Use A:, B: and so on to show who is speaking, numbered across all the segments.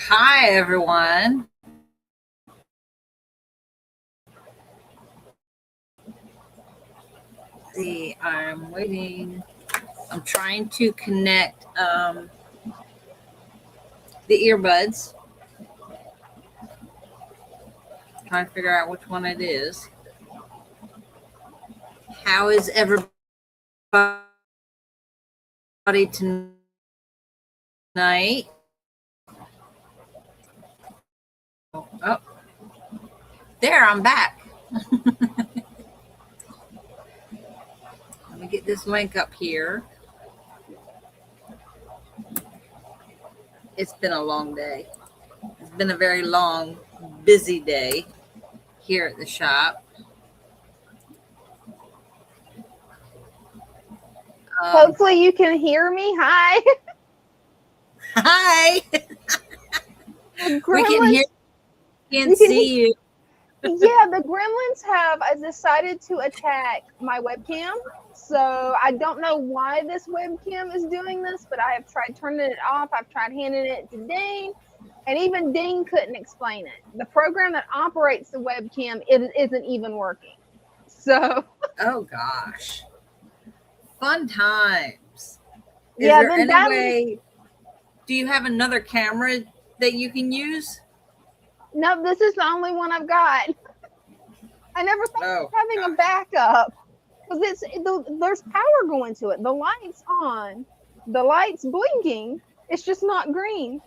A: Hi, everyone. See, I'm waiting. I'm trying to connect the earbuds. Trying to figure out which one it is. How is everybody tonight? Oh, there, I'm back. Let me get this link up here. It's been a long day. It's been a very long, busy day here at the shop.
B: Hopefully you can hear me. Hi.
A: Hi. We can hear you. Can't see you.
B: Yeah, the gremlins have decided to attack my webcam. So I don't know why this webcam is doing this, but I have tried turning it off. I've tried handing it to Dean, and even Dean couldn't explain it. The program that operates the webcam isn't even working. So.
A: Oh gosh. Fun times. Is
B: Yeah,
A: there
B: then
A: any way? Do you have another camera that you can use?
B: No, this is the only one I've got. I never thought of having a backup because there's power going to it. The light's on, the light's blinking. It's just not green.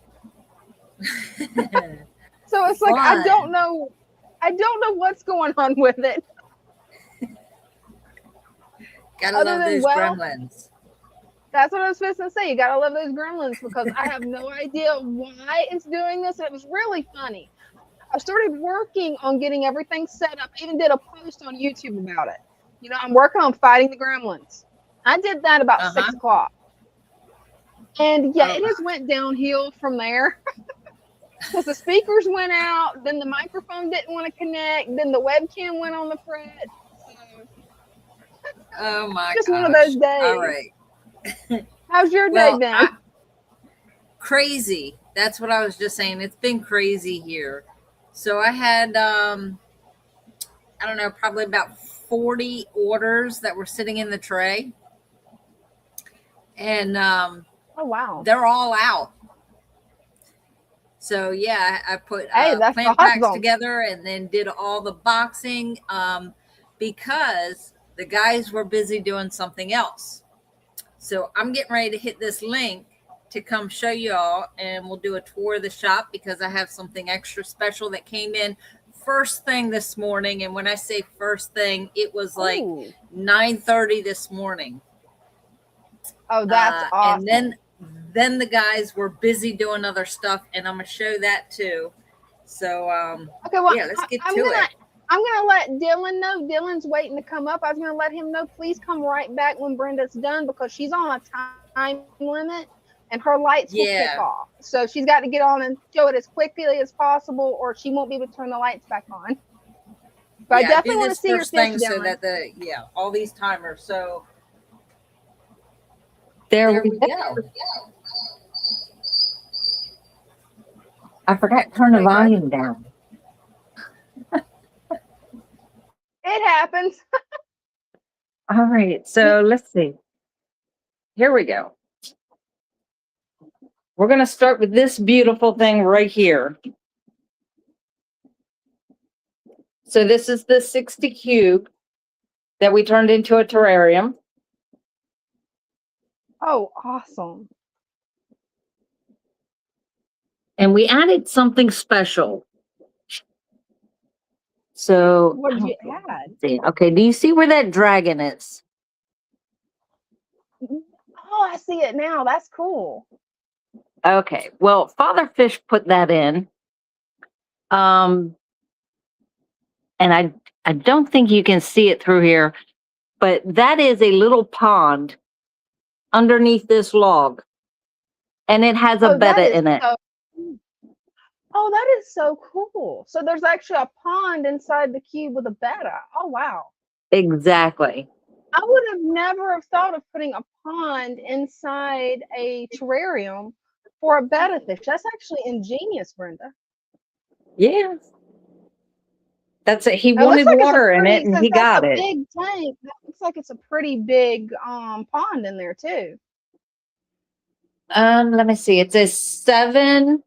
B: So it's like I don't know what's going on with it.
A: Gotta love those gremlins.
B: That's what I was supposed to say. You gotta love those gremlins because I have no idea why it's doing this. It was really funny. I started working on getting everything set up. I even did a post on YouTube about it. You know, I'm working on fighting the gremlins. I did that about 6 o'clock. And yeah, it just went downhill from there. Because the speakers went out, then the microphone didn't want to connect, then the webcam went on the fret.
A: Oh my gosh.
B: Just one of those days.
A: All right.
B: How's your day been?
A: Crazy. That's what I was just saying. It's been crazy here. So I had, I don't know, probably about 40 orders that were sitting in the tray. And
B: oh, wow.
A: They're all out. So yeah, I put plant packs together and then did all the boxing because the guys were busy doing something else. So I'm getting ready to hit this link to come show y'all, and we'll do a tour of the shop because I have something extra special that came in first thing this morning. And when I say first thing, it was like 9:30 this morning.
B: Oh, that's awesome.
A: And then the guys were busy doing other stuff, and I'm gonna show that too. So
B: okay, well,
A: yeah, let's get to it.
B: I'm gonna let Dylan know. Dylan's waiting to come up. I was gonna let him know. Please come right back when Brenda's done because she's on a time limit and her lights will kick off. So she's got to get on and show it as quickly as possible, or she won't be able to turn the lights back on. But I definitely want to see your fish,
A: so that all these timers. So
C: there we go. I forgot to turn the volume down.
B: It happens.
C: All right, so let's see. Here we go. We're going to start with this beautiful thing right here. So this is the 60 cube that we turned into a terrarium.
B: Oh, awesome.
C: And we added something special. So
B: what did you add?
C: Okay, do you see where that dragon is?
B: Oh, I see it now. That's cool.
C: Okay, well, Father Fish put that in. And I don't think you can see it through here, but that is a little pond underneath this log. And it has a betta in it.
B: Oh, that is so cool. So there's actually a pond inside the cube with a betta. Oh, wow.
C: Exactly.
B: I would have never have thought of putting a pond inside a terrarium for a betta fish. That's actually ingenious, Brenda.
C: Yeah. That's it. He
B: It looks
C: wanted
B: like it's a
C: water in it
B: pretty,
C: and
B: since
C: he
B: that's
C: got
B: a
C: it.
B: big tank, that looks like it's a pretty big pond in there too.
C: Let me see. It's a 7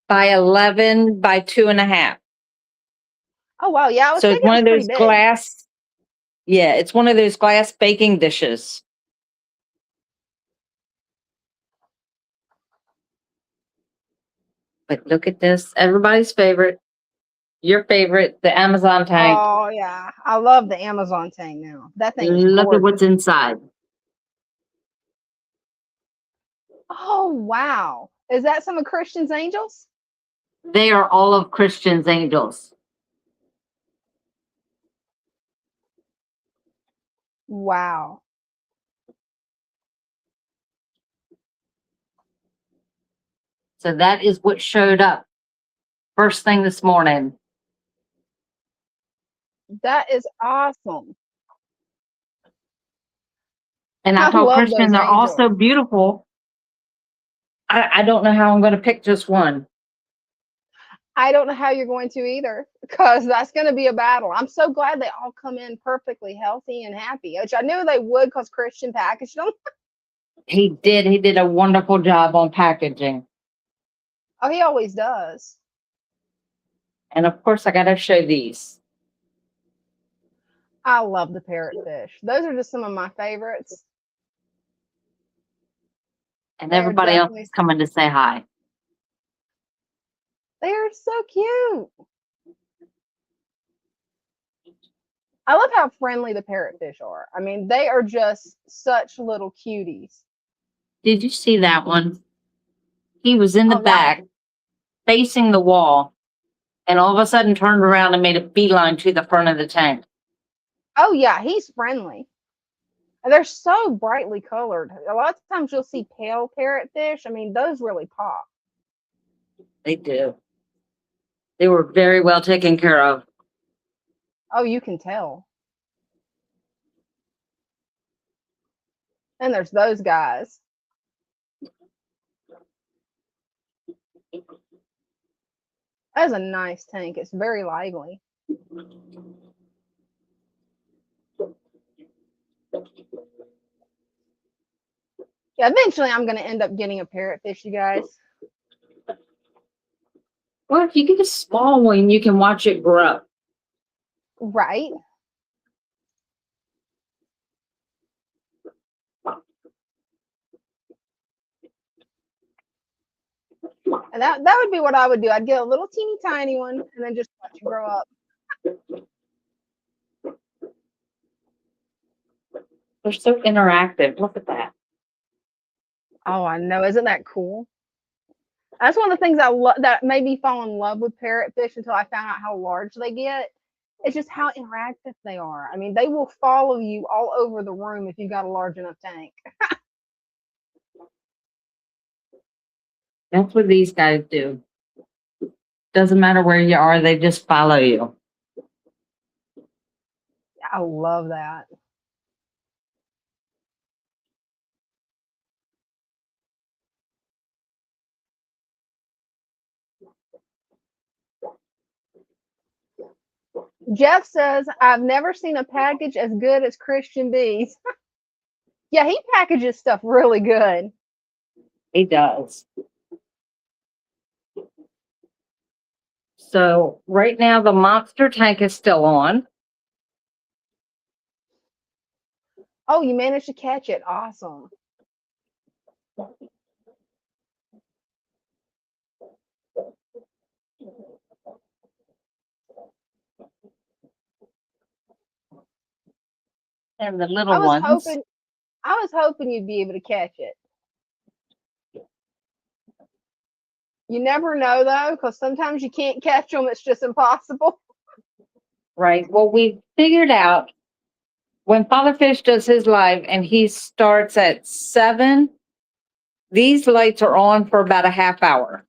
C: by 11 by 2.5.
B: Oh wow, yeah, I was
C: So it's
B: thinking it
C: one
B: was
C: of
B: pretty
C: those
B: big.
C: glass. Yeah, it's one of those glass baking dishes. But look at this. Everybody's favorite. Your favorite, the Amazon tank.
B: Oh yeah, I love the Amazon tank now. That thing is
C: Look at
B: gorgeous.
C: what's inside.
B: Oh wow, is that some of Christian's angels?
C: They are all of Christian's angels.
B: Wow.
C: So that is what showed up first thing this morning.
B: That is awesome.
C: And I told
B: love
C: Christian
B: those
C: they're all
B: angels.
C: so beautiful. I don't know how I'm going to pick just one.
B: I don't know how you're going to either, because that's going to be a battle. I'm so glad they all come in perfectly healthy and happy, which I knew they would because Christian packaged them.
C: He did. He did a wonderful job on packaging.
B: Oh, he always does.
C: And of course, I got to show these.
B: I love the parrotfish. Those are just some of my favorites.
C: And everybody else is coming to say hi.
B: They're so cute. I love how friendly the parrotfish are. I mean, they are just such little cuties.
C: Did you see that one? He was in the back, facing the wall, and all of a sudden turned around and made a beeline to the front of the tank.
B: Oh, yeah, he's friendly. They're so brightly colored. A lot of times you'll see pale parrotfish. I mean, those really pop.
C: They do. They were very well taken care of.
B: Oh, you can tell. And there's those guys. That's a nice tank. It's very lively. Yeah, eventually I'm going to end up getting a parrotfish, you guys.
C: Well, if you get a small one, you can watch it grow.
B: Right. And that would be what I would do. I'd get a little teeny tiny one and then just watch it grow up.
C: They're so interactive. Look at that.
B: Oh, I know. Isn't that cool? That's one of the things that made me fall in love with parrotfish until I found out how large they get. It's just how interactive they are. I mean, they will follow you all over the room if you've got a large enough tank.
C: That's what these guys do. Doesn't matter where you are, they just follow you.
B: I love that. Jeff says, I've never seen a package as good as Christian B's. Yeah, he packages stuff really good.
C: He does. So right now the monster tank is still on.
B: Oh, you managed to catch it. Awesome.
C: And the little ones.
B: I was hoping you'd be able to catch it. You never know, though, because sometimes you can't catch them. It's just impossible.
C: Right. Well, we figured out when Father Fish does his live and he starts at 7, these lights are on for about a half hour.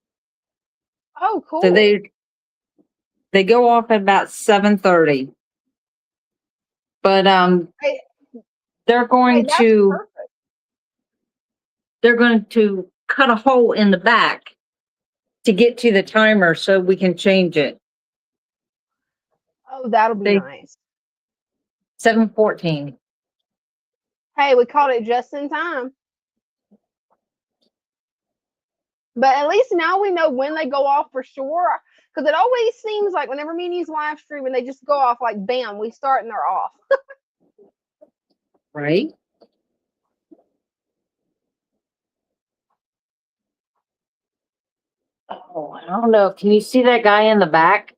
B: Oh, cool.
C: So they go off at about 7:30. But they're going to cut a hole in the back to get to the timer so we can change it.
B: Oh, that'll be nice.
C: 7:14.
B: Hey, we caught it just in time. But at least now we know when they go off for sure. Because it always seems like whenever me and you's live stream, when they just go off like bam, we start and they're off.
C: Right? Oh, I don't know. Can you see that guy in the back?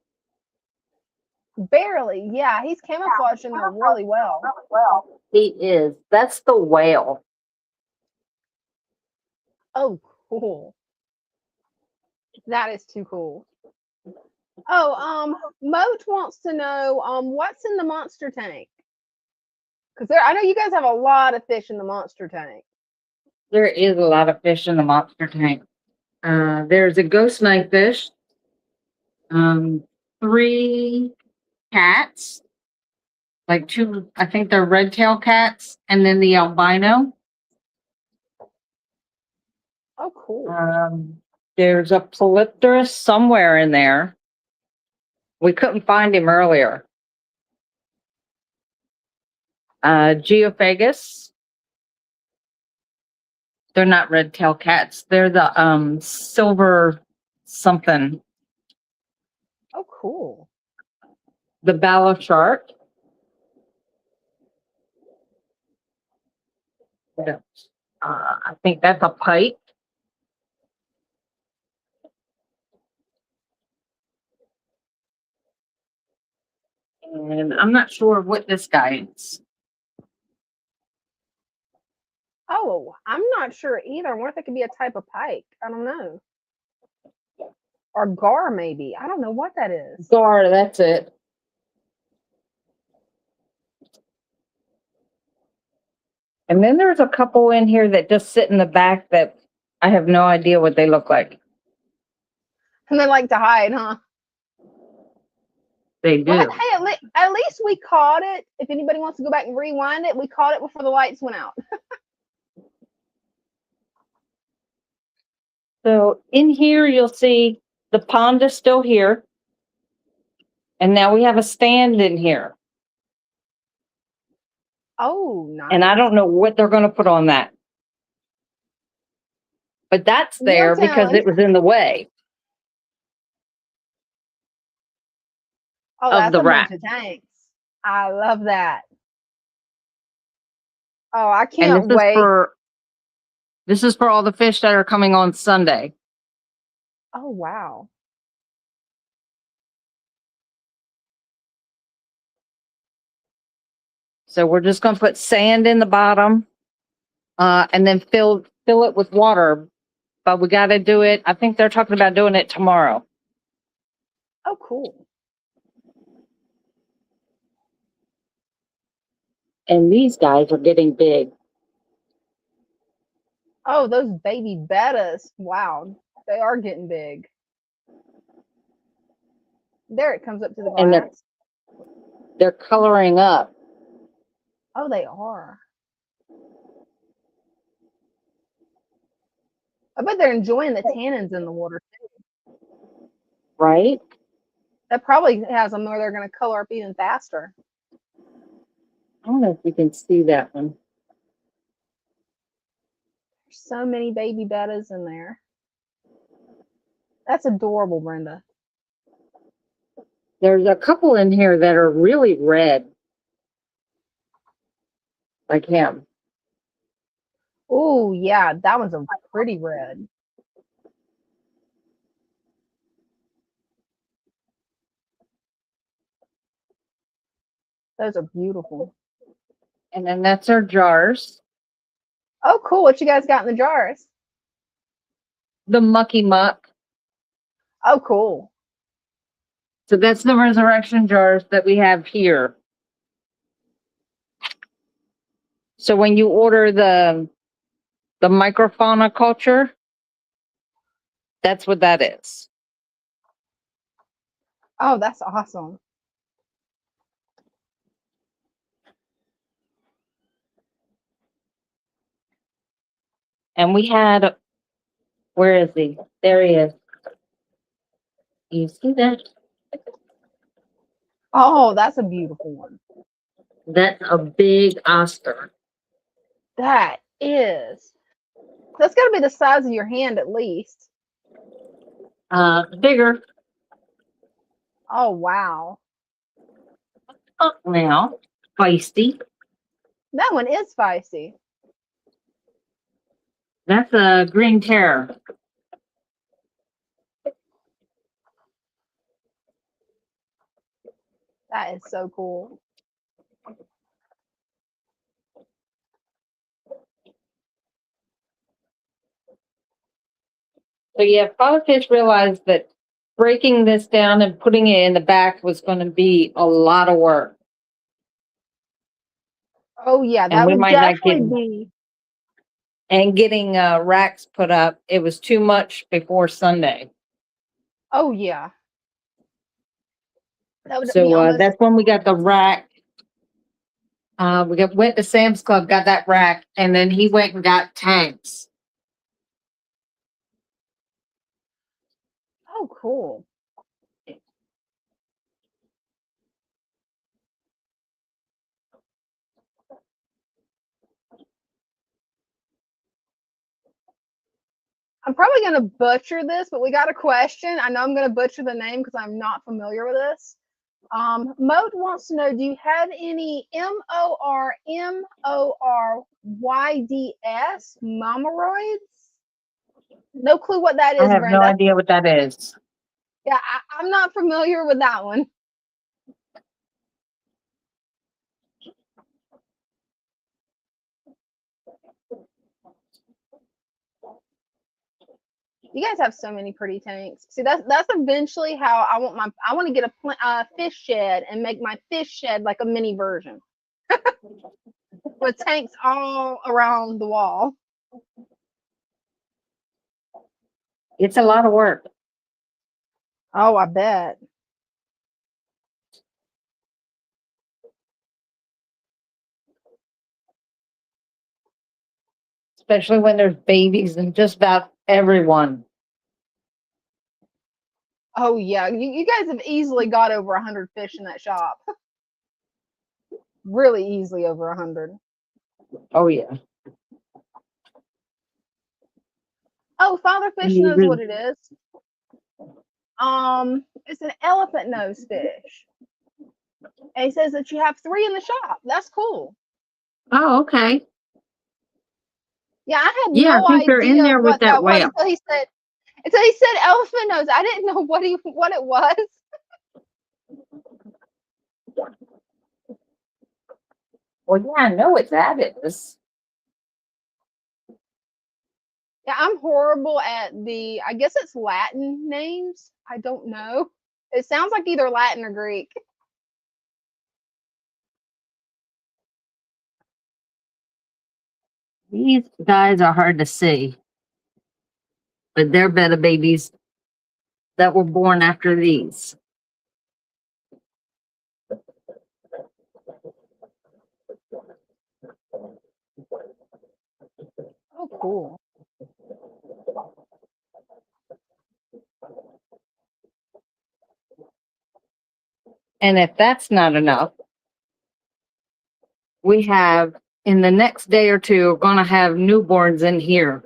B: Barely. Yeah, he's camouflaged in there really well.
C: He is. That's the whale.
B: Oh, cool. That is too cool. Oh, Moat wants to know what's in the monster tank. Because I know you guys have a lot of fish in the monster tank.
C: There is a lot of fish in the monster tank. There's a ghost knifefish, 3 cats, like 2, I think they're red tail cats, and then the albino.
B: Oh, cool.
C: There's a polypterus somewhere in there. We couldn't find him earlier. Geophagus. They're not red tail cats. They're the silver something.
B: Oh, cool.
C: The ballow shark. I think that's a pike. And I'm not sure what this guy is.
B: Oh, I'm not sure either. I wonder if it could be a type of pike. I don't know. Or gar, maybe. I don't know what that is.
C: Gar, that's it. And then there's a couple in here that just sit in the back that I have no idea what they look like.
B: And they like to hide, huh?
C: They do.
B: But hey, at least we caught it. If anybody wants to go back and rewind it, we caught it before the lights went out.
C: So in here, you'll see the pond is still here. And now we have a stand in here.
B: Oh, nice.
C: And I don't know what they're going to put on that. But that's there because it was in the way.
B: Oh, that's a bunch of tanks. I love that. Oh, I can't wait.
C: This is for all the fish that are coming on Sunday.
B: Oh, wow.
C: So we're just going to put sand in the bottom and then fill it with water. But we got to do it. I think they're talking about doing it tomorrow.
B: Oh, cool.
C: And these guys are getting big.
B: Oh, those baby bettas. Wow. They are getting big. There it comes up to the glass.
C: And they're coloring up.
B: Oh, they are. I bet they're enjoying the tannins in the water too.
C: Right?
B: That probably has them where they're going to color up even faster.
C: I don't know if you can see that one.
B: There's so many baby bettas in there. That's adorable, Brenda.
C: There's a couple in here that are really red. Like him.
B: Oh, yeah. That one's a pretty red. Those are beautiful.
C: And then that's our jars.
B: Oh, cool. What you guys got in the jars?
C: The mucky muck.
B: Oh, cool.
C: So that's the resurrection jars that we have here. So when you order the microfauna culture, that's what that is.
B: Oh, that's awesome.
C: And we had Where is he? There he is. You see that?
B: Oh, that's a beautiful one.
C: That's a big Oscar.
B: That is. That's got to be the size of your hand at least.
C: Bigger.
B: Oh, wow.
C: Oh, now, feisty.
B: That one is feisty.
C: That's a green terror.
B: That is so cool.
C: So yeah, Fatherfish realized that breaking this down and putting it in the back was going to be a lot of work.
B: Oh yeah, that would definitely be.
C: And getting racks put up, it was too much before Sunday.
B: Oh yeah. That would be
C: So that's when we got the rack. Went to Sam's Club, got that rack, and then he went and got tanks.
B: Oh, cool. I'm probably going to butcher this, but we got a question. I know I'm going to butcher the name because I'm not familiar with this. Mode wants to know, do you have any MORMORYDS momoroids? No clue what that is,
C: I have
B: Brenda.
C: no idea what that is.
B: Yeah, I'm not familiar with that one. You guys have so many pretty tanks. See, that's eventually how I want to get a fish shed and make my fish shed like a mini version with tanks all around the wall.
C: It's a lot of work.
B: Oh, I bet.
C: Especially when there's babies and just about everyone.
B: Oh yeah, you guys have easily got over 100 fish in that shop. Really easily over 100.
C: Oh yeah.
B: Oh, Father Fish knows what it is. It's an elephant nose fish. And he says that you have 3 in the shop. That's cool.
C: Oh, okay.
B: Yeah, I had no idea what that was until he said elephant nose. I didn't know what it was.
C: Well, yeah, I know what that is.
B: Yeah, I'm horrible at I guess it's Latin names. I don't know. It sounds like either Latin or Greek.
C: These guys are hard to see, but they're betta babies that were born after these.
B: Oh, cool.
C: And if that's not enough, we have in the next day or two, we're going to have newborns in here.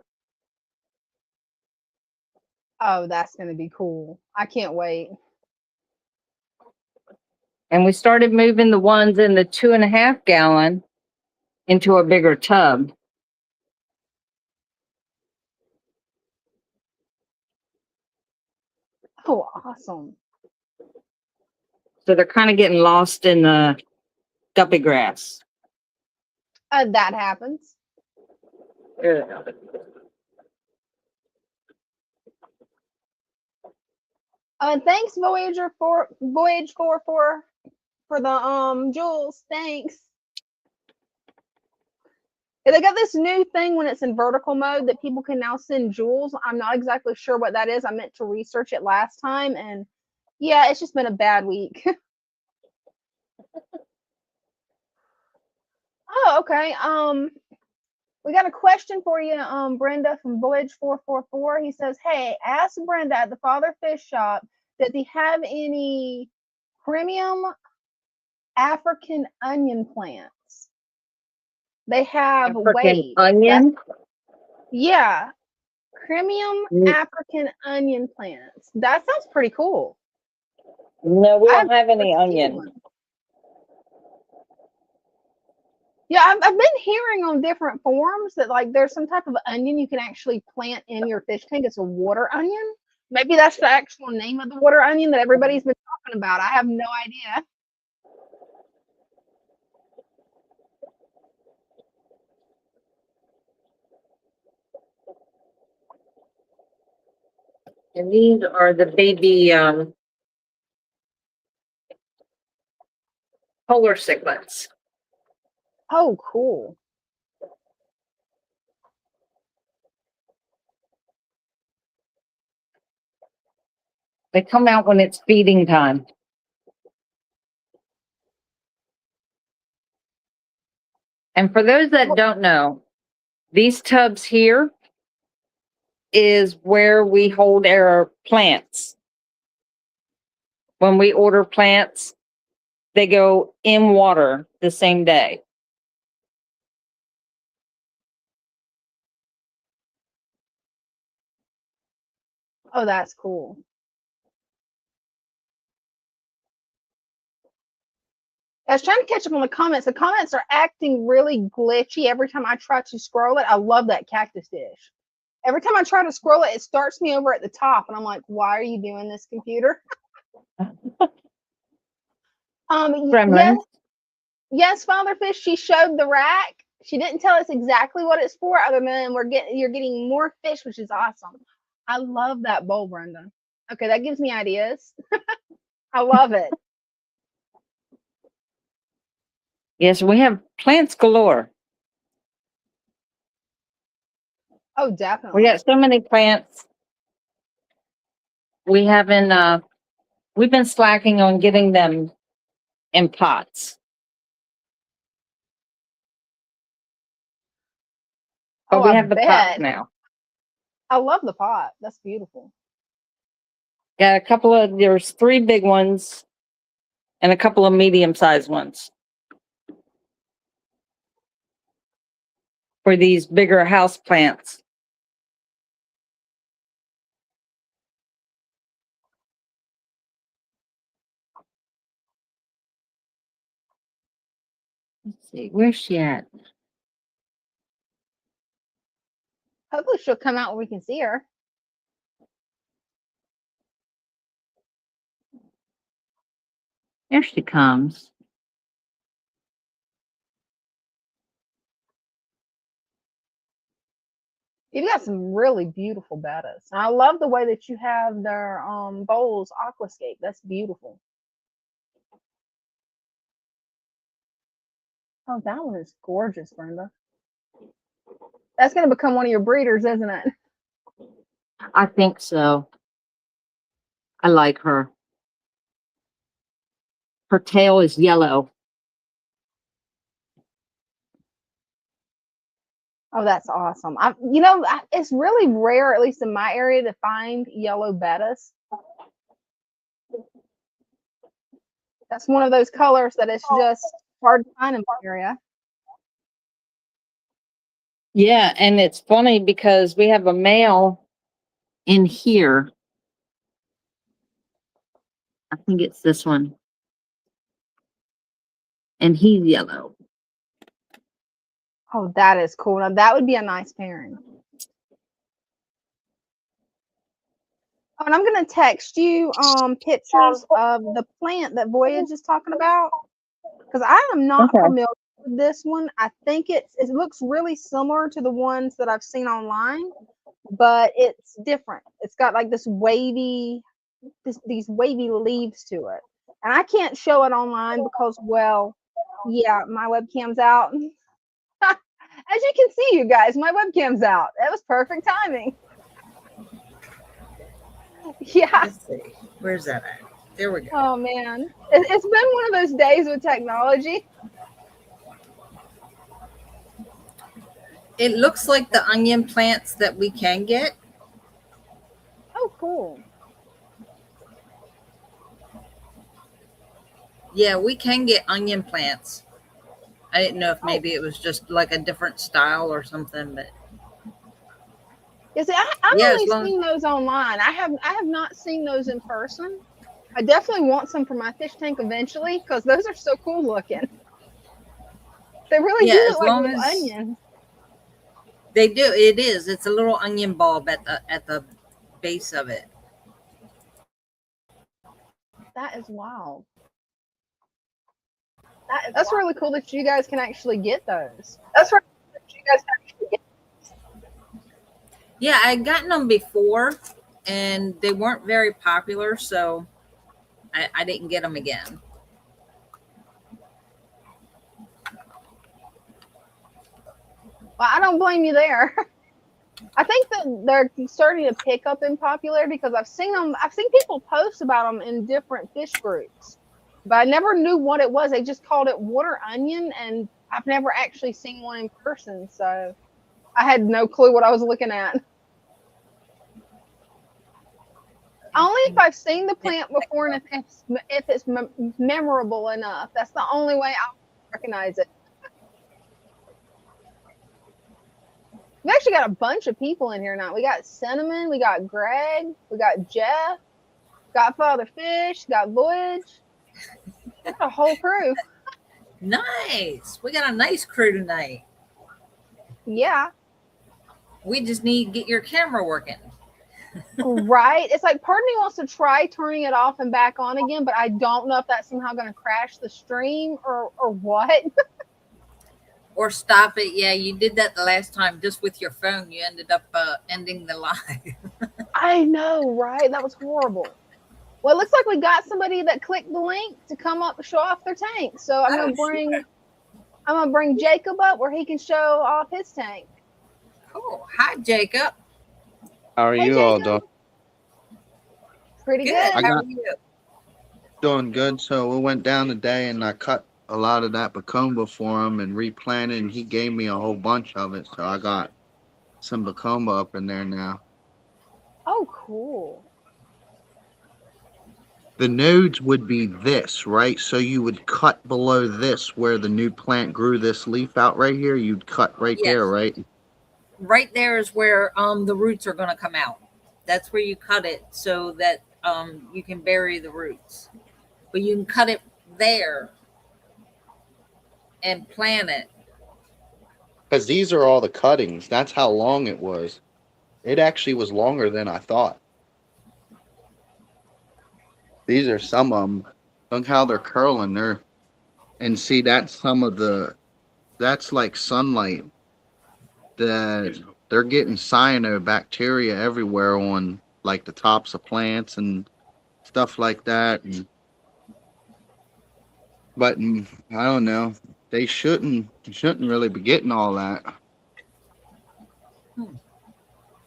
B: Oh, that's going to be cool. I can't wait.
C: And we started moving the ones in the 2.5 gallon into a bigger tub.
B: Oh, awesome.
C: So they're kind of getting lost in the guppy grass.
B: That happens.
C: Yeah.
B: Thanks, Voyage 4 for the jewels. Thanks. Yeah, they got this new thing when it's in vertical mode that people can now send jewels. I'm not exactly sure what that is. I meant to research it last time, and yeah, it's just been a bad week. Oh, okay. We got a question for you, Brenda from Voyage 444. He says, "Hey, ask Brenda at the Father Fish Shop, does he have any premium African onion plants? They have
C: African
B: waves."
C: onion?
B: Yeah, premium African onion plants. That sounds pretty cool.
C: No, we don't have any onion.
B: Yeah, I've been hearing on different forums that like there's some type of onion you can actually plant in your fish tank. It's a water onion. Maybe that's the actual name of the water onion that everybody's been talking about. I have no idea.
C: And these are the baby polar cichlids.
B: Oh, cool.
C: They come out when it's feeding time. And for those that don't know, these tubs here is where we hold our plants. When we order plants, they go in water the same day.
B: Oh, that's cool. I was trying to catch up on the comments. The comments are acting really glitchy every time I try to scroll it. I love that cactus dish. Every time I try to scroll it, it starts me over at the top, and I'm like, "Why are you doing this, computer?" Yes, Father Fish. She showed the rack. She didn't tell us exactly what it's for, other than you're getting more fish, which is awesome. I love that bowl, Brenda. Okay, that gives me ideas. I love it.
C: Yes, we have plants galore.
B: Oh, definitely.
C: We got so many plants. We haven't, we've been slacking on getting them in pots. But we have the pot now.
B: I love the pot. That's beautiful.
C: Got a couple of, there's 3 big ones and a couple of medium-sized ones for these bigger house plants. Let's see, where's she at?
B: Hopefully she'll come out where we can see her.
C: There she comes.
B: You've got some really beautiful bettas. I love the way that you have their bowls aquascape. That's beautiful. Oh, that one is gorgeous, Brenda. That's going to become one of your breeders, isn't it?
C: I think so. I like her. Her tail is yellow.
B: Oh, that's awesome. It's really rare, at least in my area, to find yellow bettas. That's one of those colors that it's just hard to find in my area.
C: Yeah, and it's funny because we have a male in here. I think it's this one. And he's yellow.
B: Oh, that is cool. Now that would be a nice pairing. Oh, and I'm going to text you pictures of the plant that Voyage is talking about, because I am not familiar with this one. I think it looks really similar to the ones that I've seen online, but it's different. It's got like this wavy, these wavy leaves to it, and I can't show it online because, well, yeah, my webcam's out. As you can see, you guys, my webcam's out. That was perfect timing. Yeah.
A: Let's see. Where's that at? There we go.
B: Oh, man. It's been one of those days with technology.
A: It looks like the onion plants that we can get.
B: Oh, cool.
A: Yeah, we can get onion plants. I didn't know if maybe it was just like a different style or something, but
B: Yeah, see, I've
A: yeah, as
B: only
A: long
B: seen those online. I have not seen those in person. I definitely want some for my fish tank eventually because those are so cool looking. They really do
A: yeah,
B: look
A: as
B: like
A: long
B: little
A: as
B: onions.
A: they do, it is. It's a little onion bulb at the base of it.
B: That is wild. That's really cool that you guys can actually get those.
A: That's right. You guys actually get. Yeah, I'd gotten them before, and they weren't very popular, so I didn't get them again.
B: Well, I don't blame you there. I think that they're starting to pick up in popularity because I've seen them. I've seen people post about them in different fish groups, but I never knew what it was. They just called it water onion, and I've never actually seen one in person, so I had no clue what I was looking at. Only if I've seen the plant before and if it's memorable enough. That's the only way I'll recognize it. We actually got a bunch of people in here now. We got Cinnamon, we got Greg, we got Jeff, got Father Fish, got Voyage. We got a whole crew.
A: Nice. We got a nice crew tonight.
B: Yeah.
A: We just need to get your camera working.
B: Right. It's like part of me wants to try turning it off and back on again, but I don't know if that's somehow going to crash the stream or what.
A: Or stop it. Yeah, you did that the last time just with your phone. You ended up ending the live.
B: I know, right? That was horrible. Well, it looks like we got somebody that clicked the link to come up and show off their tank. So I'm gonna bring Jacob up where he can show off his tank.
A: Cool. Hi, Jacob.
D: How are you all doing?
B: Pretty good.
A: How are you?
D: Doing good. So we went down today and I cut a lot of that Bacomba for him and replanted, and he gave me a whole bunch of it. So I got some Bacomba up in there now.
B: Oh, cool.
D: The nodes would be this, right? So you would cut below this where the new plant grew this leaf out right here. You'd cut right there, right?
A: Right there is where the roots are going to come out. That's where you cut it so that you can bury the roots. But you can cut it there and plant it.
D: Because these are all the cuttings. That's how long it was. It actually was longer than I thought. These are some of them. Look how they're curling there. And see, that's some of the, that's like sunlight. That they're getting cyanobacteria everywhere on like the tops of plants and stuff like that. But I don't know. They shouldn't really be getting all that.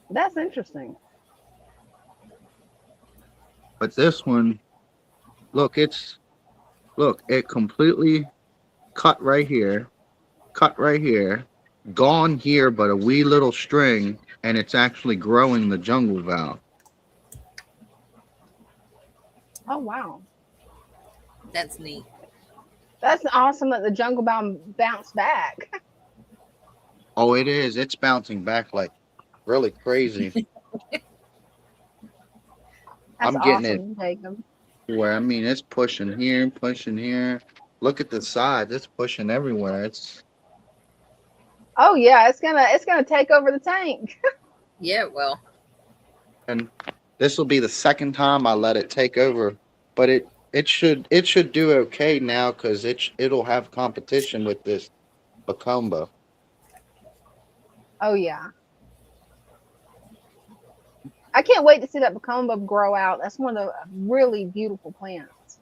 B: That's interesting.
D: But this one, look, it completely cut right here, gone here, but a wee little string, and it's actually growing the jungle valve.
B: Oh, wow.
A: That's neat.
B: That's awesome that the jungle bound bounced back.
D: Oh, it is. It's bouncing back like really crazy.
B: That's
D: I'm getting
B: awesome, Jacob.
D: where, I mean, it's pushing here, pushing here. Look at the sides. It's pushing everywhere. It's.
B: Oh yeah, it's gonna take over the tank.
A: Yeah, well.
D: And this will be the second time I let it take over, but it should do okay now because it'll have competition with this Bacomba.
B: Oh yeah. I can't wait to see that Bacomba grow out. That's one of the really beautiful plants.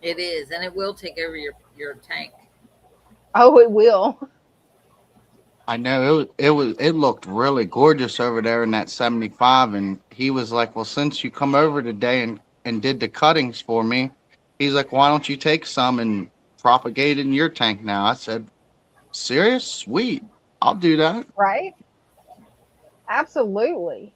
A: It is, and it will take over your tank.
B: Oh, it will.
D: I know it looked really gorgeous over there in that 75, and he was like, well, since you come over today and did the cuttings for me, he's like, why don't you take some and propagate it in your tank now? I said, serious? Sweet. I'll do that.
B: right? Absolutely.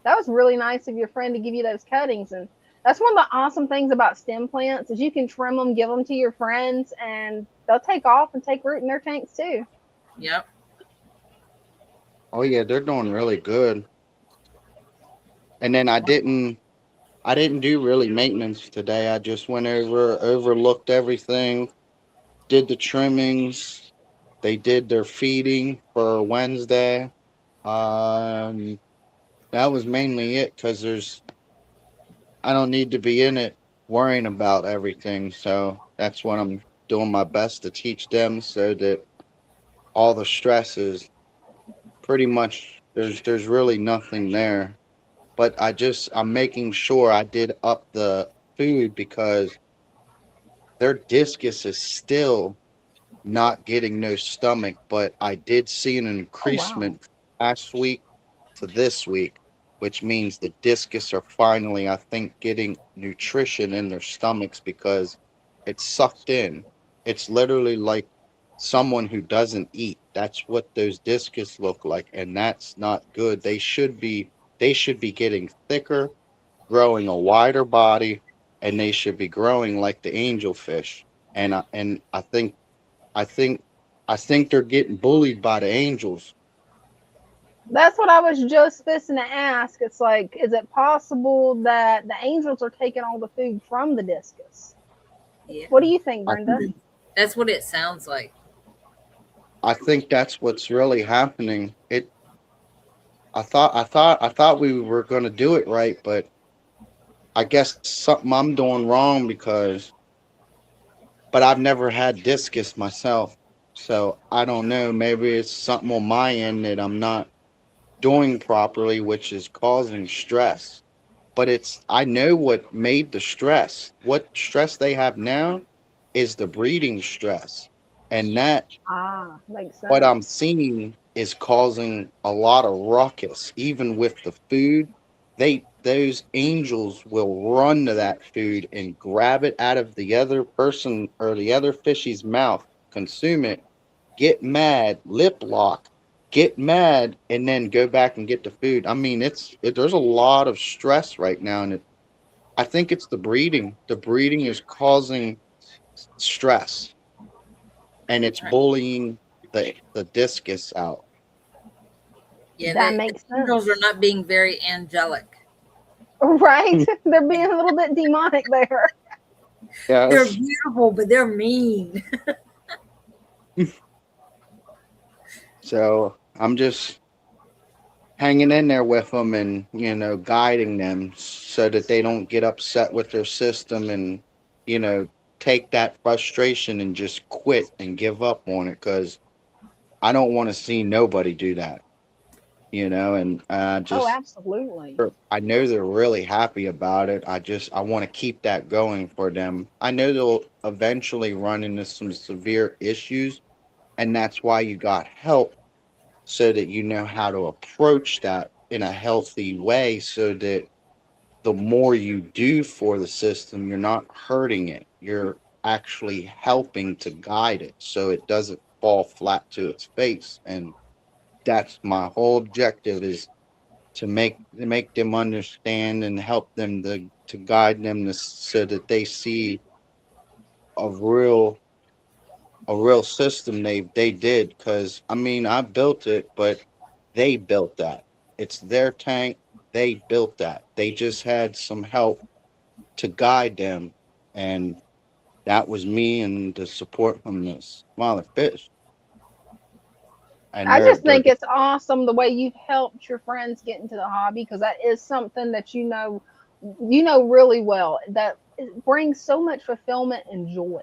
B: That was really nice of your friend to give you those cuttings. And that's one of the awesome things about stem plants is you can trim them, give them to your friends, and they'll take off and take root in their tanks too.
A: Yep.
D: Oh yeah, they're doing really good. And then I didn't do really maintenance today. I just went over, overlooked everything, did the trimmings. They did their feeding for Wednesday. Um, that was mainly it because I don't need to be in it worrying about everything. So that's what I'm doing my best to teach them so that all the stress is pretty much there's really nothing there. But I'm making sure I did up the food because their discus is still not getting no stomach, but I did see an
B: Oh, wow.
D: increasement last week to this week, which means the discus are finally, I think, getting nutrition in their stomachs because it's sucked in. It's literally like someone who doesn't eat. That's what those discus look like, and that's not good. They should be getting thicker, growing a wider body, and they should be growing like the angelfish. And I think I think they're getting bullied by the angels.
B: That's what I was just fixing to ask. It's like, is it possible that the angels are taking all the food from the discus?
A: Yeah.
B: What do you think,
D: I
B: Brenda?
A: That's what it sounds like.
D: I think that's what's really happening. I thought we were going to do it right, but I guess something I'm doing wrong because but I've never had discus myself. So I don't know, maybe it's something on my end that I'm not doing properly which is causing stress. But I know what made the stress. What stress they have now is the breeding stress. And that
B: Ah, makes
D: what I'm
B: sense.
D: seeing is causing a lot of ruckus, even with the food. Those angels will run to that food and grab it out of the other person or the other fishy's mouth, consume it, get mad, lip lock, get mad, and then go back and get the food. I mean, there's a lot of stress right now, and I think it's the breeding. The breeding is causing stress, and it's
A: Right.
D: bullying the discus out.
A: Yeah,
B: That
A: the
B: makes
A: angels are
B: sense.
A: not being very angelic.
B: Right? They're being a little bit demonic there.
A: They're
D: Yes.
A: beautiful, but they're mean.
D: So I'm just hanging in there with them and, guiding them so that they don't get upset with their system and, you know, take that frustration and just quit and give up on it because I don't want to see nobody do that, and
B: Oh,
D: just,
B: absolutely.
D: I know they're really happy about it. I want to keep that going for them. I know they'll eventually run into some severe issues, and that's why you got help so that you know how to approach that in a healthy way so that the more you do for the system, you're not hurting it. You're actually helping to guide it so it doesn't fall flat to its face. And that's my whole objective is to make them understand and help them to guide them so that they see a real a real system they did because I mean I built it, but they built that. It's their tank. They built that. They just had some help to guide them, and that was me and the support from the smaller fish. And
B: I
D: they're
B: just
D: they're
B: think it's awesome the way you've helped your friends get into the hobby because that is something that you know really well that it brings so much fulfillment and joy.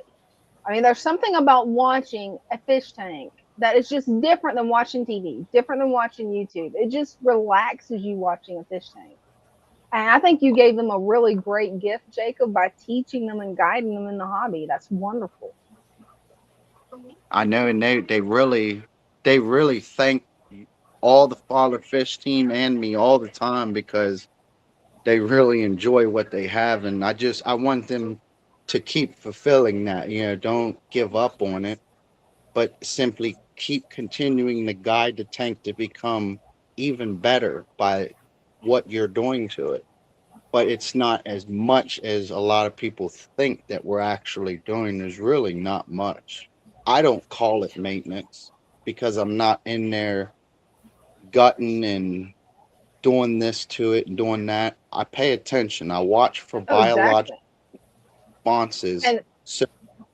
B: I mean, there's something about watching a fish tank that is just different than watching TV, different than watching YouTube. It just relaxes you watching a fish tank. And I think you gave them a really great gift, Jacob, by teaching them and guiding them in the hobby. That's wonderful.
D: I know, and they really thank all the father fish team and me all the time because they really enjoy what they have, and I want them to keep fulfilling that. Don't give up on it, but simply keep continuing to guide the tank to become even better by what you're doing to it. But it's not as much as a lot of people think that we're actually doing. There's really not much. I don't call it maintenance because I'm not in there gutting and doing this to it and doing that. I pay attention. I watch for
B: Oh, exactly.
D: biological responses.
B: And
D: So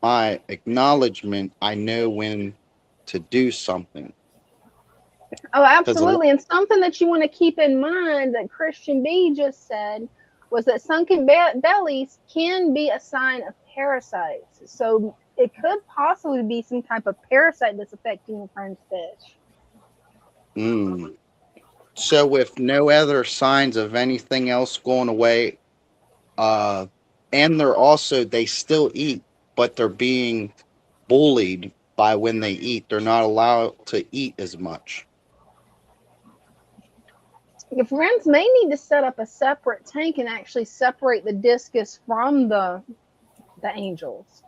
D: my acknowledgement, I know when to do something.
B: oh, absolutely. And something that you want to keep in mind that Christian B just said was that sunken bellies can be a sign of parasites. So it could possibly be some type of parasite that's affecting your friend's fish.
D: Mm. So with no other signs of anything else going away, and they still eat, but they're being bullied by when they eat. They're not allowed to eat as much.
B: Your friends may need to set up a separate tank and actually separate the discus from the angels.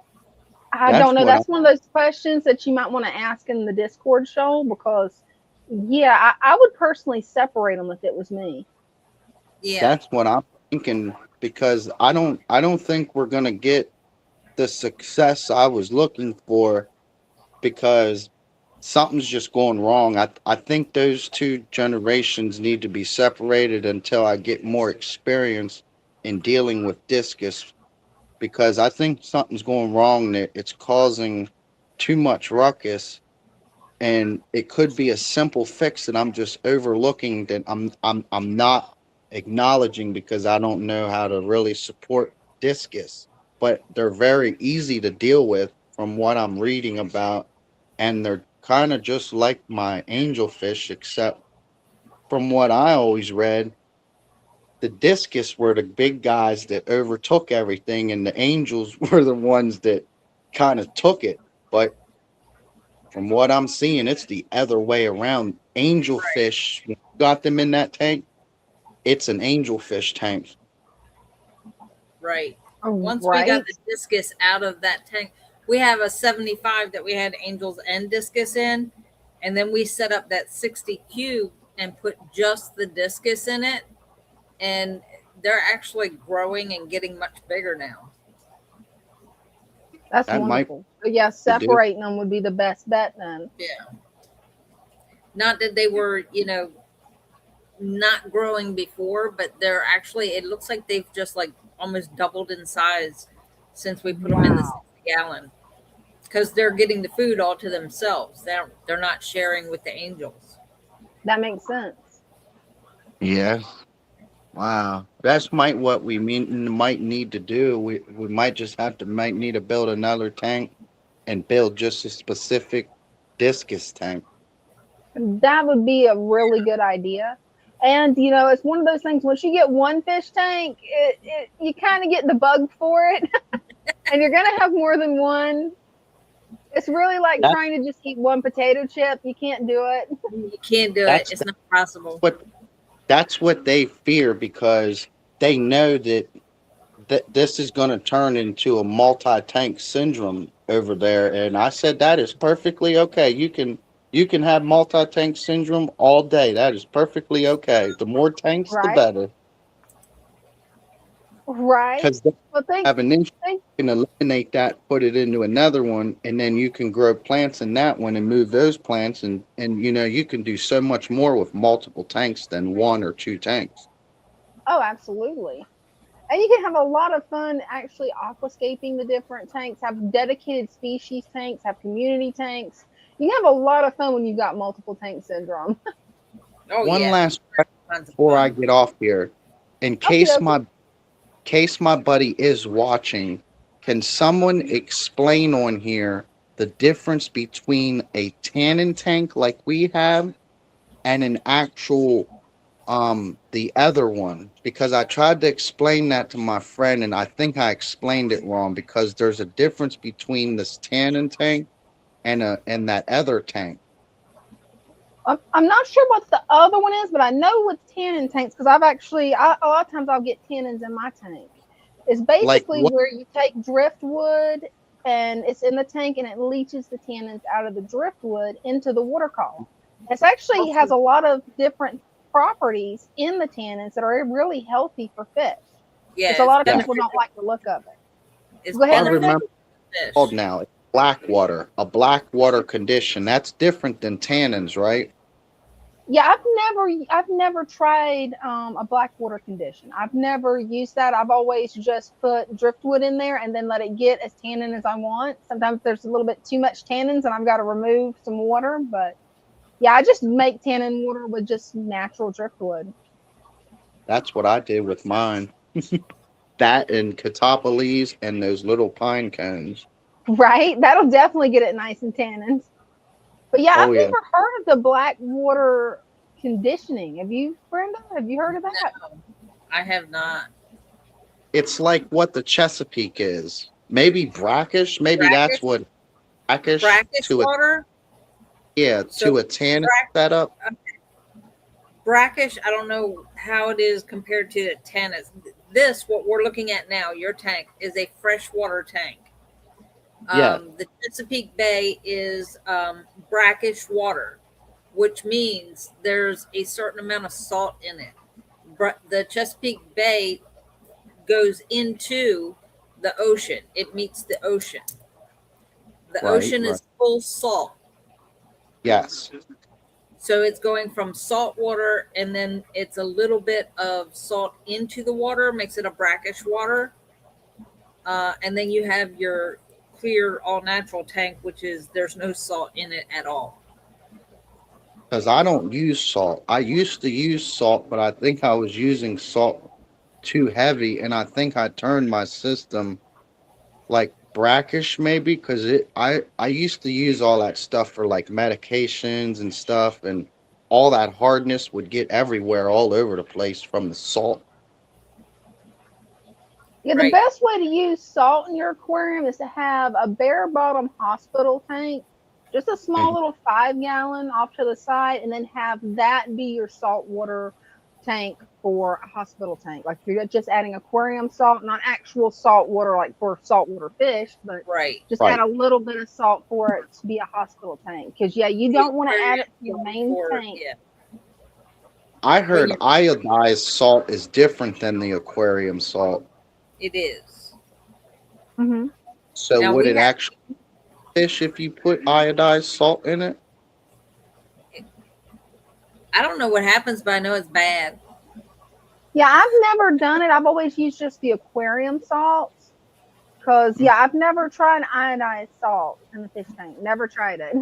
B: I don't know. That's one of those questions that you might want to ask in the Discord show because, yeah, I would personally separate them if it was me.
A: Yeah,
D: that's what I'm thinking because I don't think we're gonna get the success I was looking for because something's just going wrong. I think those two generations need to be separated until I get more experience in dealing with discus because I think something's going wrong there. It's causing too much ruckus and it could be a simple fix that I'm just overlooking that I'm not acknowledging because I don't know how to really support discus. But they're very easy to deal with from what I'm reading about, and they're kind of just like my angelfish, except from what I always read, the discus were the big guys that overtook everything, and the angels were the ones that kind of took it. But from what I'm seeing, it's the other way around. Angelfish, when you got them in that tank, it's an angelfish tank.
A: Right. Once we got the discus out of that tank, we have a 75 that we had angels and discus in, and then we set up that 60 cube and put just the discus in it, and they're actually growing and getting much bigger now.
B: That's wonderful. But yeah, separating them would be the best bet then.
A: Yeah. Not that they were, not growing before, but they're actually, it looks like they've just like almost doubled in size since we put them in the 60 gallon because they're getting the food all to themselves. They're not sharing with the angels.
B: That makes sense.
D: Yeah. Wow. That's what we might need to do. We might just might need to build another tank and build just a specific discus tank.
B: That would be a really good idea. And, it's one of those things, once you get one fish tank, you kind of get the bug for it. And you're going to have more than one. It's really like trying to just eat one potato chip. You can't do it.
A: You can't do it. It's not possible.
D: But that's what they fear because they know that this is going to turn into a multi-tank syndrome over there. And I said, that is perfectly okay. You can have multi-tank syndrome all day. That is perfectly okay. The more tanks, the better.
B: Right.
D: Because they have an inch, you can eliminate that, put it into another one, and then you can grow plants in that one and move those plants. And you can do so much more with multiple tanks than one or two tanks.
B: Oh, absolutely. And you can have a lot of fun actually aquascaping the different tanks, have dedicated species tanks, have community tanks. You can have a lot of fun when you've got multiple tank syndrome.
D: One last question before I get off here. In case my buddy is watching, can someone explain on here the difference between a tannin tank like we have and an actual the other one? Because I tried to explain that to my friend and I think I explained it wrong because there's a difference between this tannin tank and that other tank.
B: I'm not sure what the other one is, but I know with tannin tanks because I've actually a lot of times I'll get tannins in my tank. It's basically where you take driftwood, and it's in the tank, and it leaches the tannins out of the driftwood into the water column. It actually has a lot of different properties in the tannins that are really healthy for fish.
A: Yeah,
B: because a lot of people don't like the look of it. Go ahead.
D: I remember it's called now. It's black water, a black water condition. That's different than tannins, right?
B: Yeah, I've never tried a black water condition. I've never used that. I've always just put driftwood in there and then let it get as tannin as I want. Sometimes there's a little bit too much tannins and I've got to remove some water, but yeah, I just make tannin water with just natural driftwood.
D: That's what I did with mine. That and catappa leaves and those little pine cones.
B: Right? That'll definitely get it nice and tannins. But yeah, I've never heard of the black water conditioning. Have you, Brenda? Have you heard of that?
A: No, I have not.
D: It's like what the Chesapeake is. Maybe brackish. Maybe that's what brackish
A: water.
D: To a tannin setup.
A: Okay. Brackish, I don't know how it is compared to the tannins. This, what we're looking at now, your tank, is a freshwater tank. The Chesapeake Bay is brackish water, which means there's a certain amount of salt in it. The Chesapeake Bay goes into the ocean. It meets the ocean. The ocean is full salt.
D: Yes.
A: So it's going from salt water, and then it's a little bit of salt into the water, makes it a brackish water. And then you have your clear all natural tank, which is there's no salt in it at all.
D: Because I don't use salt. I used to use salt, but I think I was using salt too heavy, and I think I turned my system like brackish maybe, because I used to use all that stuff for like medications and stuff, and all that hardness would get everywhere, all over the place from the salt.
B: Yeah, the best way to use salt in your aquarium is to have a bare bottom hospital tank, just a small little 5-gallon off to the side, and then have that be your salt water tank for a hospital tank. Like you're just adding aquarium salt, not actual salt water like for saltwater fish, but just add a little bit of salt for it to be a hospital tank. Because you don't want to add it to your main tank.
A: Yeah.
D: I heard iodized salt is different than the aquarium salt.
A: It is.
B: Mm-hmm.
D: So now would it actually fish if you put iodized salt in it?
A: I don't know what happens, but I know it's bad.
B: Yeah, I've never done it. I've always used just the aquarium salts. Because, I've never tried iodized salt in the fish tank. Never tried it.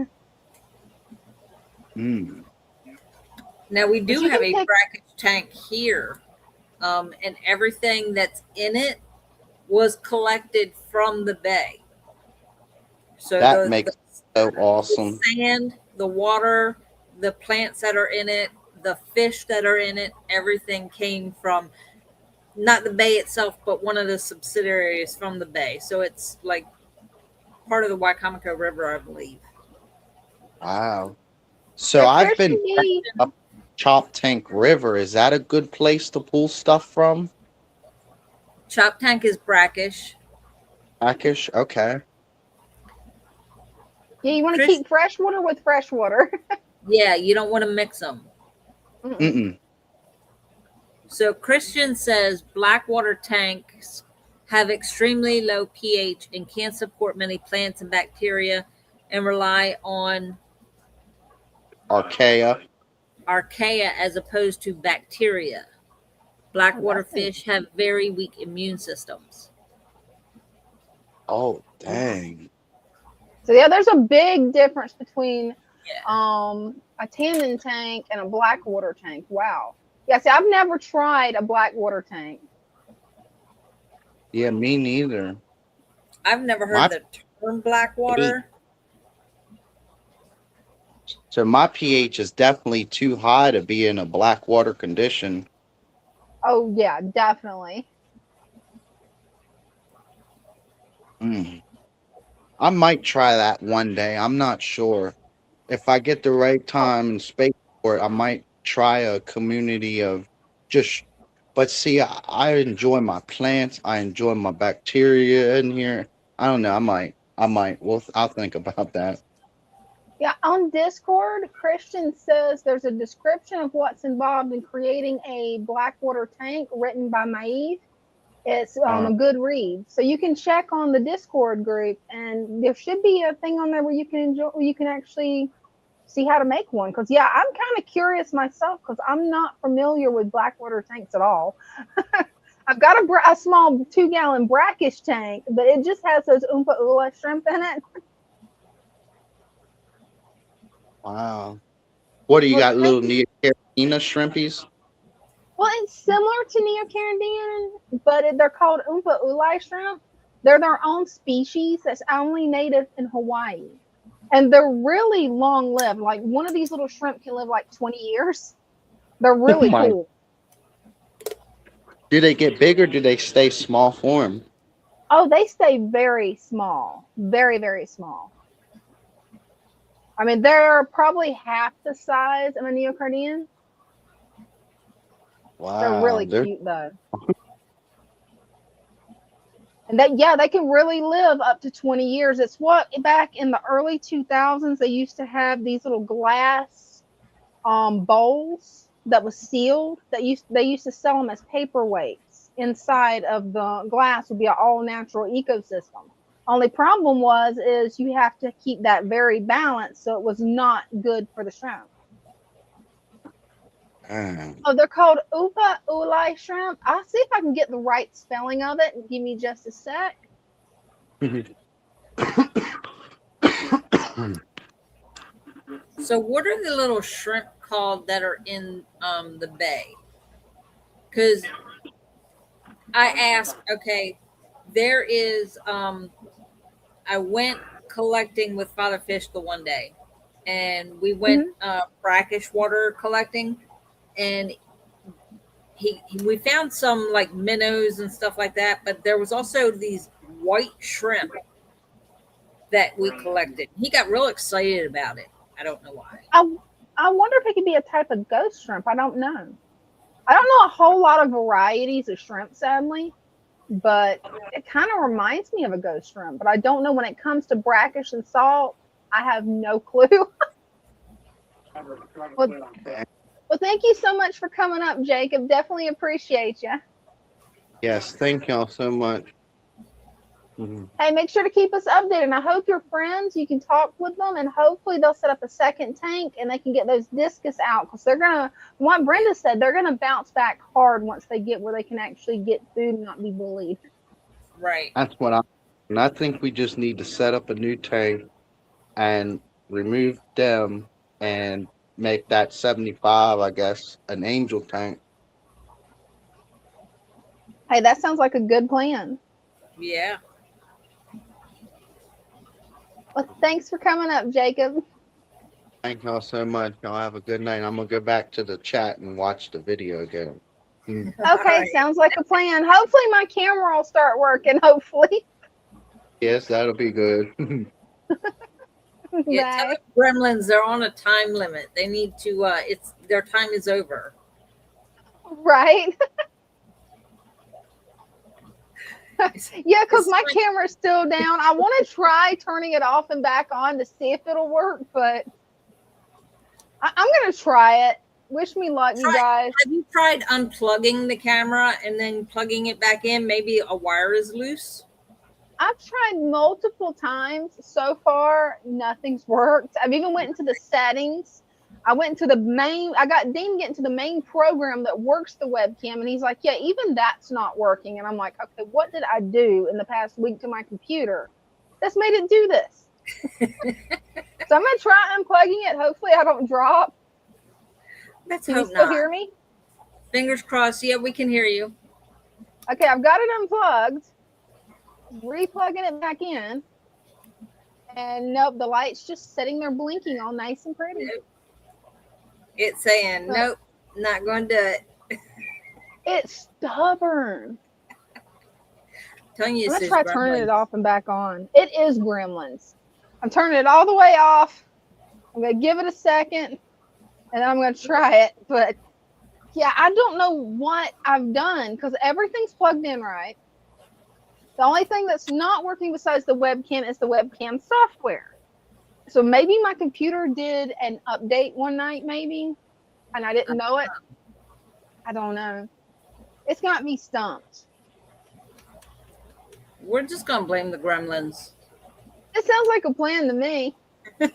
A: Now, we do have a brackish tank here. And everything that's in it was collected from the bay. So
D: that makes so awesome.
A: The sand, the water, the plants that are in it, the fish that are in it, everything came from not the bay itself, but one of the subsidiaries from the bay. So it's like part of the Wicomico River, I believe.
D: Wow. So I've been up Chop Tank River. Is that a good place to pull stuff from?
A: Chop Tank is brackish.
D: Brackish, okay.
B: Yeah, you want to keep fresh water with fresh water.
A: Yeah, you don't want to mix them.
D: Mm-mm.
A: So Christian says black water tanks have extremely low pH and can't support many plants and bacteria and rely on
D: archaea
A: as opposed to bacteria. Black water fish have very weak immune systems.
D: Oh, dang.
B: So there's a big difference between a tannin tank and a black water tank. Wow. Yeah, see, I've never tried a black water tank.
D: Yeah, me neither.
A: I've never heard the term black water.
D: So my pH is definitely too high to be in a black water condition.
B: Oh, yeah, definitely.
D: I might try that one day. I'm not sure. If I get the right time and space for it, I might try a community of but see, I enjoy my plants. I enjoy my bacteria in here. I don't know. I might I might. Well, I'll think about that.
B: Yeah, on Discord, Christian says there's a description of what's involved in creating a Blackwater tank written by Maeve. It's a good read. So you can check on the Discord group, and there should be a thing on there where you can enjoy, where you can actually see how to make one. Because yeah, I'm kind of curious myself because I'm not familiar with Blackwater tanks at all. I've got a small 2-gallon brackish tank, but it just has those Oompa Ula shrimp in it.
D: Wow. What do you got? Little Neocarina shrimpies?
B: Well, it's similar to Neocardian, but they're called Oompa Ula shrimp. They're their own species that's only native in Hawaii. And they're really long lived. Like one of these little shrimp can live like 20 years. They're really cool.
D: Do they get big or do they stay small form?
B: Oh, they stay very small. Very, very small. I mean, they're probably half the size of a Neocardian.
D: Wow.
B: They're really cute though. And they can really live up to 20 years. It's what back in the early 2000s, they used to have these little glass bowls that was sealed they used to sell them as paperweights. Inside of the glass would be an all natural ecosystem. Only problem is you have to keep that very balanced, so it was not good for the shrimp. Oh, they're called Oompa Ula shrimp. I'll see if I can get the right spelling of it. Give me just a sec.
A: So what are the little shrimp called that are in the bay? Because I asked, okay, there is, I went collecting with Father Fish the one day, and we went brackish water collecting, and we found some like minnows and stuff like that, but there was also these white shrimp that we collected. He got real excited about it. I don't know why.
B: I wonder if it could be a type of ghost shrimp. I don't know. I don't know a whole lot of varieties of shrimp, sadly, but it kind of reminds me of a ghost shrimp. But I don't know when it comes to brackish and salt. I have no clue. Well, thank you so much for coming up, Jacob. Definitely appreciate you.
D: Yes, thank y'all so much.
B: Hey, make sure to keep us updated. And I hope your friends, you can talk with them, and hopefully they'll set up a second tank and they can get those discus out, because they're going to, what Brenda said, they're going to bounce back hard once they get where they can actually get food and not be bullied.
A: Right.
D: That's what I think we just need to set up a new tank and remove them and make that 75, I guess, an angel tank.
B: Hey, that sounds like a good plan.
A: Yeah.
B: Well, thanks for coming up, Jacob.
D: Thank y'all so much. Y'all have a good night. I'm going to go back to the chat and watch the video again.
B: Okay, right. Sounds like a plan. Hopefully my camera will start working, hopefully.
D: Yes, that'll be good.
A: Yeah, tell the gremlins they're on a time limit. They need to, their time is over.
B: Right. Yeah, because my camera's still down. I want to try turning it off and back on to see if it'll work, but I'm going to try it. Wish me luck, you guys.
A: Have you tried unplugging the camera and then plugging it back in? Maybe a wire is loose?
B: I've tried multiple times. So far, nothing's worked. I've even went into the settings. I went to the main, I got Dean getting to the main program that works the webcam, and he's like, yeah, even that's not working. And I'm like, okay, what did I do in the past week to my computer that's made it do this? So I'm going to try unplugging it. Hopefully I don't drop.
A: Can
B: you still hear me?
A: Fingers crossed. Yeah, we can hear you.
B: Okay, I've got it unplugged. Replugging it back in. And nope, the light's just sitting there blinking all nice and pretty.
A: Nope. It's saying, nope, not going to do it.
B: It's stubborn.
A: Telling you,
B: let's try turning it off and back on. It is Gremlins. I'm turning it all the way off. I'm going to give it a second, and then I'm going to try it. But, yeah, I don't know what I've done, because everything's plugged in right. The only thing that's not working besides the webcam is the webcam software. So maybe my computer did an update one night, maybe, and I didn't know it. I don't know. It's got me stumped.
A: We're just gonna blame the gremlins.
B: It sounds like a plan to me. Hey,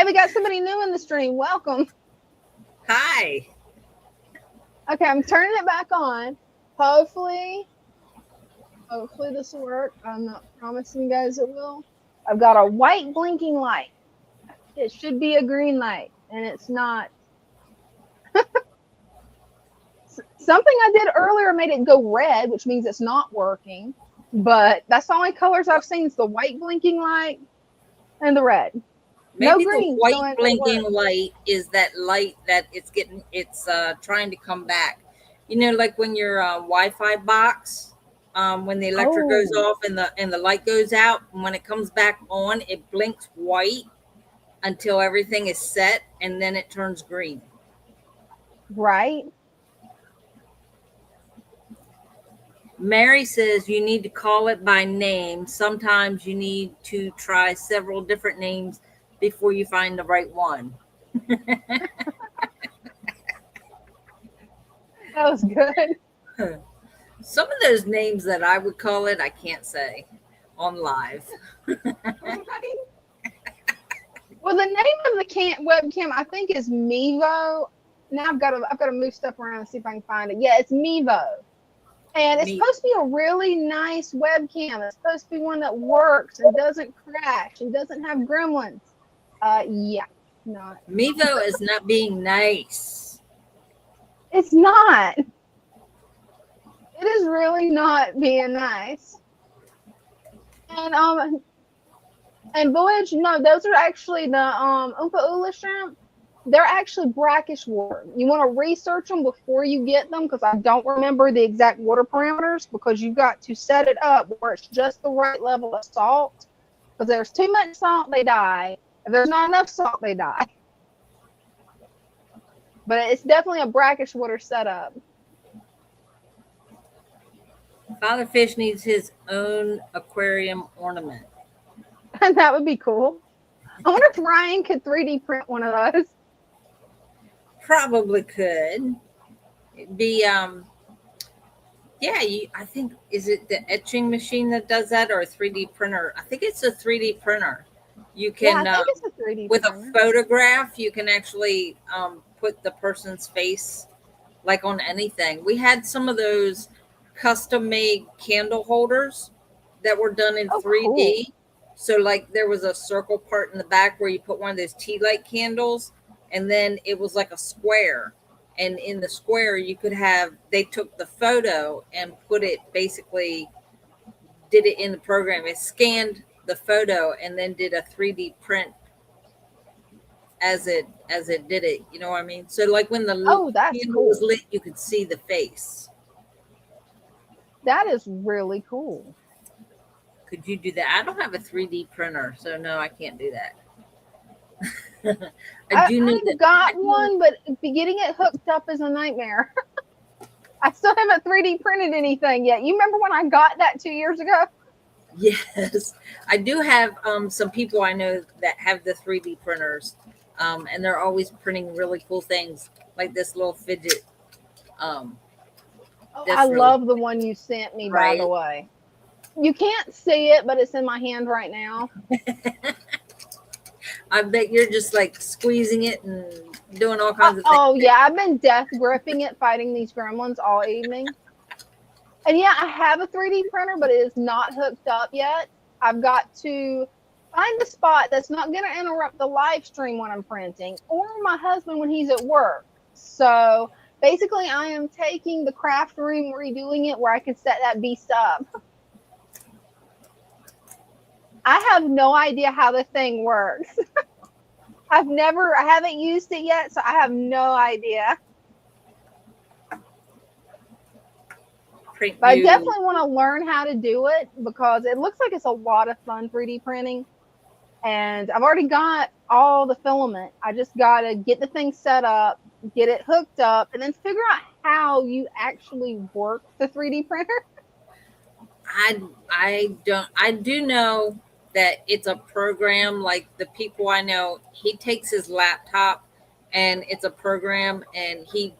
B: we got somebody new in the stream. Welcome.
A: Hi.
B: Okay, I'm turning it back on. Hopefully this will work. I'm not promising you guys it will. I've got a white blinking light. It should be a green light, and it's not. Something I did earlier made it go red, which means it's not working. But that's the only colors I've seen. It's the white blinking light and the red.
A: Maybe
B: No green,
A: the white
B: so
A: blinking light is that light that it's trying to come back. You know, like when your Wi-Fi box, when the electric goes off and the light goes out, and when it comes back on, it blinks white until everything is set, and then it turns green.
B: Right.
A: Mary says you need to call it by name. Sometimes you need to try several different names before you find the right one.
B: That was good.
A: Some of those names that I would call it, I can't say on live.
B: Well, the name of the webcam I think is Mevo. Now I've got to move stuff around and see if I can find it. Yeah, it's Mevo. And it's supposed to be a really nice webcam. It's supposed to be one that works and doesn't crash and doesn't have gremlins. Yeah, not.
A: Mevo is not being nice.
B: It's not. It is really not being nice. And Voyage, no, those are actually the Oompa Oola shrimp. They're actually brackish water. You want to research them before you get them, because I don't remember the exact water parameters, because you've got to set it up where it's just the right level of salt. Because there's too much salt, they die. If there's not enough salt, they die. But it's definitely a brackish water setup.
A: Father Fish needs his own aquarium ornament.
B: And that would be cool. I wonder if Ryan could 3D print one of those.
A: Probably could. It'd be I think, is it the etching machine that does that, or a 3D printer? I think it's a 3D printer. You can
B: I think it's a 3D
A: with
B: printer.
A: a photograph, you can actually put the person's face like on anything. We had some of those custom made candle holders that were done in 3D. Cool. So like there was a circle part in the back where you put one of those tea light candles, and then it was like a square. And in the square, you could have, they took the photo and put it, basically did it in the program. It scanned the photo and then did a 3D print as it did it. You know what I mean? So like when the candle was lit, you could see the face.
B: That is really cool.
A: Could you do that? I don't have a 3D printer, so no, I can't do that.
B: I got one, but getting it hooked up is a nightmare. I still haven't 3D printed anything yet. You remember when I got that 2 years ago?
A: Yes, I do have some people I know that have the 3D printers, and they're always printing really cool things like this little fidget.
B: I love the one you sent me, by the way. You can't see it, but it's in my hand right now.
A: I bet you're just like squeezing it and doing all kinds of things.
B: Oh, yeah. I've been death gripping it, fighting these gremlins all evening. And yeah, I have a 3D printer, but it is not hooked up yet. I've got to find a spot that's not going to interrupt the live stream when I'm printing, or my husband when he's at work. So basically, I am taking the craft room, redoing it where I can set that beast up. I have no idea how the thing works. I haven't used it yet, so I have no idea. But I definitely want to learn how to do it, because it looks like it's a lot of fun 3D printing. And I've already got all the filament. I just got to get the thing set up, get it hooked up, and then figure out how you actually work the 3D printer.
A: I do know that it's a program. Like the people I know, he takes his laptop and it's a program, and he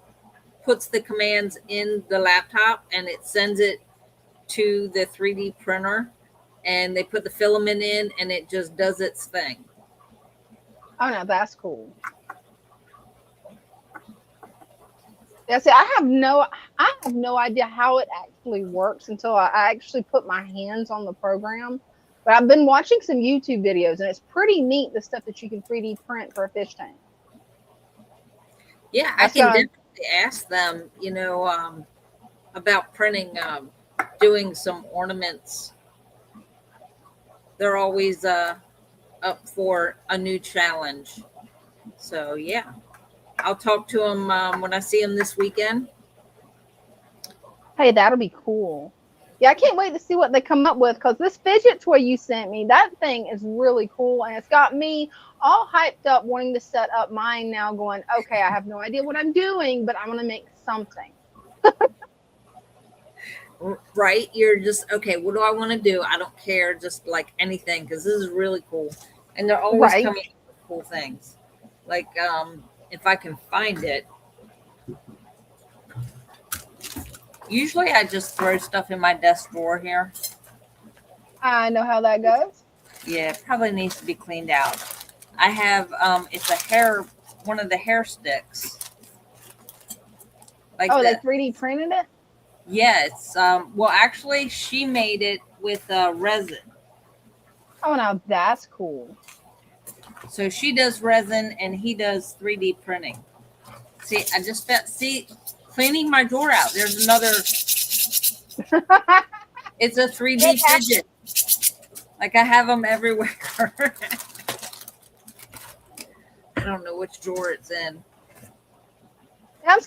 A: puts the commands in the laptop and it sends it to the 3D printer, and they put the filament in and it just does its thing.
B: Oh no, that's cool. Yeah, see, I have no idea how it actually works until I actually put my hands on the program. But I've been watching some YouTube videos, and it's pretty neat, the stuff that you can 3D print for a fish tank.
A: Yeah, I can definitely ask them, about printing, doing some ornaments. They're always up for a new challenge. So yeah, I'll talk to them when I see them this weekend.
B: Hey, that'll be cool. Yeah, I can't wait to see what they come up with, because this fidget toy you sent me, that thing is really cool, and it's got me all hyped up wanting to set up mine now, going, okay, I have no idea what I'm doing, but I'm going to make something.
A: Right? You're just, okay, what do I want to do? I don't care, just like anything, because this is really cool. And they're always coming up with cool things. Like, if I can find it. Usually I just throw stuff in my desk drawer here.
B: I know how that goes.
A: Yeah, it probably needs to be cleaned out. I have, it's one of the hair sticks.
B: Like they 3D printed it?
A: Yeah, it's, well, actually, she made it with resin.
B: Oh, now that's cool.
A: So she does resin and he does 3D printing. See, I just cleaning my drawer out. There's another. It's a 3D fidget. Like I have them everywhere. I don't know which drawer it's in.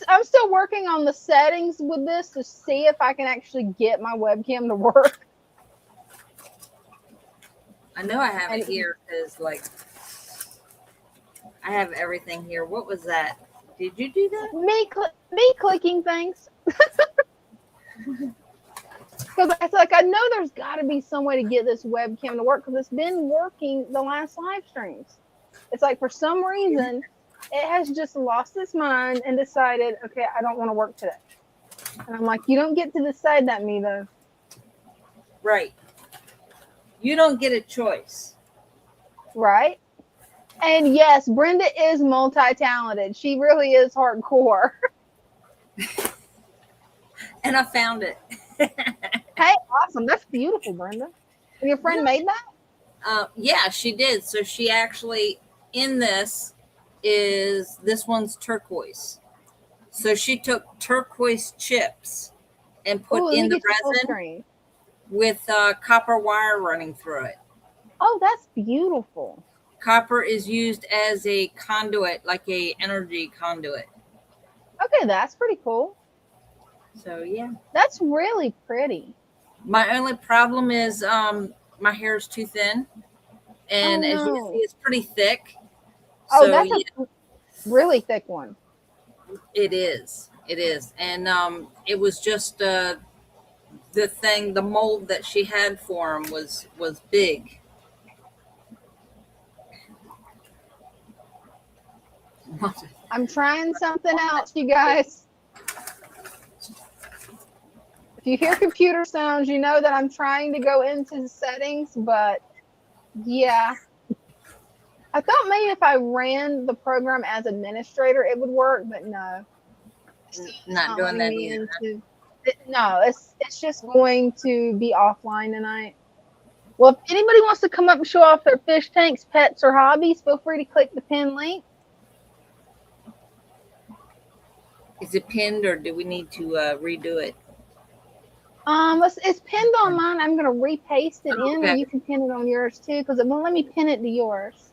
B: I'm still working on the settings with this to see if I can actually get my webcam to work.
A: I know I have it here because, like, I have everything here. What was that? Did you do that?
B: Me clicking things. Because it's like, I know there's got to be some way to get this webcam to work, because it's been working the last live streams. It's like, for some reason, it has just lost its mind and decided, okay, I don't want to work today. And I'm like, you don't get to decide that, me, though.
A: Right. You don't get a choice.
B: Right? And yes, Brenda is multi-talented. She really is hardcore.
A: And I found it.
B: Hey, awesome. That's beautiful, Brenda. And your friend made that?
A: Yeah, she did. So she actually, in this one's turquoise. So she took turquoise chips and put in the resin with copper wire running through it.
B: Oh, that's beautiful.
A: Copper is used as a conduit, like a energy conduit.
B: Okay, that's pretty cool.
A: So yeah,
B: that's really pretty.
A: My only problem is my hair is too thin, and as you can see, it's pretty thick.
B: Oh, so, that's a really thick one.
A: It is, and it was just the mold that she had for him was big.
B: I'm trying something else, you guys. If you hear computer sounds, you know that I'm trying to go into the settings, but yeah. I thought maybe if I ran the program as administrator, it would work, but no.
A: Not doing that either.
B: No, it's just going to be offline tonight. Well, if anybody wants to come up and show off their fish tanks, pets, or hobbies, feel free to click the pin link.
A: Is it pinned, or do we need to redo it?
B: It's pinned on mine. I'm going to repaste it in, and you can pin it on yours too, because it won't let me pin it to yours.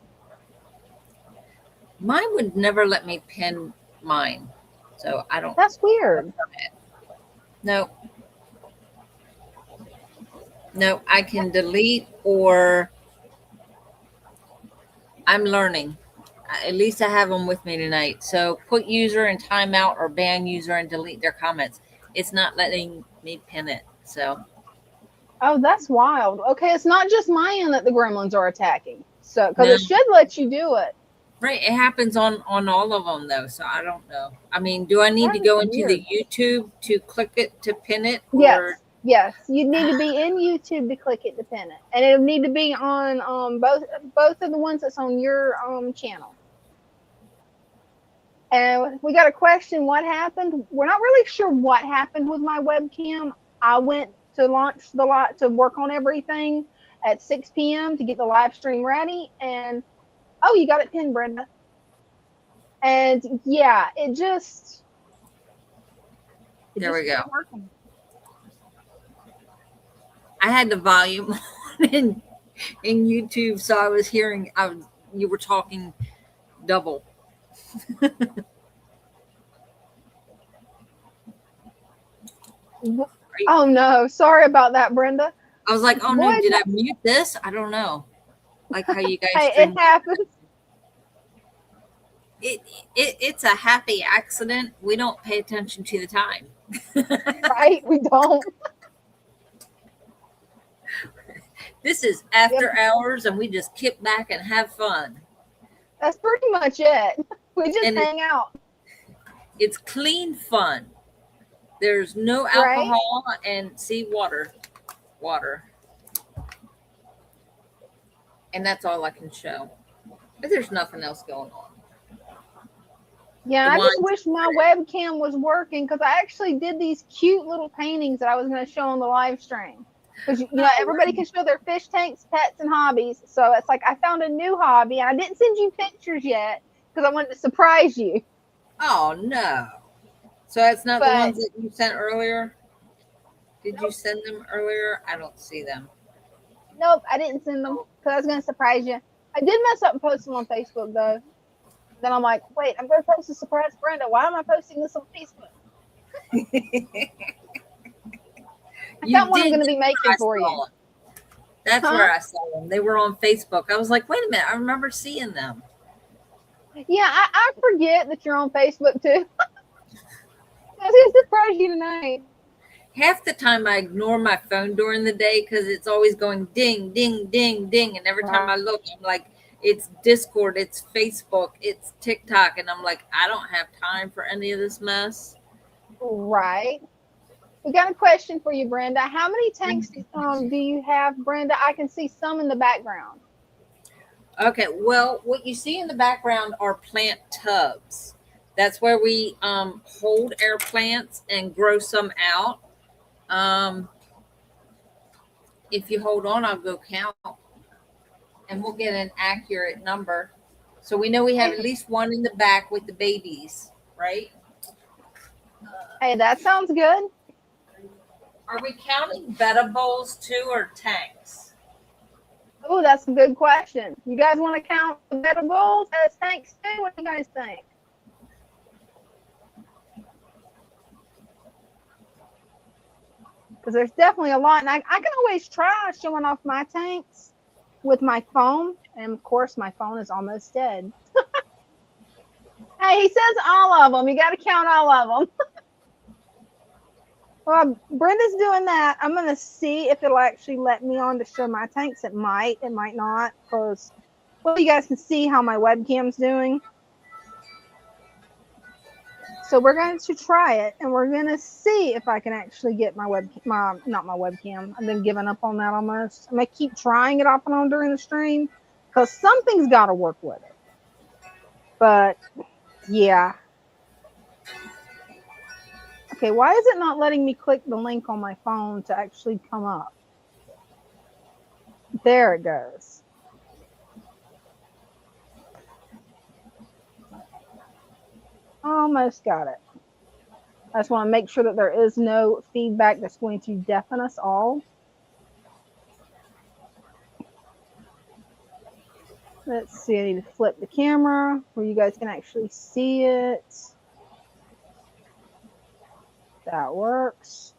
A: Mine would never let me pin mine, so I don't.
B: That's weird.
A: No, I can delete, or I'm learning. At least I have them with me tonight. So put user in timeout or ban user and delete their comments. It's not letting me pin it. So
B: Oh, that's wild. Okay, it's not just my end that the gremlins are attacking. So, because
A: No.
B: it should let you do it.
A: Right, it happens on all of them though, so I don't know. I mean, do I need to go into the YouTube to click it to pin it? Or...
B: Yes. You need to be in YouTube to click it to pin it, and it'll need to be on both of the ones that's on your channel. And we got a question: what happened? We're not really sure what happened with my webcam. I went to launch the lot to work on everything at 6 p.m. to get the live stream ready, and oh, you got it pinned, Brenda. And yeah, it just
A: there we go.
B: Working.
A: I had the volume on in YouTube, so I was hearing you were talking double.
B: Oh no, sorry about that, Brenda.
A: I was like, oh no, did I mute this? I don't know. Like how you guys
B: hey, it happens.
A: It's a happy accident. We don't pay attention to the time.
B: Right, we don't.
A: This is after hours, and we just kick back and have fun.
B: That's pretty much it. We just hang out.
A: It's clean fun. There's no alcohol and water. And that's all I can show. But there's nothing else going on.
B: Yeah, I just wish my webcam was working, because I actually did these cute little paintings that I was going to show on the live stream. Because, you know, everybody can show their fish tanks, pets, and hobbies. So it's like I found a new hobby, and I didn't send you pictures yet because I wanted to surprise you.
A: Oh, no. So that's not the ones that you sent earlier? Did you send them earlier? I don't see them.
B: Nope, I didn't send them because I was going to surprise you. I did mess up and post them on Facebook, though. Then I'm like, wait, I'm going to post a surprise Brenda. Why am I posting this on Facebook? I got one I'm going to be making for you.
A: That's where I saw them. They were on Facebook. I was like, wait a minute. I remember seeing them.
B: Yeah, I forget that you're on Facebook, too. I was going to surprise you tonight.
A: Half the time I ignore my phone during the day because it's always going ding, ding, ding, ding. And every time I look, I'm like, it's Discord, it's Facebook, it's TikTok. And I'm like, I don't have time for any of this mess.
B: Right. We got a question for you, Brenda. How many tanks do you have, Brenda? I can see some in the background.
A: Okay. Well, what you see in the background are plant tubs. That's where we hold our plants and grow some out. If you hold on, I'll go count. And we'll get an accurate number. So we know we have at least one in the back with the babies, right?
B: Hey, that sounds good.
A: Are we counting betta bowls too, or tanks?
B: Oh, that's a good question. You guys want to count the betta bowls as tanks too? What do you guys think? Because there's definitely a lot. And I can always try showing off my tanks with my phone. And of course, my phone is almost dead. Hey, he says all of them. You got to count all of them. Well, Brenda's doing that. I'm going to see if it'll actually let me on to show my tanks. It might not. Because, well, you guys can see how my webcam's doing. So we're going to try it, and we're going to see if I can actually get my not my webcam. I've been giving up on that almost. I'm going to keep trying it off and on during the stream because something's got to work with it. But, yeah. Okay, why is it not letting me click the link on my phone to actually come up? There it goes. Almost got it. I just want to make sure that there is no feedback that's going to deafen us all. Let's see, I need to flip the camera where you guys can actually see it. That works.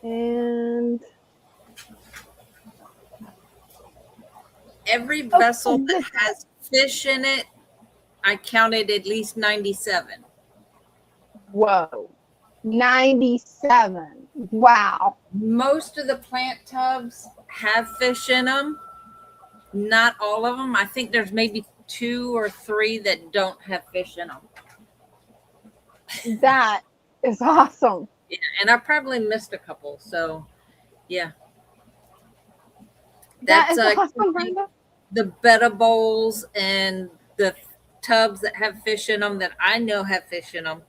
B: And
A: every vessel that has fish in it, I counted at least 97.
B: Whoa. 97. Wow.
A: Most of the plant tubs have fish in them. Not all of them. I think there's maybe 2 or 3 that don't have fish in them.
B: That is awesome.
A: Yeah, and I probably missed a couple. So, yeah.
B: That is awesome, Brenda.
A: The betta bowls and the tubs that have fish in them that I know have fish in them.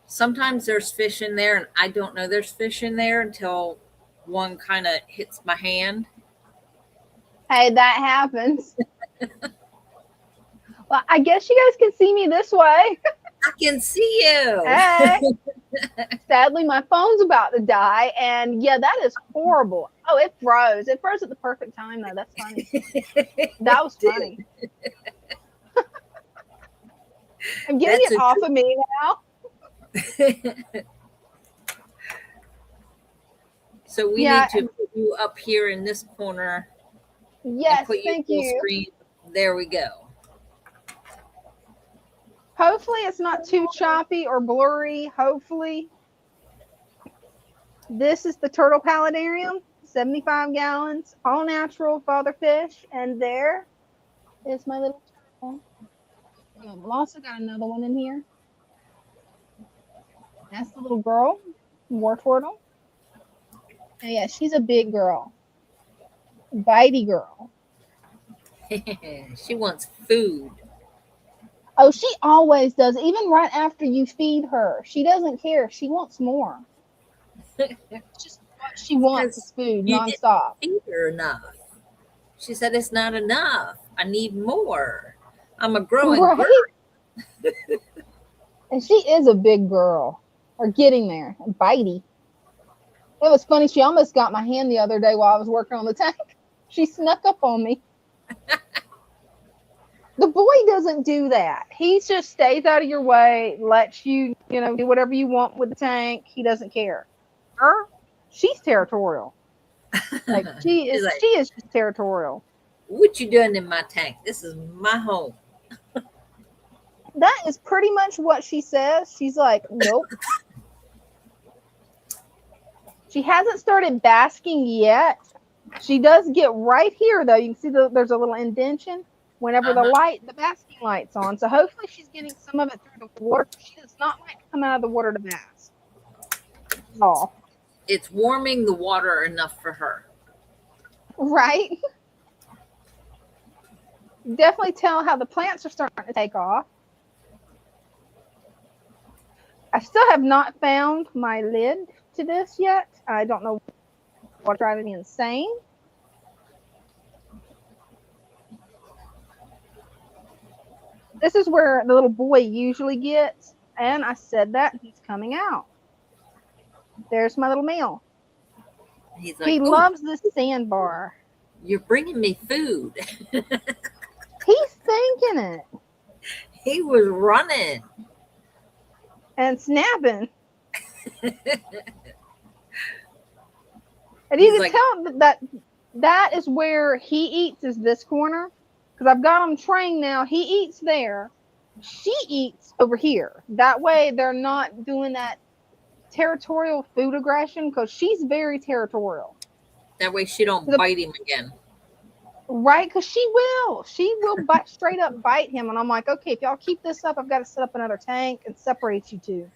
A: Sometimes there's fish in there and I don't know there's fish in there until one kind of hits my hand.
B: Hey, that happens. Well, I guess you guys can see me this way.
A: I can see you.
B: Hey. Sadly, my phone's about to die. And yeah, that is horrible. Oh, it froze. It froze at the perfect time, though. That's funny. That was funny. I'm getting it off of me now.
A: So we need to put you up here in this corner.
B: Yes, thank you.
A: Screen. There we go.
B: Hopefully it's not too choppy or blurry. Hopefully. This is the turtle paludarium, 75 gallons, all natural father fish. And there is my little turtle. We've also got another one in here. That's the little girl, war turtle. And yeah, she's a big girl. Bitey girl.
A: She wants food.
B: Oh, she always does. Even right after you feed her, she doesn't care. She wants more. Just what she wants is food nonstop.
A: Feed her enough. She said it's not enough. I need more. I'm a growing girl.
B: And she is a big girl, or getting there. Bitey. It was funny. She almost got my hand the other day while I was working on the tank. She snuck up on me. The boy doesn't do that. He just stays out of your way, lets you, do whatever you want with the tank. He doesn't care. Her, she's territorial. Like she is just territorial.
A: What you doing in my tank? This is my home.
B: That is pretty much what she says. She's like, nope. She hasn't started basking yet. She does get right here, though. You can see there's a little indentation whenever the basking light's on. So hopefully she's getting some of it through the water. She does not like to come out of the water to bask. Oh.
A: It's warming the water enough for her.
B: Right? Definitely tell how the plants are starting to take off. I still have not found my lid to this yet. I don't know what's driving me insane. This is where the little boy usually gets, and I said that he's coming out. There's my little male.
A: He's like,
B: he loves this sandbar.
A: You're bringing me food.
B: He's thinking it.
A: He was running
B: and snapping. And you can tell that is where he eats, is this corner. Because I've got him trained now. He eats there. She eats over here. That way they're not doing that territorial food aggression, because she's very territorial.
A: That way she don't bite him again.
B: Right, because she will bite, straight up bite him. And I'm like, okay, if y'all keep this up, I've got to set up another tank and separate you two.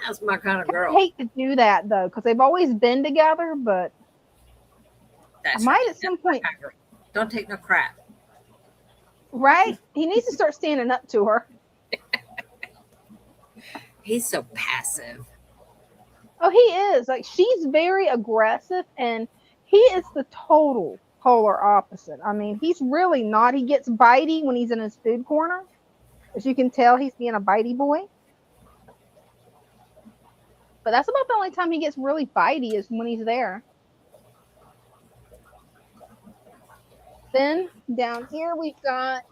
A: That's my kind of girl.
B: I hate to do that, though, because they've always been together, but
A: I
B: might at some point.
A: Don't take no crap.
B: Right? He needs to start standing up to her.
A: He's so passive.
B: Oh, he is. Like, she's very aggressive, and he is the total polar opposite. I mean, he's really not. He gets bitey when he's in his food corner. As you can tell, he's being a bitey boy. But that's about the only time he gets really bitey, is when he's there. Then down here we've got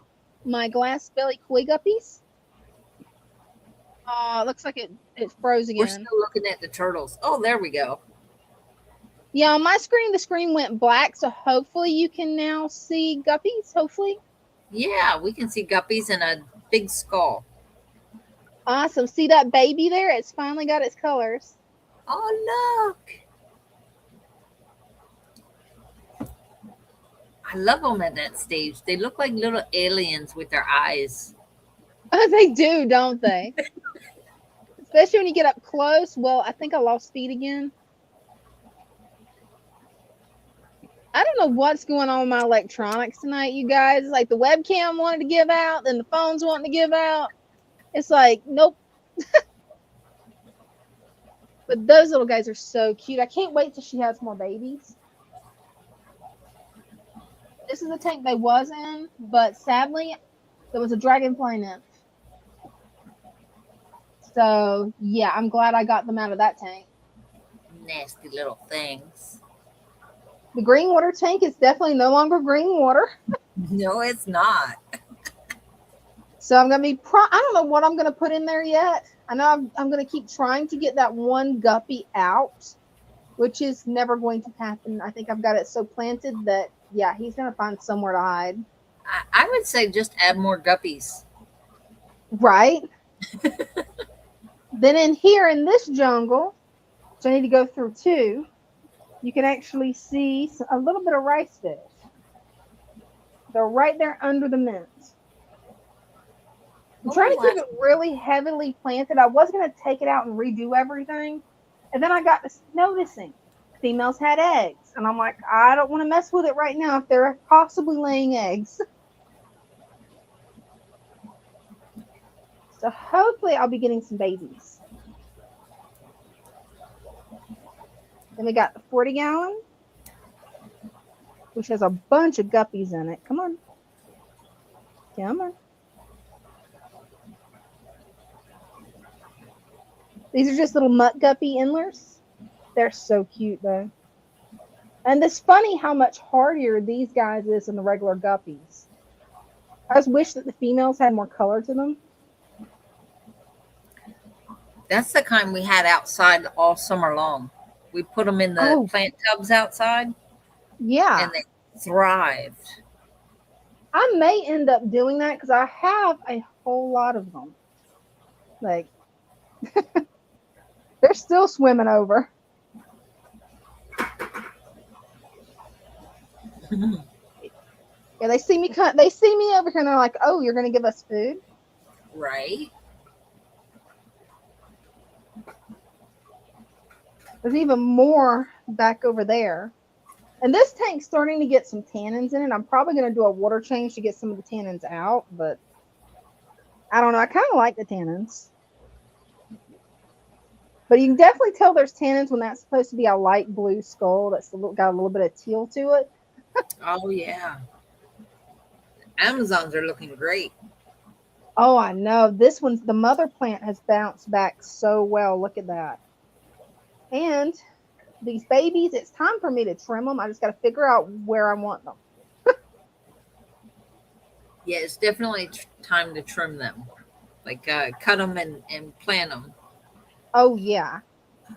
B: my glass belly koi guppies. Looks like it froze again.
A: We're still looking at the turtles. Oh, there we go.
B: Yeah, on my screen, the screen went black, so hopefully you can now see guppies, hopefully.
A: Yeah, we can see guppies and a big skull.
B: Awesome. See that baby there? It's finally got its colors.
A: Oh, look. I love them at that stage. They look like little aliens with their eyes.
B: Oh, they do, don't they? Especially when you get up close. Well, I think I lost feed again. I don't know what's going on with my electronics tonight, you guys. It's like the webcam wanted to give out, then the phone's wanting to give out. It's like, nope. But those little guys are so cute. I can't wait till she has more babies. This is the tank they was in, but sadly, there was a dragonfly nymph. So, yeah, I'm glad I got them out of that tank.
A: Nasty little things.
B: The green water tank is definitely no longer green water.
A: No, it's not.
B: So I'm going to be, I don't know what I'm going to put in there yet. I know I'm going to keep trying to get that one guppy out, which is never going to happen. I think I've got it so planted that, yeah, he's going to find somewhere to hide.
A: I would say just add more guppies.
B: Right? Then in here in this jungle, which I need to go through too, you can actually see a little bit of rice fish. They're right there under the mint. I'm trying to keep it really heavily planted. I was going to take it out and redo everything. And then I got this noticing females had eggs. And I'm like, I don't want to mess with it right now if they're possibly laying eggs. So hopefully I'll be getting some babies. Then we got the 40 gallon, which has a bunch of guppies in it. Come on. Come on. These are just little mutt guppy endlers. They're so cute though. And it's funny how much hardier these guys is than the regular guppies. I just wish that the females had more color to them.
A: That's the kind we had outside all summer long. We put them in the plant tubs outside.
B: Yeah.
A: And they thrived.
B: I may end up doing that because I have a whole lot of them. Like, they're still swimming over. Yeah, they see me over here and they're like, oh, you're going to give us food?
A: Right.
B: There's even more back over there. And this tank's starting to get some tannins in it. I'm probably going to do a water change to get some of the tannins out, but I don't know. I kind of like the tannins. But you can definitely tell there's tannins when that's supposed to be a light blue skull that's got a little bit of teal to it.
A: Oh, yeah. Amazons are looking great.
B: Oh, I know. This one's, the mother plant has bounced back so well. Look at that. And these babies, it's time for me to trim them. I just got to figure out where I want them.
A: Yeah, it's definitely time to trim them. Like cut them and plant them.
B: Oh, yeah.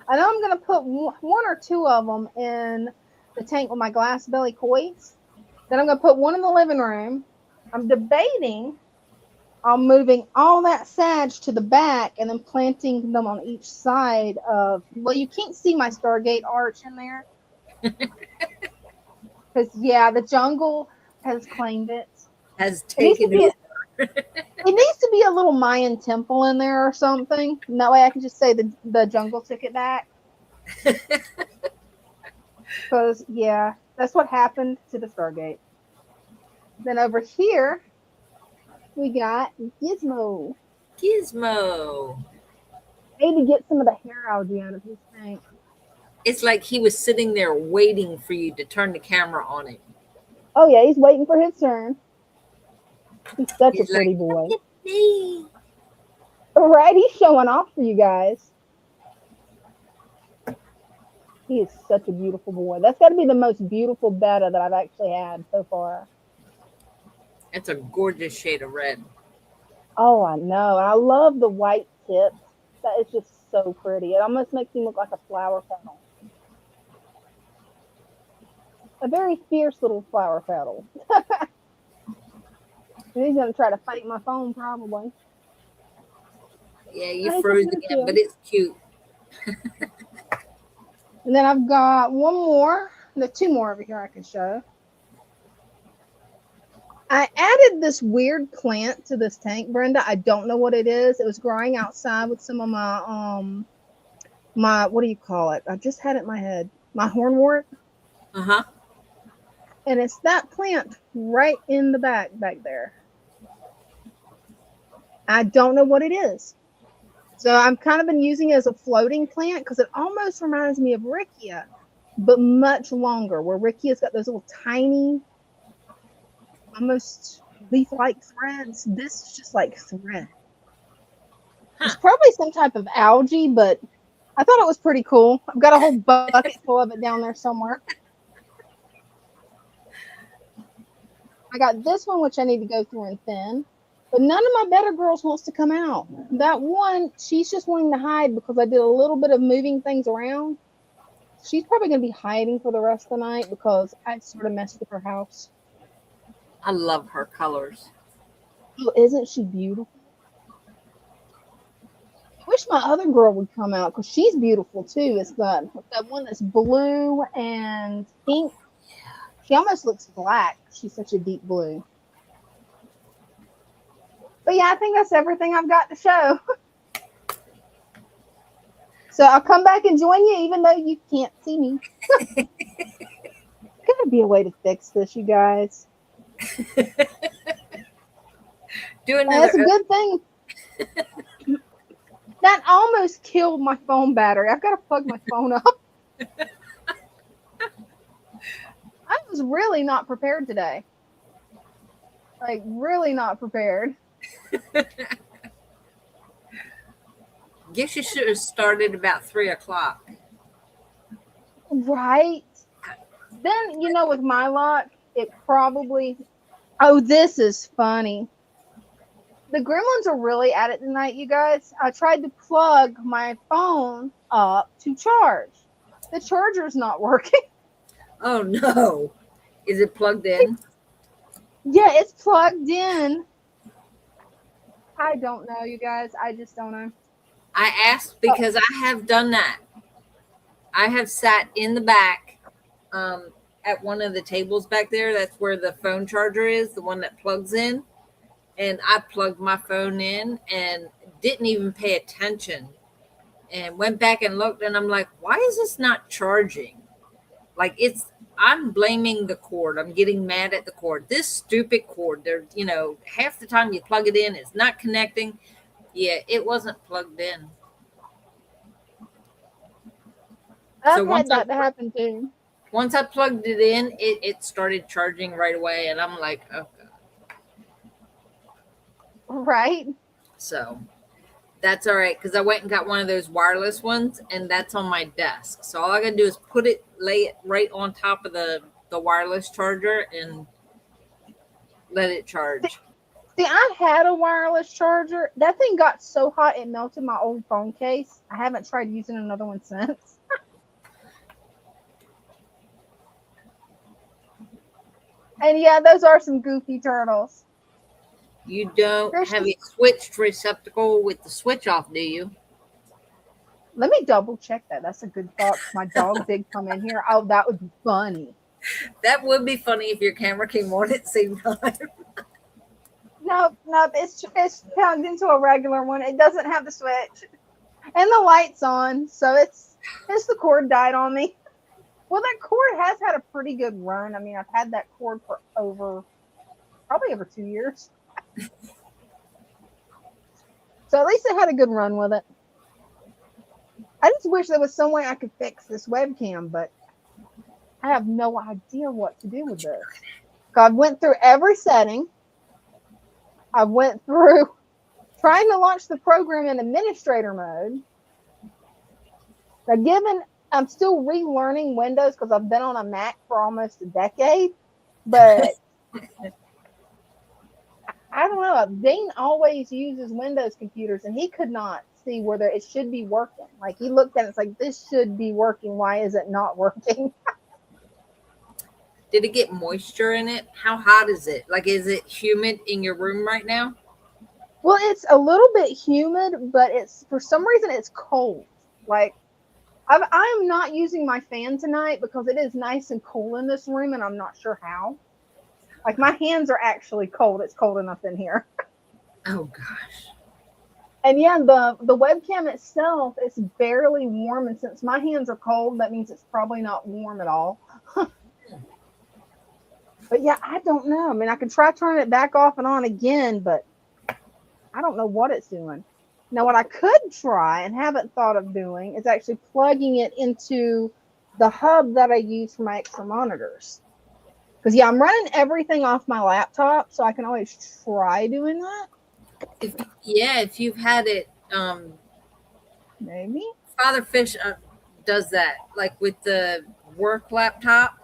B: I know I'm going to put one or two of them in the tank with my glass belly kois. Then I'm going to put one in the living room. I'm debating on moving all that sage to the back and then planting them on each side of, well, you can't see my Stargate arch in there. Because, yeah, the jungle has claimed it.
A: Has taken it.
B: It needs to be a little Mayan temple in there or something. And that way I can just say the jungle took it back. Because, yeah, that's what happened to the Stargate. Then over here, we got Gizmo.
A: Gizmo.
B: I need to get some of the hair algae out of his tank.
A: It's like he was sitting there waiting for you to turn the camera on him.
B: Oh, yeah, he's waiting for his turn. He's such a pretty boy.
A: Look at me.
B: Right, he's showing off for you guys. He is such a beautiful boy. That's got to be the most beautiful betta that I've actually had so far.
A: It's a gorgeous shade of red.
B: Oh, I know. I love the white tips. That is just so pretty. It almost makes him look like a flower petal. A very fierce little flower petal. He's going to try to fight my phone, probably.
A: Yeah, you froze again, but it's cute.
B: And then I've got one more. There's two more over here I can show. I added this weird plant to this tank, Brenda. I don't know what it is. It was growing outside with some of my what do you call it? I just had it in my head. My hornwort.
A: Uh-huh.
B: And it's that plant right in the back there. I don't know what it is. So I've kind of been using it as a floating plant because it almost reminds me of Riccia, but much longer, where Riccia's got those little tiny, almost leaf-like threads. This is just like thread. It's probably some type of algae, but I thought it was pretty cool. I've got a whole bucket full of it down there somewhere. I got this one, which I need to go through and thin. But none of my better girls wants to come out. That one, she's just wanting to hide because I did a little bit of moving things around. She's probably going to be hiding for the rest of the night because I sort of messed with her house.
A: I love her colors.
B: Oh, isn't she beautiful? I wish my other girl would come out because she's beautiful too. It's that one that's blue and pink. She almost looks black. She's such a deep blue. But yeah, I think that's everything I've got to show. So I'll come back and join you even though you can't see me. Gotta be a way to fix this, you guys. That's a good thing. That almost killed my phone battery. I've got to plug my phone up. I was really not prepared today. Like, really not prepared.
A: Guess you should have started about 3:00.
B: Right. Then, you know, with my lock, it probably... Oh, this is funny. The gremlins are really at it tonight, you guys. I tried to plug my phone up to charge. The charger's not working.
A: Oh, no. Is it plugged in?
B: Yeah, it's plugged in. I don't know, you guys. I just don't know.
A: I asked because I have done that. I have sat in the back at one of the tables back there. That's where the phone charger is, the one that plugs in. And I plugged my phone in and didn't even pay attention. And went back and looked, and I'm like, why is this not charging? Like, I'm blaming the cord. I'm getting mad at the cord. This stupid cord, half the time you plug it in, it's not connecting. Yeah, it wasn't plugged in.
B: I've had that to happen too.
A: Once I plugged it in, it started charging right away, and I'm like, oh God.
B: Right.
A: So that's all right, because I went and got one of those wireless ones, and that's on my desk. So all I gotta do is lay it right on top of the wireless charger and let it charge.
B: See, I had a wireless charger. That thing got so hot it melted my old phone case. I haven't tried using another one since. And yeah, those are some goofy turtles.
A: You don't have a switched receptacle with the switch off, do you?
B: Let me double check that. That's a good thought. My dog did come in here. Oh, that would be funny.
A: That would be funny if your camera came on at the same time.
B: Nope. It's plugged into a regular one. It doesn't have the switch. And the light's on. So it's the cord died on me. Well, that cord has had a pretty good run. I mean, I've had that cord for probably over 2 years. So at least I had a good run with it. I just wish there was some way I could fix this webcam, but I have no idea what to do with this. I went through every setting. I went through trying to launch the program in administrator mode. Now, I'm still relearning Windows because I've been on a Mac for almost a decade, but I don't know. Dane always uses Windows computers, and he could not see whether it should be working. Like, he looked at it, it's like, this should be working. Why is it not working?
A: Did it get moisture in it? How hot is it? Like, is it humid in your room right now?
B: Well, it's a little bit humid, but it's for some reason it's cold. Like I'm not using my fan tonight because it is nice and cool in this room, and I'm not sure how. Like my hands are actually cold. It's cold enough in here.
A: Oh gosh.
B: And yeah, the webcam itself is barely warm, and since my hands are cold, that means it's probably not warm at all. But yeah, I don't know. I mean, I can try turning it back off and on again, but I don't know what it's doing. Now, what I could try and haven't thought of doing is actually plugging it into the hub that I use for my extra monitors. Because yeah, I'm running everything off my laptop, so I can always try doing that.
A: If you've had it,
B: Maybe
A: Father Fish does that, like with the work laptop.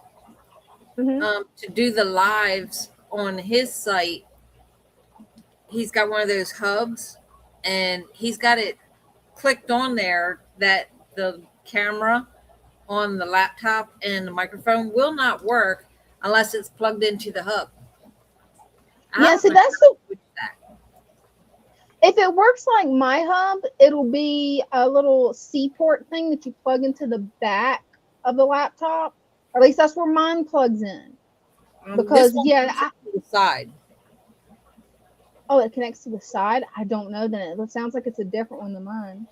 A: To do the lives on his site, he's got one of those hubs, and he's got it clicked on there that the camera on the laptop and the microphone will not work unless it's plugged into the hub.
B: Yeah, see, that's the. If it works like my hub, it'll be a little C port thing that you plug into the back of the laptop. Or at least that's where mine plugs in. Because yeah,
A: the side.
B: Oh, it connects to the side. I don't know. Then it sounds like it's a different one than mine.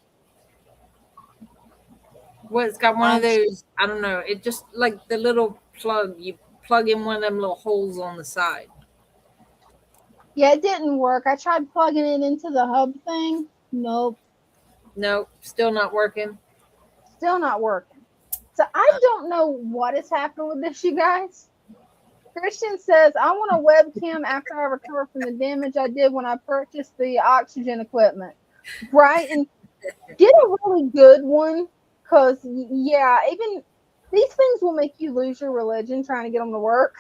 A: Well, it's got one of those. I don't know. It just like the little plug. You plug in one of them little holes on the side.
B: Yeah, it didn't work. I tried plugging it into the hub thing. Nope.
A: Nope. Still not working.
B: Still not working. So I don't know what is happening with this, you guys. Christian says, I want a webcam after I recover from the damage I did when I purchased the oxygen equipment. Right? And get a really good one. Because, yeah, even these things will make you lose your religion trying to get them to work.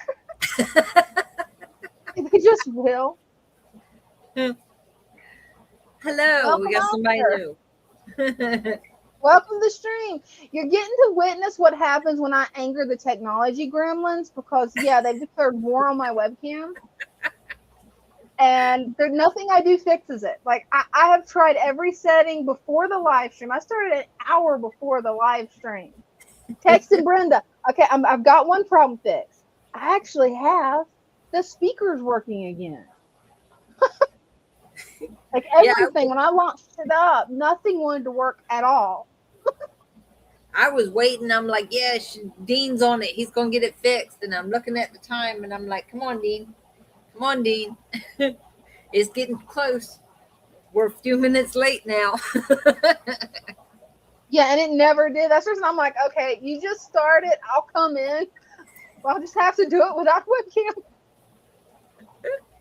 B: They just will.
A: Hello.
B: Welcome,
A: we got somebody new.
B: Welcome to the stream. You're getting to witness what happens when I anger the technology gremlins because, yeah, they've declared war on my webcam. And there's nothing I do fixes it. Like, I have tried every setting before the live stream. I started an hour before the live stream. Texting Brenda. Okay, I've got one problem fixed. I actually have the speakers working again. Like everything, when I launched it up, nothing wanted to work at all.
A: I was waiting. I'm like, yeah, Dean's on it. He's going to get it fixed. And I'm looking at the time and I'm like, come on, Dean. Come on, Dean. It's getting close. We're a few minutes late now.
B: Yeah, and it never did. That's the reason I'm like, okay, you just started. I'll come in. I'll just have to do it without webcam.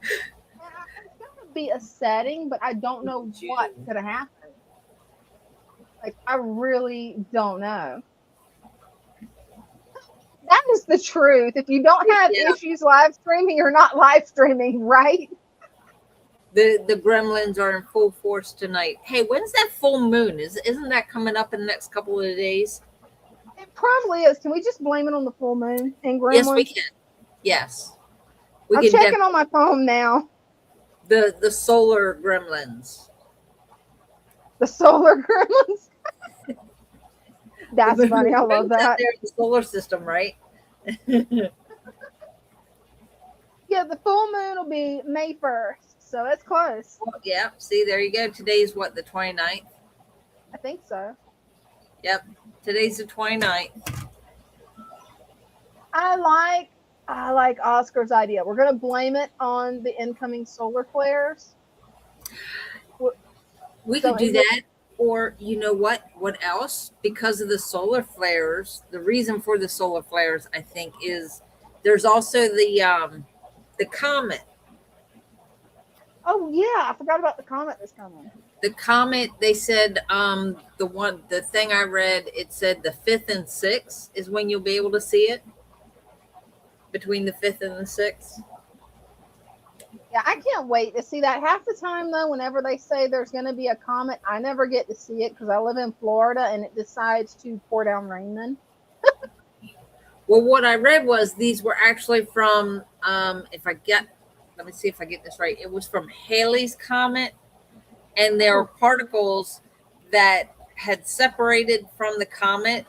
B: It's going to be a setting, but I don't know what's going to happen. Like, I really don't know. That is the truth. If you don't have issues live streaming, you're not live streaming, right?
A: The gremlins are in full force tonight. Hey, when's that full moon? Isn't that coming up in the next couple of days?
B: It probably is. Can we just blame it on the full moon and gremlins?
A: Yes, we can. Yes.
B: I'm checking on my phone now.
A: The solar gremlins.
B: The solar gremlins? That's funny. I love that.
A: There's the solar system, right?
B: Yeah, the full moon will be May 1st. So it's close.
A: Well, yeah. See, there you go. Today's what, the 29th?
B: I think so.
A: Yep. Today's the 29th.
B: I like Oscar's idea. We're going to blame it on the incoming solar flares.
A: We could do that. Or you know what? What else? Because of the solar flares, the reason for the solar flares, I think, is there's also the comet.
B: Oh yeah, I forgot about the comet that's coming.
A: The comet, they said, the thing I read, it said the 5th and 6th is when you'll be able to see it. Between the 5th and the 6th.
B: Yeah, I can't wait to see that. Half the time, though, whenever they say there's going to be a comet, I never get to see it because I live in Florida and it decides to pour down rain then.
A: Well, what I read was these were actually from, let me see if I get this right. It was from Halley's Comet, and there are particles that had separated from the comet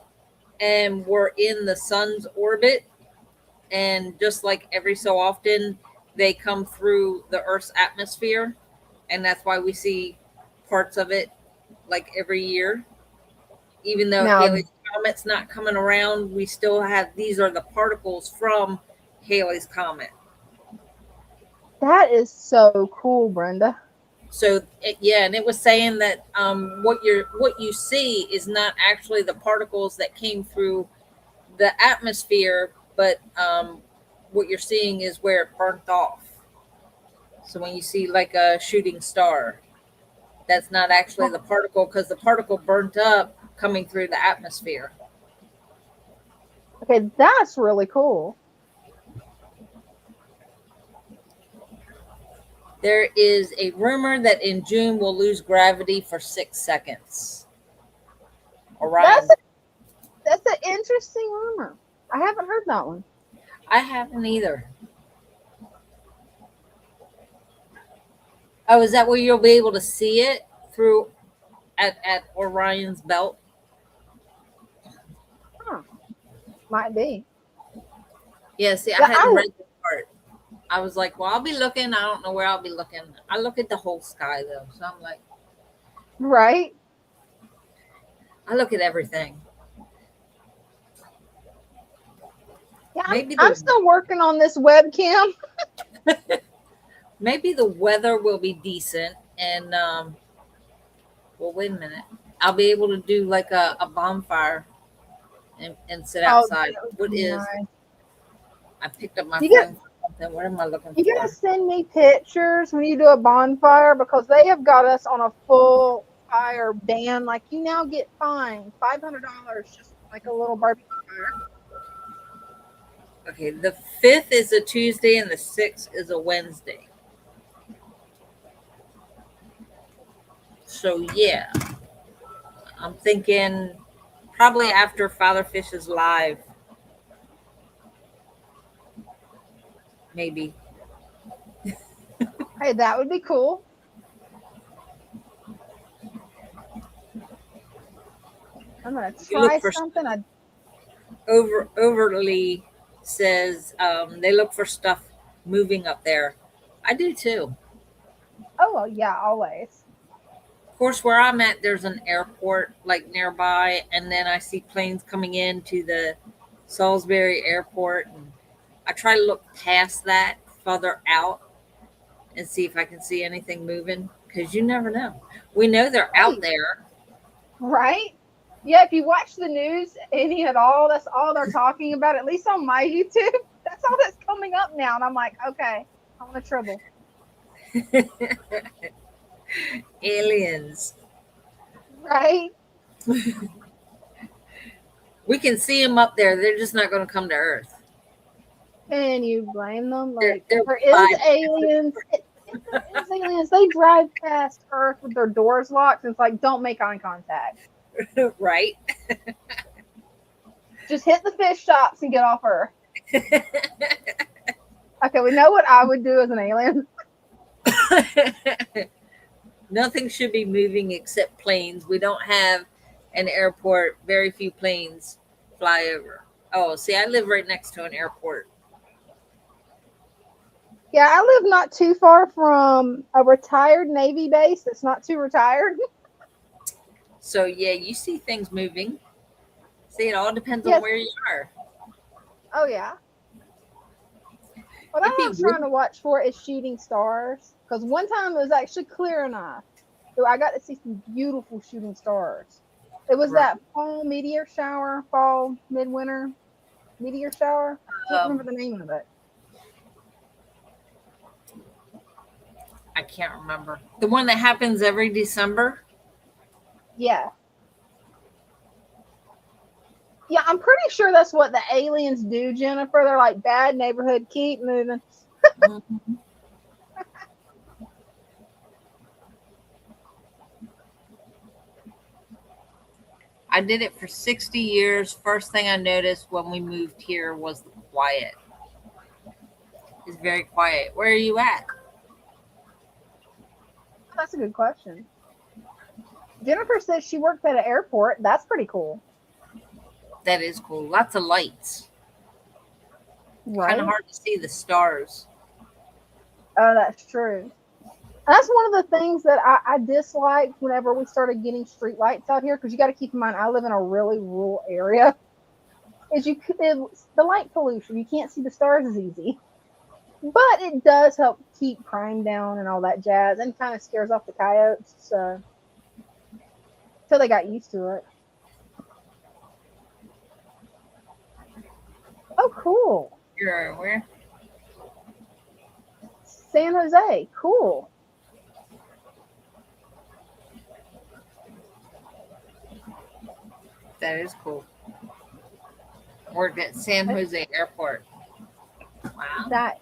A: and were in the sun's orbit. And just like every so often, they come through the Earth's atmosphere. And that's why we see parts of it like every year. Even though
B: Now,
A: Halley's Comet's not coming around, we still have, these are the particles from Halley's Comet.
B: that is so cool, Brenda.
A: So yeah, and it was saying that what you see is not actually the particles that came through the atmosphere, but what you're seeing is where it burnt off. So when you see like a shooting star, that's not actually the particle, because the particle burnt up coming through the atmosphere.
B: Okay, that's really cool.
A: There is a rumor that in June we'll lose gravity for 6 seconds. Orion.
B: That's an interesting rumor. I haven't heard that one.
A: I haven't either. Oh, is that where you'll be able to see it through at Orion's belt?
B: Huh. Might be.
A: Yeah, see, I hadn't read the part. I was like, well, I'll be looking. I don't know where I'll be looking. I look at the whole sky, though. So I'm like,
B: right?
A: I look at everything.
B: Yeah, I'm still working on this webcam.
A: Maybe the weather will be decent. And, well, wait a minute. I'll be able to do like a bonfire and sit outside. What is? Nice. I picked up my phone. What am I looking for?
B: You gotta send me pictures when you do a bonfire, because they have got us on a full fire ban. Like, you now get fined $500 just like a little barbecue fire.
A: Okay, the 5th is a Tuesday and the 6th is a Wednesday. So yeah, I'm thinking probably after Father Fish is live. Maybe.
B: Hey, that would be cool. I'm gonna try something.
A: Overly says they look for stuff moving up there. I do too.
B: Oh well, yeah, always.
A: Of course, where I'm at, there's an airport like nearby, and then I see planes coming into the Salisbury airport, and I try to look past that, further out, and see if I can see anything moving, because you never know. We know they're out there.
B: Right? Yeah, if you watch the news any at all, that's all they're talking about, at least on my YouTube. That's all that's coming up now. And I'm like, okay, I want to trouble.
A: Aliens.
B: Right?
A: We can see them up there. They're just not going to come to Earth.
B: Can you blame them? Like, there is aliens. If there is aliens, they drive past Earth with their doors locked. And it's like, don't make eye contact.
A: Right.
B: Just hit the fish shops and get off Earth. Okay, we know what I would do as an alien.
A: Nothing should be moving except planes. We don't have an airport. Very few planes fly over. Oh, see, I live right next to an airport.
B: Yeah, I live not too far from a retired Navy base that's not too retired.
A: So, yeah, you see things moving. See, it all depends on where you are.
B: Oh, yeah. What I'm trying to watch for is shooting stars. Because one time it was actually clear enough. So I got to see some beautiful shooting stars. It was that fall meteor shower, fall, midwinter meteor shower. I can't remember the name of it.
A: I can't remember. The one that happens every December?
B: Yeah. Yeah, I'm pretty sure that's what the aliens do, Jennifer. They're like, bad neighborhood, keep moving.
A: Mm-hmm. I did it for 60 years. First thing I noticed when we moved here was the quiet. It's very quiet. Where are you at?
B: That's a good question. Jennifer says she works at an airport. That's pretty cool.
A: That is cool. Lots of lights.
B: Right.
A: Kind of hard to see the stars.
B: Oh, that's true. That's one of the things that I disliked whenever we started getting street lights out here, because you got to keep in mind I live in a really rural area. The light pollution, you can't see the stars as easy, but it does help keep crime down and all that jazz, and kind of scares off the coyotes. So until they got used to it. Oh, cool.
A: You're where?
B: San Jose. Cool.
A: That is cool. Worked at San Jose Airport. Wow.
B: That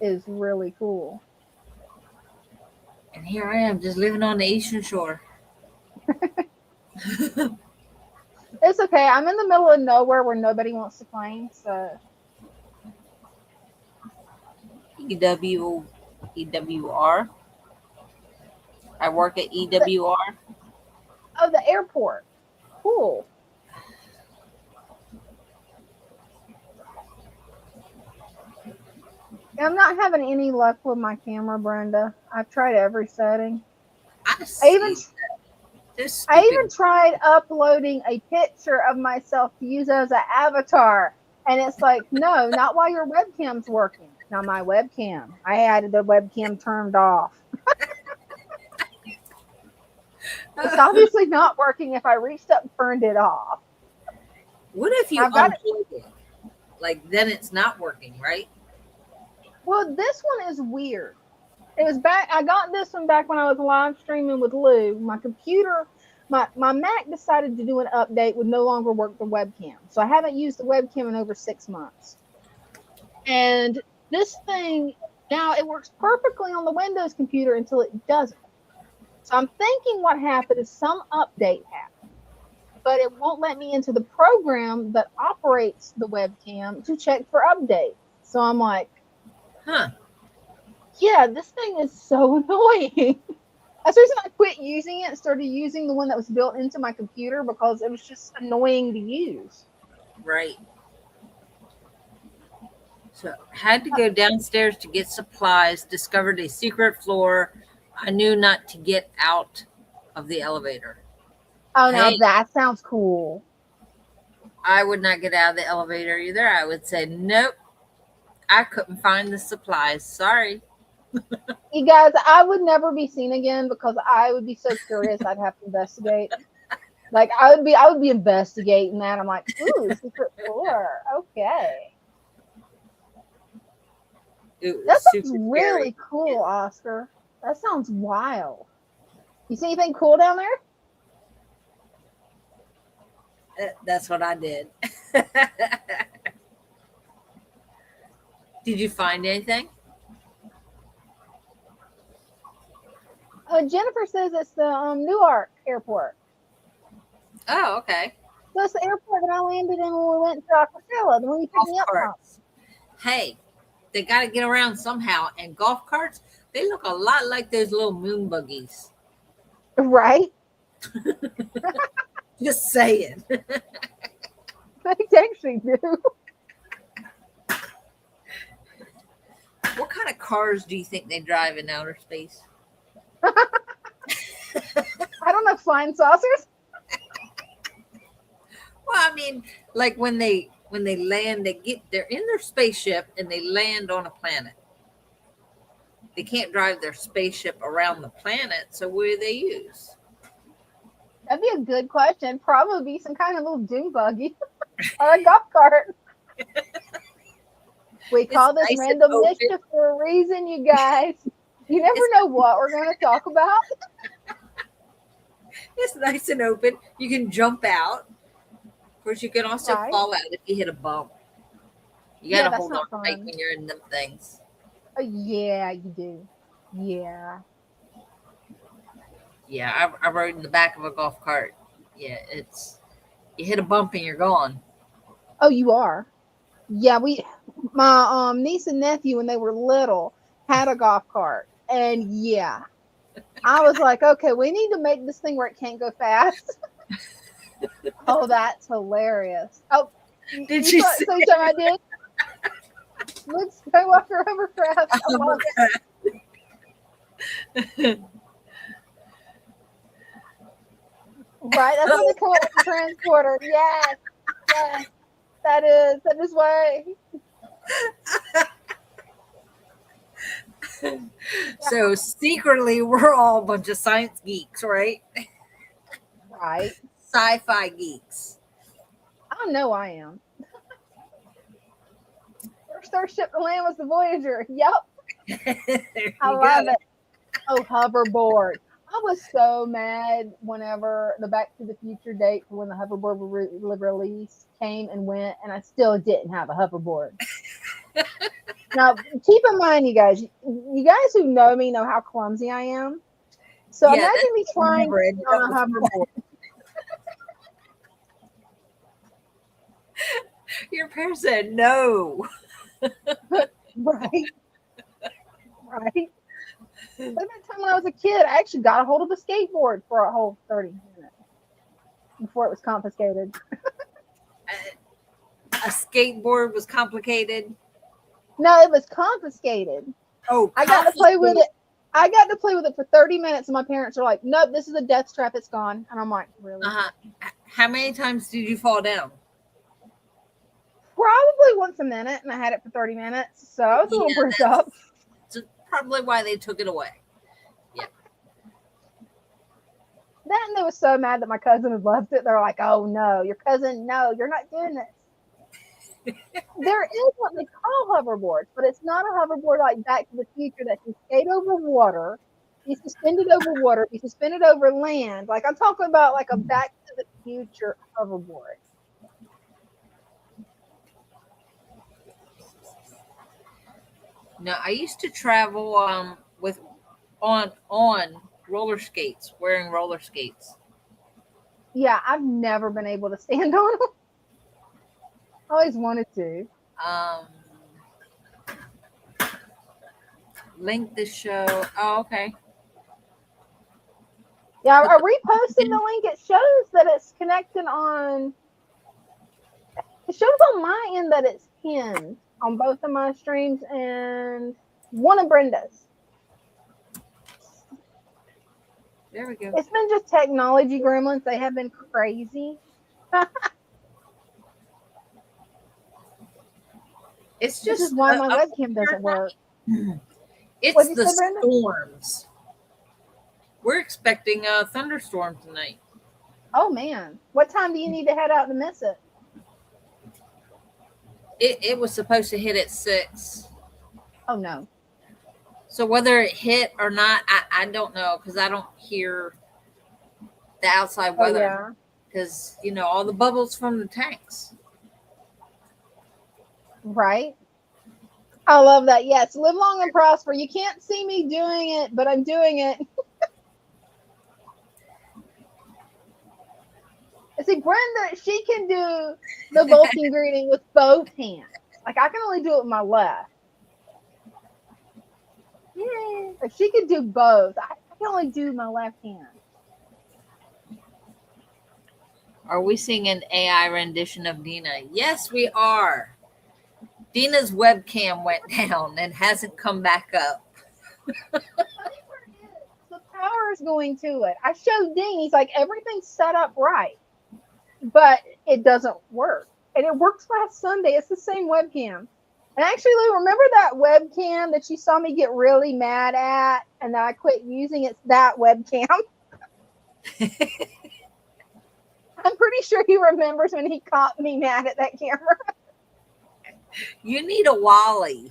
B: is really cool.
A: And here I am, just living on the Eastern Shore.
B: It's okay. I'm in the middle of nowhere where nobody wants to claim, so.
A: EWR. I work at EWR.
B: Oh, the airport. Cool. I'm not having any luck with my camera, Brenda. I've tried every setting. I even tried uploading a picture of myself to use as an avatar, and it's like, no, not while your webcam's working. Not my webcam. I had the webcam turned off. It's obviously not working if I reached up and turned it off.
A: What if you unplug it? Like, then it's not working, right?
B: Well, this one is weird. It was back. I got this one back when I was live streaming with Lou. My computer, my Mac decided to do an update, would no longer work the webcam. So I haven't used the webcam in over 6 months. And this thing, now it works perfectly on the Windows computer until it doesn't. So I'm thinking what happened is some update happened, but it won't let me into the program that operates the webcam to check for updates. So I'm like,
A: huh.
B: Yeah, this thing is so annoying. That's the reason I quit using it and started using the one that was built into my computer, because it was just annoying to use.
A: Right. So had to go downstairs to get supplies, discovered a secret floor. I knew not to get out of the elevator.
B: Oh, now that sounds cool.
A: I would not get out of the elevator either. I would say, nope, I couldn't find the supplies. Sorry.
B: You guys, I would never be seen again because I would be so curious. I'd have to investigate. Like I would be investigating that. I'm like, ooh, secret floor. Okay. That sounds really cool, Oscar. That sounds wild. You see anything cool down there?
A: That's what I did. Did you find anything?
B: Jennifer says it's the Newark Airport.
A: Oh, okay.
B: So it's the airport that I landed in when we went to Aquafella, the one you picked me up from.
A: Hey, they got to get around somehow. And golf carts, they look a lot like those little moon buggies.
B: Right?
A: Just saying.
B: They actually do.
A: What kind of cars do you think they drive in outer space?
B: I don't know, flying saucers?
A: Well, I mean, like when they land, they're in their spaceship and they land on a planet. They can't drive their spaceship around the planet, so what do they use?
B: That'd be a good question. Probably be some kind of little dune buggy or a golf cart. We call this nice random mischief for a reason, you guys. You never know what we're going to talk about.
A: It's nice and open. You can jump out. Of course, you can also fall out if you hit a bump. You got to hold on tight when you're in them things.
B: Yeah, you do. Yeah.
A: Yeah, I rode in the back of a golf cart. Yeah, you hit a bump and you're gone.
B: Oh, you are? Yeah, my niece and nephew, when they were little, had a golf cart. And yeah, I was like, okay, we need to make this thing where it can't go fast. Oh, that's hilarious. Oh,
A: Did
B: you
A: you
B: saw
A: see?
B: so I did. Luke Skywalker hovercraft. I love it. Right, that's what they call it, the transporter. Yes, yes, that is why.
A: So secretly, we're all a bunch of science geeks, right?
B: Right.
A: Sci-fi geeks.
B: I know I am. First starship to land was the Voyager. Yep. I love it. Oh, hoverboard. I was so mad whenever the Back to the Future date for when the hoverboard release came and went, and I still didn't have a hoverboard. Now, keep in mind, you guys who know me know how clumsy I am. So imagine me trying on a hoverboard.
A: Your parents said no.
B: Right. Right. But that time when I was a kid, I actually got a hold of a skateboard for a whole 30 minutes before it was confiscated.
A: A skateboard was complicated.
B: No, it was confiscated.
A: Oh,
B: I got to play with it. I got to play with it for 30 minutes, and my parents are like, "Nope, this is a death trap. It's gone." And I'm like, "Really?"
A: How many times did you fall down?
B: Probably once a minute, and I had it for 30 minutes, so I was a little bruised up.
A: That's probably why they took it away. Yeah.
B: Then they were so mad that my cousin had left it. They're like, "Oh no, your cousin, no, you're not doing this." There is what they call hoverboards, but it's not a hoverboard like Back to the Future that you skate over water, you suspend it over water, you suspend it over land. Like I'm talking about like a Back to the Future hoverboard.
A: No, I used to travel with on roller skates, wearing roller skates.
B: Yeah, I've never been able to stand on them. I always wanted to.
A: Link the show. Oh, okay.
B: Yeah, I reposted the link. It shows that it's connected on. It shows on my end that it's pinned on both of my streams and one of Brenda's.
A: There we go.
B: It's been just technology gremlins. They have been crazy.
A: It's
B: This
A: just
B: is why my webcam doesn't work.
A: It's the storms. We're expecting a thunderstorm tonight.
B: Oh man, what time do you need to head out to miss it?
A: It was supposed to hit at 6.
B: Oh no.
A: So whether it hit or not, I don't know because I don't hear the outside weather because all the bubbles from the tanks.
B: Right. I love that. Yes, live long and prosper. You can't see me doing it, but I'm doing it. See, Brenda, she can do the Vulcan greeting with both hands. Like I can only do it with my left. Yeah. If she could do both, I can only do my left hand.
A: Are we seeing an AI rendition of Dina? Yes, we are. Dina's webcam went down and hasn't come back up.
B: The power is going to it. I showed Dean. He's like, everything's set up right, but it doesn't work. And it works last Sunday. It's the same webcam. And actually, Lou, remember that webcam that you saw me get really mad at and that I quit using? It's that webcam. I'm pretty sure he remembers when he caught me mad at that camera.
A: You need a Wally.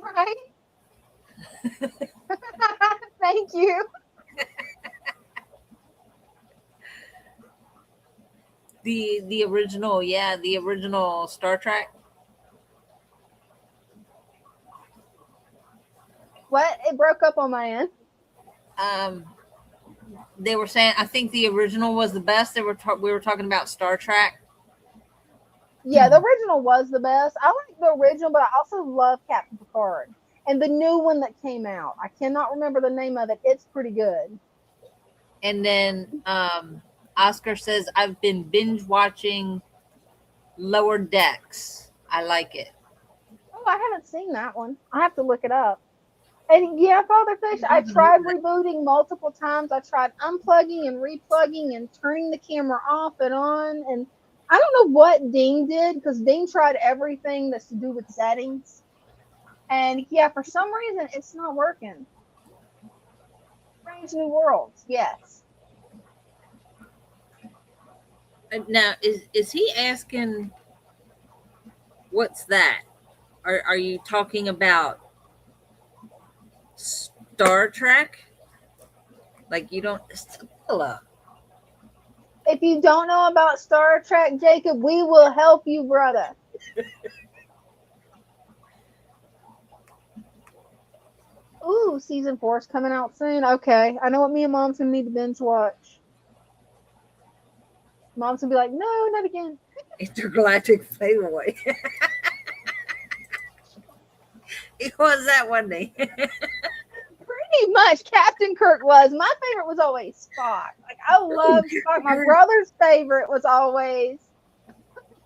B: Right? Thank you.
A: The original, the original Star Trek.
B: What? It broke up on my end.
A: They were saying I think the original was the best. We were talking about Star Trek.
B: Yeah, the original was the best. I like the original, but I also love Captain Picard. and the new one that came out. I cannot remember the name of it. It's pretty good.
A: And then Oscar says, I've been binge watching Lower Decks. I like it.
B: Oh, I haven't seen that one. I have to look it up. And yeah, Father Fish, I tried rebooting multiple times. I tried unplugging and replugging and turning the camera off and on. And I don't know what Dean did, because Dean tried everything that's to do with settings. And yeah, for some reason, it's not working. Strange New Worlds, yes.
A: Now, is he asking, what's that? Are you talking about Star Trek? Like, you don't... Hello.
B: If you don't know about Star Trek, Jacob, we will help you, brother. Ooh, season 4 is coming out soon. Okay, I know what me and Mom's gonna need to binge watch. Mom's gonna be like, no, not again.
A: Intergalactic Playboy. It was that one day.
B: Pretty much, Captain Kirk was. My favorite was always Spock. Like, I love Spock. My brother's favorite was always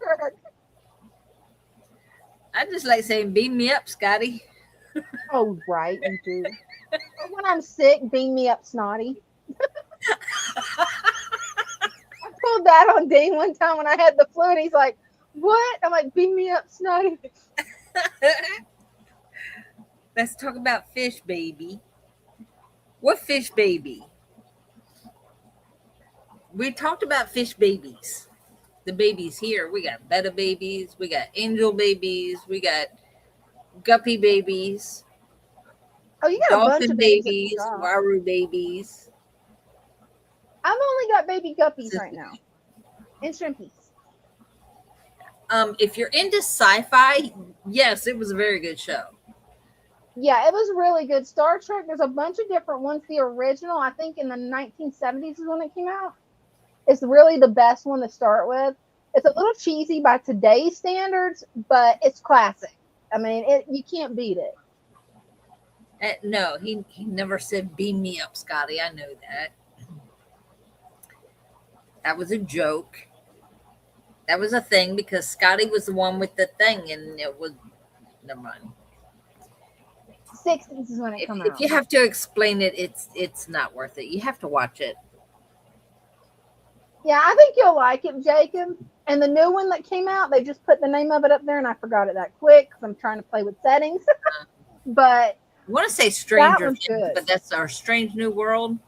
B: Kirk.
A: I just like saying, beam me up, Scotty.
B: Oh, right, you do. When I'm sick, beam me up, Snotty. I pulled that on Dean one time when I had the flu, and he's like, what? I'm like, beam me up, Snotty.
A: Let's talk about fish, baby. What fish baby? We talked about fish babies. The babies here. We got betta babies. We got angel babies. We got guppy babies.
B: Oh, you got a bunch of
A: babies. Waru babies.
B: I've only got baby guppies right now. And shrimpies.
A: If you're into sci-fi, yes, it was a very good show.
B: Yeah, it was really good. Star Trek, there's a bunch of different ones. The original, I think in the 1970s is when it came out. It's really the best one to start with. It's a little cheesy by today's standards, but it's classic. I mean, you can't beat it.
A: No, he never said beam me up, Scotty. I know that. That was a joke. That was a thing because Scotty was the one with the thing, and it was... Never mind.
B: 60s is when it comes out.
A: If you have to explain it, it's not worth it. You have to watch it.
B: Yeah, I think you'll like it, Jacob. And the new one that came out, they just put the name of it up there, and I forgot it that quick because I'm trying to play with settings. But
A: I want to say Stranger Things, but that's our Strange New World.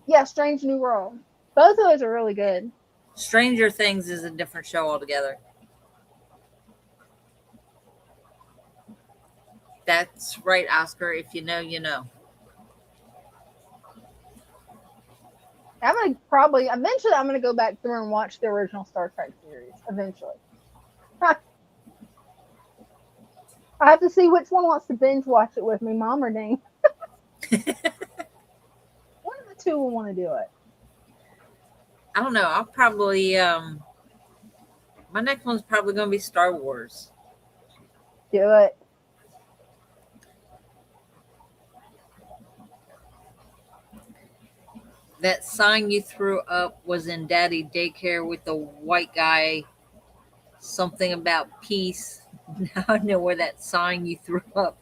B: Yeah, Strange New World. Both of those are really good.
A: Stranger Things is a different show altogether. That's right, Oscar. If you know, you know.
B: I'm gonna eventually I'm gonna go back through and watch the original Star Trek series. Eventually. I have to see which one wants to binge watch it with me, Mom or Dean. One of the two will want to do it.
A: I don't know. I'll probably my next one's probably gonna be Star Wars.
B: Do it.
A: That sign you threw up was in Daddy Daycare with the white guy. Something about peace. Now I know where that sign you threw up.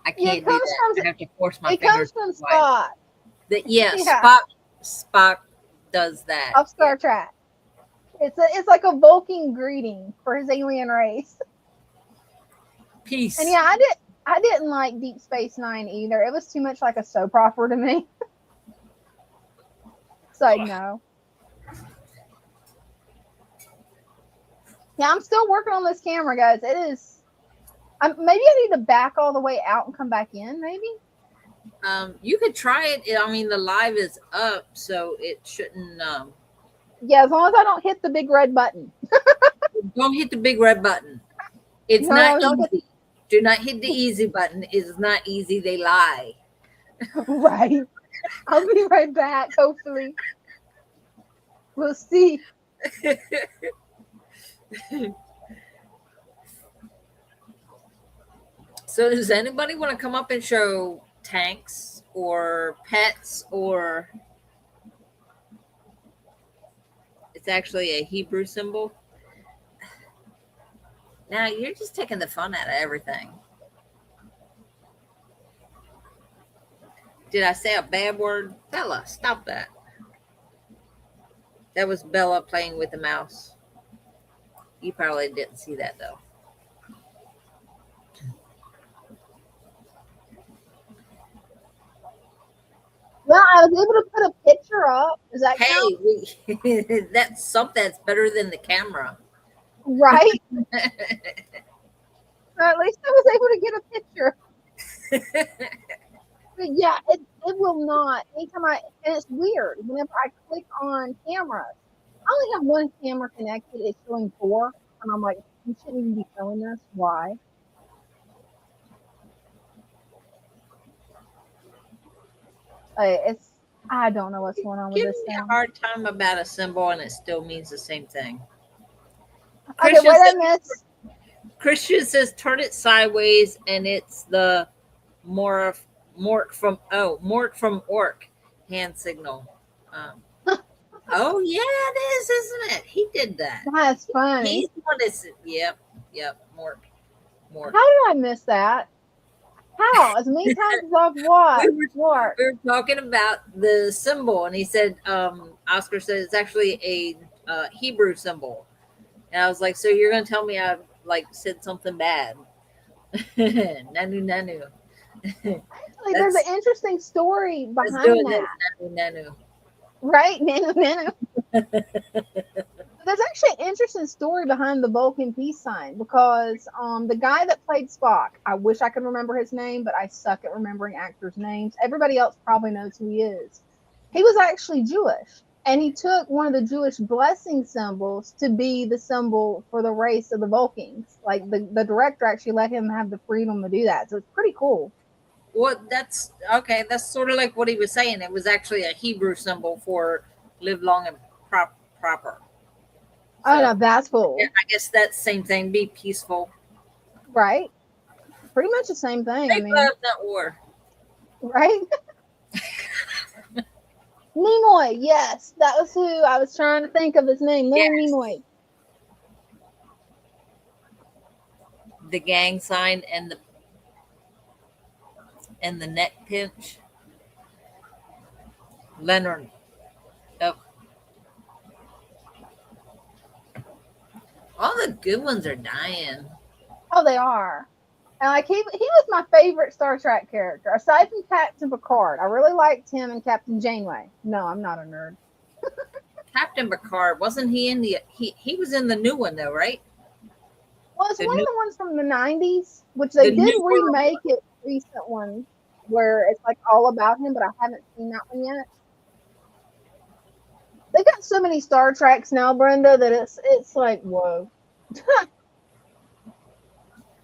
A: I can't do that. I have to force my fingers.
B: It comes from Spock.
A: Spock does that.
B: Of Star Trek. It's like a Vulcan greeting for his alien race.
A: Peace.
B: And yeah, I didn't like Deep Space Nine either. It was too much like a soap opera to me. So no. Yeah, I'm still working on this camera, guys. It is. Maybe I need to back all the way out and come back in. Maybe.
A: You could try it. I mean, the live is up, so it shouldn't.
B: Yeah, as long as I don't hit the big red button.
A: Don't hit the big red button. It's not easy. Do not hit the easy button. It's not easy. They lie.
B: Right. I'll be right back, hopefully. We'll see.
A: So does anybody want to come up and show tanks or pets, or it's actually a Hebrew symbol? Now you're just taking the fun out of everything. Did I say a bad word? Bella, stop that. That was Bella playing with the mouse. You probably didn't see that though.
B: Well, I was able to put a picture up. Does that count?
A: That's something that's better than the camera.
B: Right? Or at least I was able to get a picture. But yeah, it will not. Anytime and it's weird. Whenever I click on cameras, I only have one camera connected. It's showing 4. And I'm like, you shouldn't even be showing this. Why? I don't know what's going on with this thing.
A: Give me a hard time about a symbol and it still means the same thing.
B: Okay, what I miss?
A: Christian says turn it sideways and it's the mort from orc hand signal. Oh yeah, it is, isn't it? He did that.
B: That's funny.
A: He's the one that's mort.
B: How did I miss that? How? As many times as I've watched.
A: We were talking about the symbol, and he said, Oscar said it's actually a Hebrew symbol. And I was like, so you're going to tell me I said something bad? Nanu.
B: Actually, there's an interesting story behind that.
A: Nanu.
B: Right? Nanu. There's actually an interesting story behind the Vulcan peace sign, because the guy that played Spock, I wish I could remember his name, but I suck at remembering actors' names. Everybody else probably knows who he is. He was actually Jewish, and he took one of the Jewish blessing symbols to be the symbol for the race of the Vulcans. Like the director actually let him have the freedom to do that, so it's pretty cool.
A: Well, that's okay. That's sort of like what he was saying. It was actually a Hebrew symbol for live long and proper.
B: So, oh no, that's cool.
A: Yeah, I guess that's the same thing. Be peaceful.
B: Right. Pretty much the same thing.
A: Make love, not war.
B: Right? Nimoy, yes. That was who I was trying to think of his name. Yes. Nimoy.
A: The gang sign and the neck pinch. Leonard. Yep. All the good ones are dying.
B: Oh, they are. And like he was my favorite Star Trek character, aside from Captain Picard. I really liked him and Captain Janeway. No, I'm not a nerd.
A: Captain Picard, wasn't he in he was in the new one though, right?
B: Well, it's one of the ones from the 90s, which they did remake it, recent one, where it's like all about him, but I haven't seen that one yet. They got so many Star Treks now, Brenda, that it's like, whoa.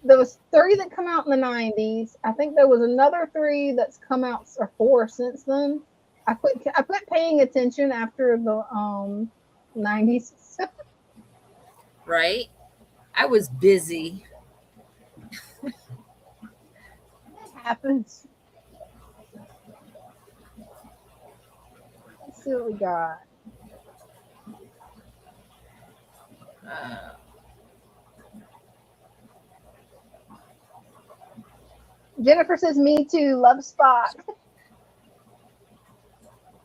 B: There was 3 that come out in the 90s. I think there was another 3 that's come out, or 4 since then. I quit paying attention after the 90s.
A: Right. I was busy.
B: It happens. Let's see what we got. Jennifer says, me too, love Spock.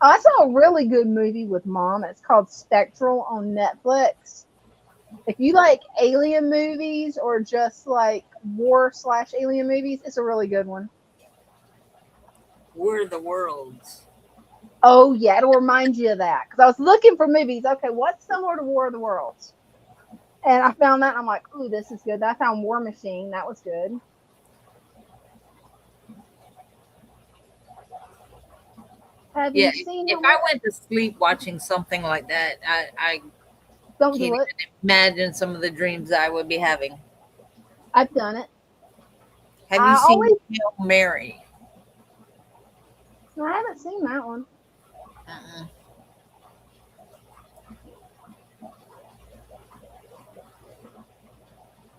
B: I saw a really good movie with Mom. It's called Spectral on Netflix. If you like alien movies or just like war/alien movies, it's a really good one.
A: War of the Worlds.
B: Oh, yeah, it'll remind you of that. Because I was looking for movies. Okay, what's similar to War of the Worlds? And I found that, and I'm like, ooh, this is good. I found War Machine. That was good. Have you seen
A: if I went to sleep watching something like that, I
B: don't
A: can't even imagine some of the dreams I would be having.
B: I've done it.
A: Have you seen Hail Mary?
B: No, I haven't seen that one.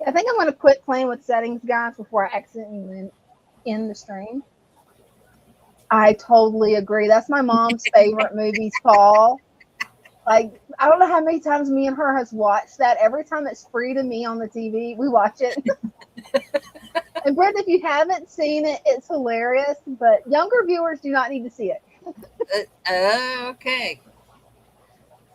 B: I think I'm going to quit playing with settings, guys, before I accidentally end the stream. I totally agree. That's my mom's favorite movies, Paul. Like, I don't know how many times me and her has watched that. Every time it's free to me on the TV, we watch it. And Brenda, if you haven't seen it, it's hilarious. But younger viewers do not need to see it.
A: Okay.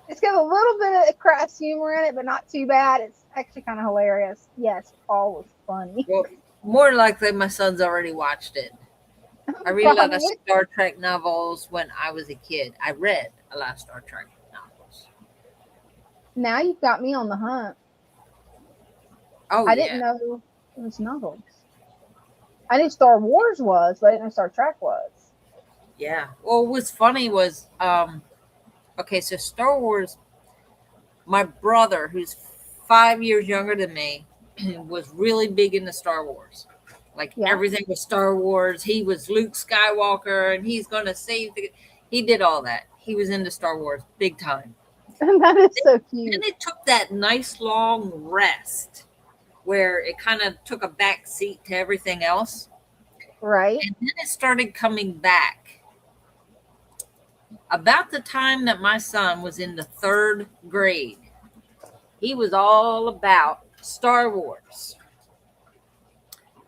B: It's got a little bit of crass humor in it, but not too bad. It's actually kind of hilarious. Yes, Paul was funny.
A: Well, more likely my son's already watched it. I read a lot of Star Trek novels when I was a kid. I read a lot of Star Trek novels.
B: Now you've got me on the hunt.
A: Oh,
B: I didn't know it was novels. I knew Star Wars was, but I didn't know Star Trek was.
A: Yeah. Well, what's funny was, okay, so Star Wars, my brother, who's 5 years younger than me, was really big into Star Wars. Like everything was Star Wars. He was Luke Skywalker, and he's going to save he did all that. He was into Star Wars big time.
B: That is so cute.
A: And it took that nice long rest where it kind of took a back seat to everything else.
B: Right.
A: And then it started coming back. About the time that my son was in the 3rd grade, he was all about Star Wars.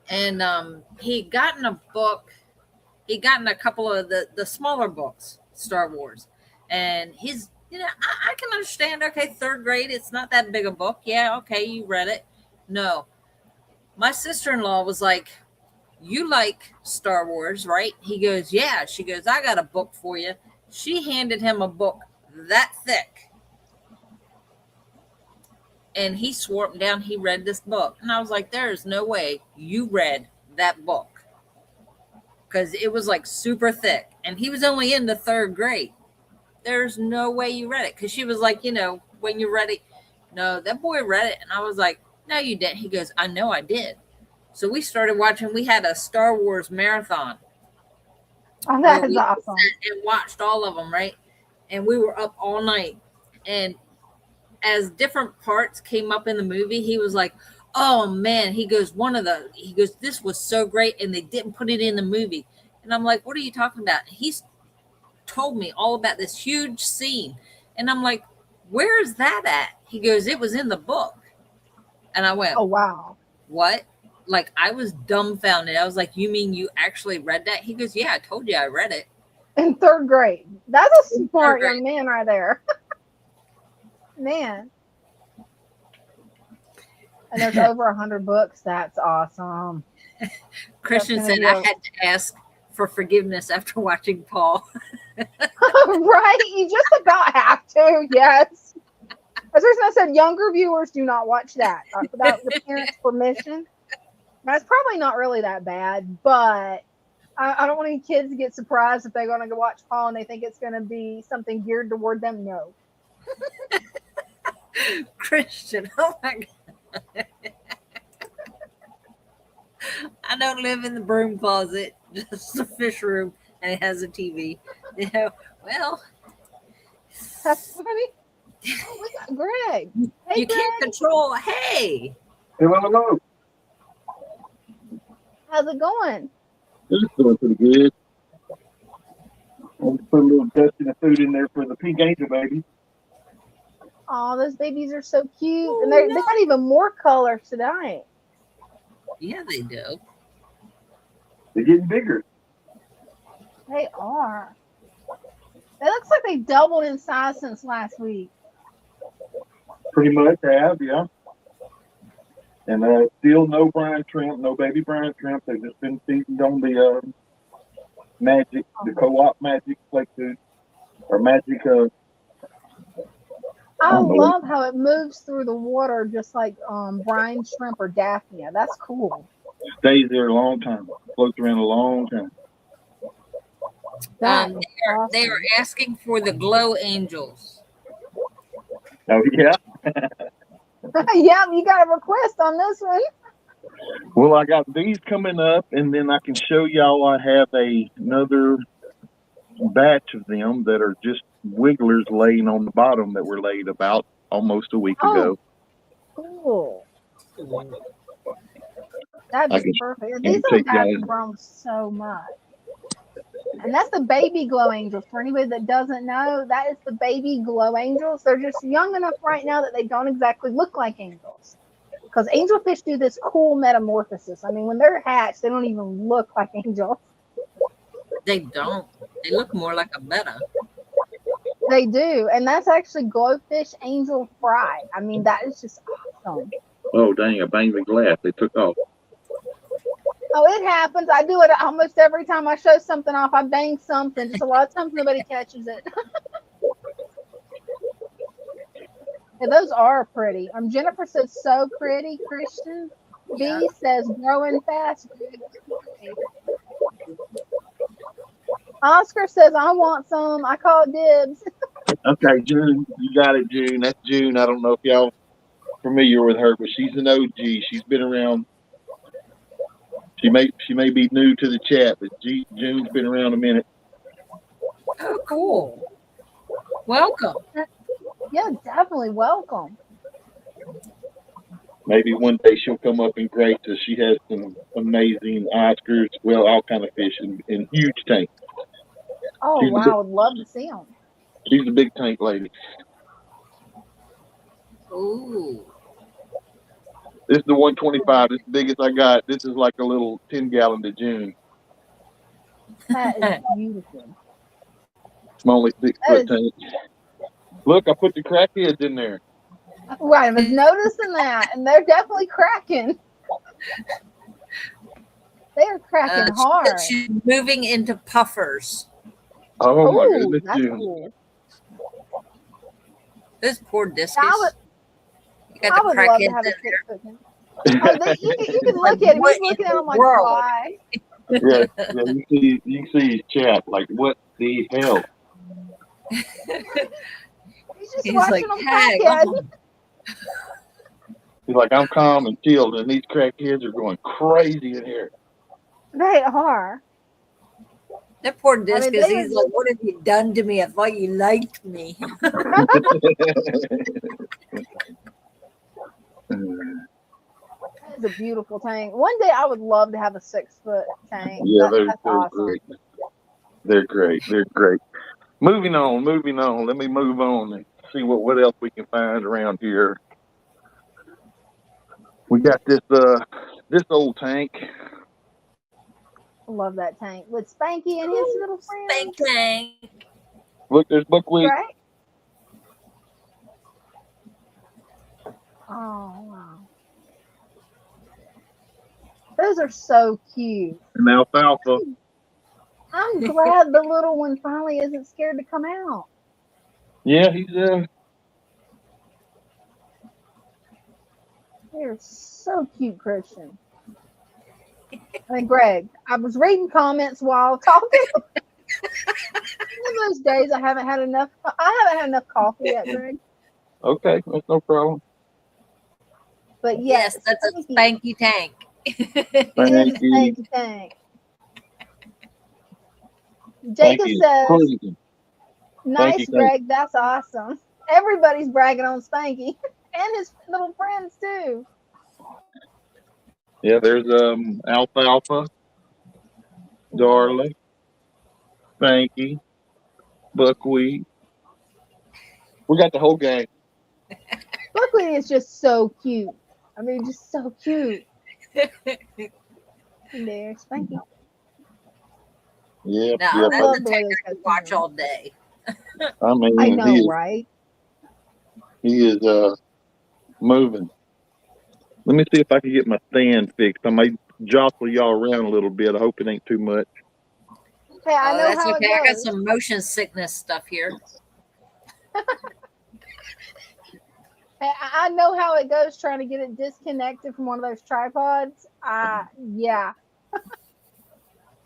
A: And he'd gotten a book. He'd gotten a couple of the smaller books, Star Wars. And his, I can understand, okay, 3rd grade, it's not that big a book. Yeah, okay, you read it. No. My sister-in-law was like, you like Star Wars, right? He goes, yeah. She goes, I got a book for you. She handed him a book that thick. And he swore up and down he read this book. And I was like, there is no way you read that book. Because it was like super thick. And he was only in the 3rd grade. There's no way you read it. Because she was like, when you read it. No, that boy read it. And I was like, no, you didn't. He goes, I know I did. So we started watching. We had a Star Wars marathon.
B: Oh, that is awesome.
A: And watched all of them, right? And we were up all night. And as different parts came up in the movie, he was like, oh man, he goes, this was so great. And they didn't put it in the movie. And I'm like, what are you talking about? He's told me all about this huge scene. And I'm like, where is that at? He goes, it was in the book. And I went,
B: oh, wow.
A: What? Like, I was dumbfounded. I was like, you mean you actually read that? He goes, yeah, I told you I read it.
B: In 3rd grade. That's a smart young man right there. Man. And there's over 100 books. That's awesome.
A: Christian said I had to ask for forgiveness after watching Paul.
B: Right? You just about have to, yes. As I said, younger viewers do not watch that without the parents' permission. That's probably not really that bad, but I don't want any kids to get surprised if they're going to go watch Paul and they think it's going to be something geared toward them. No.
A: Christian, oh my God. I don't live in the broom closet, just a fish room, and it has a TV. Well.
B: That's funny. Oh, we got Greg. Hey,
A: you
B: Greg.
A: Can't control. Hey.
E: Hello.
B: How's it going?
E: It's going pretty good. I'll put a little dusting of food in there for the pink angel baby.
B: Oh, those babies are so cute. And they got even more colors tonight.
A: Yeah, they do.
E: They're getting bigger.
B: They are. It looks like they doubled in size since last week.
E: Pretty much have, yeah. And still no brine shrimp, no baby brine shrimp. They've just been seasoned on the magic, the co-op magic flake food, or magic.
B: I love how it moves through the water just like brine shrimp or Daphnia. That's cool.
E: Stays there a long time. Floats around a long time.
A: They are asking for the glow angels.
E: Oh, yeah.
B: Yeah, you got a request on this one.
E: Well, I got these coming up, and then I can show y'all I have another batch of them that are just wigglers laying on the bottom that were laid about almost a week ago.
B: Cool. That'd be perfect. These don't have to grow so much. And that's the baby glow angels. For anybody that doesn't know, that is the baby glow angels. They're just young enough right now that they don't exactly look like angels. Because angelfish do this cool metamorphosis. I mean, when they're hatched, they don't even look like angels.
A: They don't. They look more like a betta.
B: They do. And that's actually glowfish angel fry. I mean, that is just awesome.
E: Oh, dang, I banged the glass. They took off.
B: Oh, it happens. I do it almost every time I show something off. I bang something. Just a lot of times nobody catches it. Yeah, those are pretty. Jennifer says so pretty. Christian B says growing fast. Oscar says I want some. I call it dibs.
E: Okay, June, you got it, June. That's June. I don't know if y'all familiar with her, but she's an OG. She's been around. She may be new to the chat, but June's been around a minute.
A: Oh, cool. Welcome.
B: Yeah, definitely welcome.
E: Maybe one day she'll come up and grace us. She has some amazing Oscars, well, all kind of fish in huge tanks.
B: Oh, wow. I'd love to see them.
E: She's a big tank lady.
A: Ooh.
E: This is the 125. This is the biggest I got. This is like a little 10-gallon to June.
B: That is beautiful.
E: I'm only 6 foot tank. Look, I put the crackheads in there.
B: Right, I was noticing that, and they're definitely cracking. They are cracking hard.
A: She's moving into puffers.
E: Oh my goodness, that's June.
B: Cool.
A: This poor discus.
B: I would love to have a 6 foot tank. Oh, you can look at him. He's looking at him like, why?
E: Yeah, you see his chat. Like, what the hell?
B: He's watching them crackheads.
E: He's like, I'm calm and chilled, and these crackheads are going crazy in here.
B: They are.
A: That poor discus, he's like, what have you done to me? I thought you liked me.
B: It's a beautiful tank. One day I would love to have a 6 foot tank.
E: Yeah, they're
B: awesome.
E: great. They're great. They're great. Moving on. Let me move on and see what else we can find around here. We got this old tank.
B: I love that tank with Spanky and his little friends.
A: Spank tank.
E: Look, there's buckwheat.
B: Right? Oh wow. Those are so cute.
E: And alfalfa.
B: I'm glad the little one finally isn't scared to come out.
E: Yeah, he's
B: They're so cute, Christian. And Greg, I was reading comments while talking. One of those days I haven't had enough coffee yet, Greg.
E: Okay, that's no problem.
B: But
A: yes, that's a spanky tank.
B: Spanky tank. Jacob says, nice, Greg, that's awesome. Everybody's bragging on Spanky and his little friends too.
E: Yeah, there's alfalfa, Darla, Spanky, buckwheat. We got the whole gang.
B: Buckwheat is just so cute. I mean, just so cute. There, Spanky.
E: Yeah,
A: now, that's a tank I could watch all day.
E: I mean,
B: I know, right?
E: He is moving. Let me see if I can get my stand fixed. I may jostle y'all around a little bit. I hope it ain't too much.
B: Hey, I know
A: that's
B: how
A: okay.
B: it goes.
A: I got some motion sickness stuff here.
B: Hey, I know how it goes trying to get it disconnected from one of those tripods. Yeah.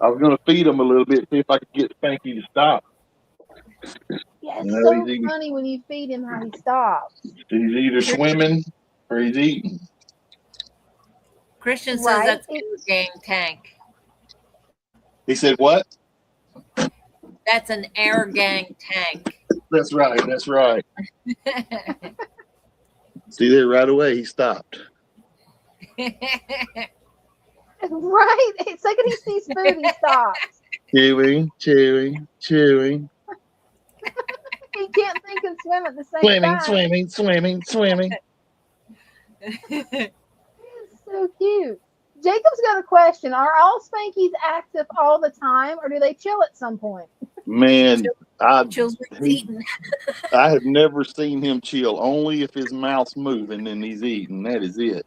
E: I was going to feed him a little bit, see if I could get Spanky to stop.
B: Yeah, it's so funny when you feed him how he stops.
E: He's either swimming or he's eating.
A: Christian says that's air gang tank.
E: He said what?
A: That's an air gang tank.
E: That's right. See there right away, he stopped.
B: Right? The second he sees food, he stops.
E: Chewy, chewy, chewy.
B: He can't think and swim at the same
E: Swimming,
B: time.
E: swimming, swimming, swimming.
B: It's so cute. Jacob's got a question. Are all Spankies active all the time, or do they chill at some point?
E: Man, I
A: Eating.
E: have never seen him chill. Only if his mouth's moving and he's eating. That is it.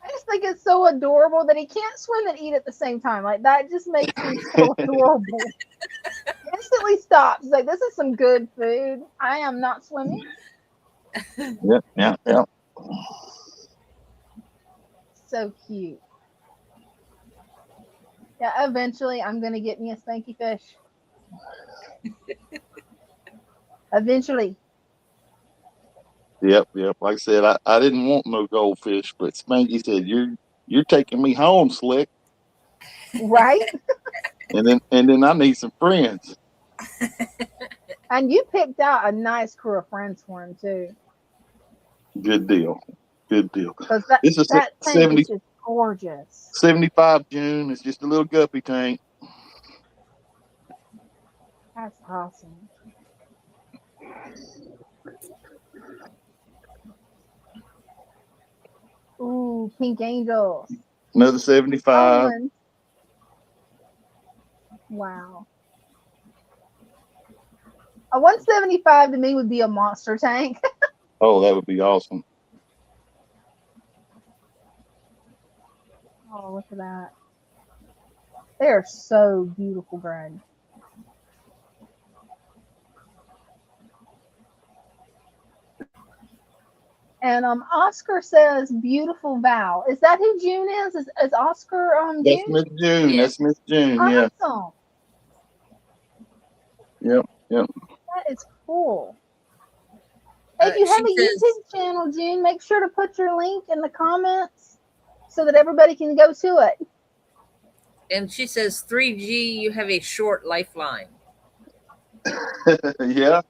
B: I just think it's so adorable that he can't swim and eat at the same time. Like, that just makes him so adorable. He instantly stops. He's like, this is some good food. I am not swimming.
E: Yep.
B: So cute. Yeah, eventually I'm going to get me a Spanky fish. Eventually.
E: Yep. Like I said, I didn't want no goldfish, but Spanky said, You're taking me home, Slick.
B: Right?
E: And then I need some friends.
B: And you picked out a nice crew of friends for him too.
E: Good deal.
B: Because
E: This is
B: that tank is just gorgeous.
E: 75 June. It's just a little guppy tank.
B: That's awesome. Ooh, pink angels.
E: Another 75.
B: Wow. A 175 to me would be a monster tank.
E: Oh, that would be awesome.
B: Oh, look at that. They are so beautiful, Greg. And Oscar says, beautiful Val. Is that who June is? Is Oscar June?
E: That's Miss June.
A: Yeah.
E: That's Miss June,
B: awesome.
E: yeah. Yep.
B: That is cool. If you have a YouTube channel, June, make sure to put your link in the comments so that everybody can go to it.
A: And she says, 3G, you have a short lifeline.
E: Yeah.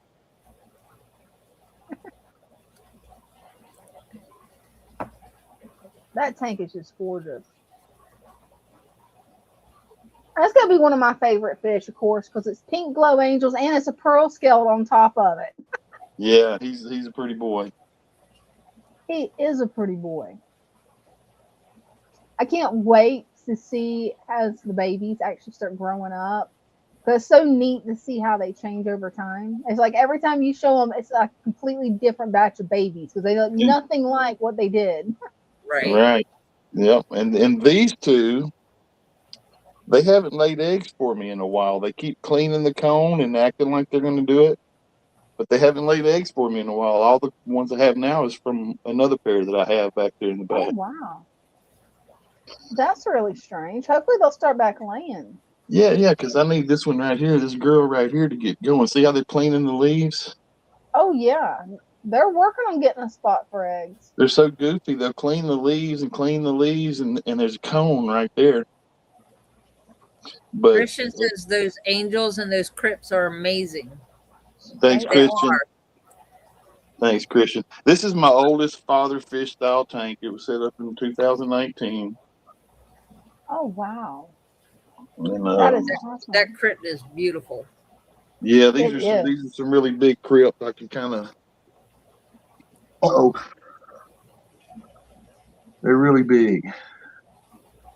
B: That tank is just gorgeous. That's going to be one of my favorite fish, of course, because it's pink glow angels and it's a pearl scale on top of it.
E: Yeah, he's a pretty boy.
B: He is a pretty boy. I can't wait to see as the babies actually start growing up. Because it's so neat to see how they change over time. It's like every time you show them, it's a completely different batch of babies because they look nothing like what they did.
A: Right.
E: Yep. And these two, they haven't laid eggs for me in a while. They keep cleaning the cone and acting like they're going to do it, but they haven't laid eggs for me in a while. All the ones I have now is from another pair that I have back there in the back.
B: Oh, wow. That's really strange. Hopefully they'll start back laying.
E: Yeah, because I need this one right here, this girl right here to get going. See how they're cleaning the leaves?
B: Oh, yeah. They're working on getting a spot for eggs.
E: They're so goofy. They'll clean the leaves, and there's a cone right there. But
A: Christian says those angels and those crypts are amazing.
E: Thanks, Christian. Thanks, Christian. This is my oldest father fish style tank. It was set up in 2019.
B: Oh, wow.
E: And,
B: that is awesome.
A: That crypt is beautiful.
E: Yeah, these are some really big crypts. I can kind of. They're really big.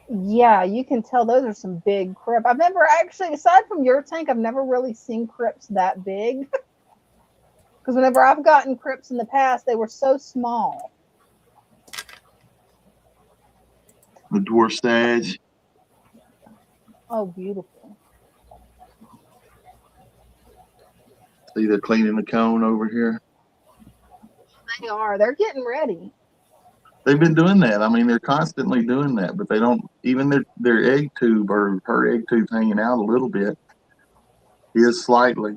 B: Yeah, you can tell those are some big crypt. I've never actually, aside from your tank, I've never really seen crypts that big. Because whenever I've gotten crypts in the past, they were so small.
E: The dwarf stage.
B: Oh, beautiful.
E: See, they're cleaning the cone over here.
B: They are. They're getting ready.
E: They've been doing that. I mean, they're constantly doing that, but they don't, even their egg tube or her egg tube's hanging out a little bit. Is slightly.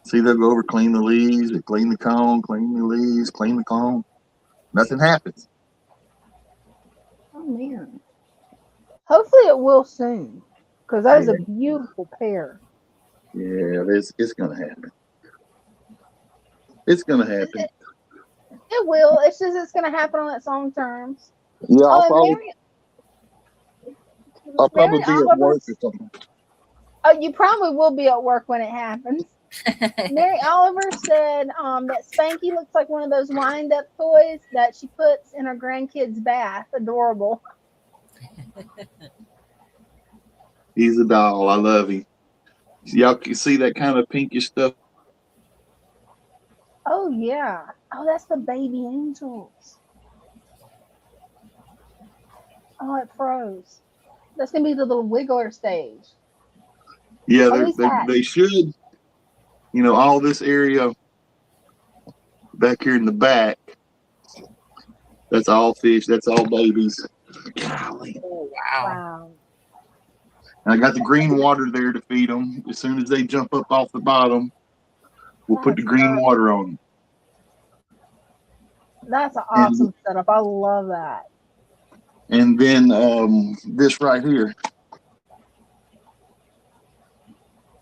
E: See, they'll go over, clean the leaves, they clean the cone, clean the leaves, clean the cone. Nothing happens.
B: Oh, man. Hopefully it will soon. Because that is a beautiful pair.
E: Yeah, it's going to happen. It's going to happen.
B: It will. It's just it's going to happen on its own terms.
E: Yeah,
B: Oh,
E: I'll probably
B: Mary
E: be at
B: Oliver.
E: work or something.
B: Oh, you probably will be at work when it happens. Mary Oliver said that Spanky looks like one of those wind-up toys that she puts in her grandkid's bath. Adorable.
E: He's a doll. I love him. Y'all can see that kind of pinkish stuff.
B: Oh, yeah. Oh, that's the baby angels. Oh, it froze. That's going to be the little wiggler stage.
E: Yeah,
B: Oh,
E: they should. You know, all this area back here in the back, that's all fish. That's all babies. Golly.
A: Oh, wow.
B: Wow.
E: And I got the green water there to feed them. As soon as they jump up off the bottom, we'll put the green water on them.
B: That's an awesome setup. I love that.
E: And then this right here.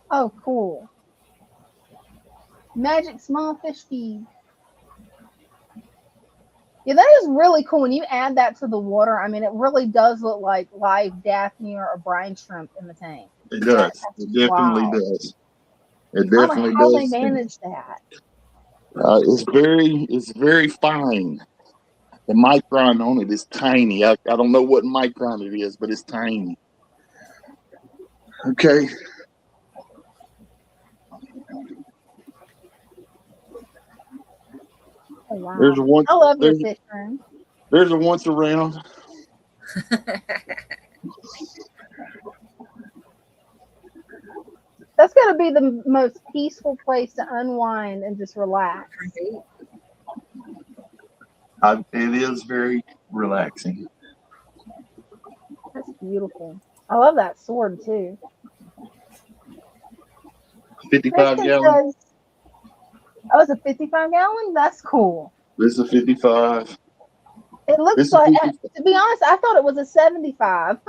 B: Oh, cool. Magic small fish feed. Yeah, that is really cool. When you add that to the water, I mean, it really does look like live Daphne or brine shrimp in the tank.
E: It does. It definitely does. It definitely
B: how
E: does.
B: They manage that.
E: It's very fine. The micron on it is tiny. I don't know what micron it is, but it's tiny. Okay.
B: Oh, wow.
E: I
B: love your fish room.
E: There's a once around.
B: That's got to be the most peaceful place to unwind and just relax.
E: It is very relaxing.
B: That's beautiful. I love that sword too.
E: 55 gallon.
B: Oh, it's a 55 gallon? That's cool.
E: This is a 55.
B: It looks like, to be honest, I thought it was a 75.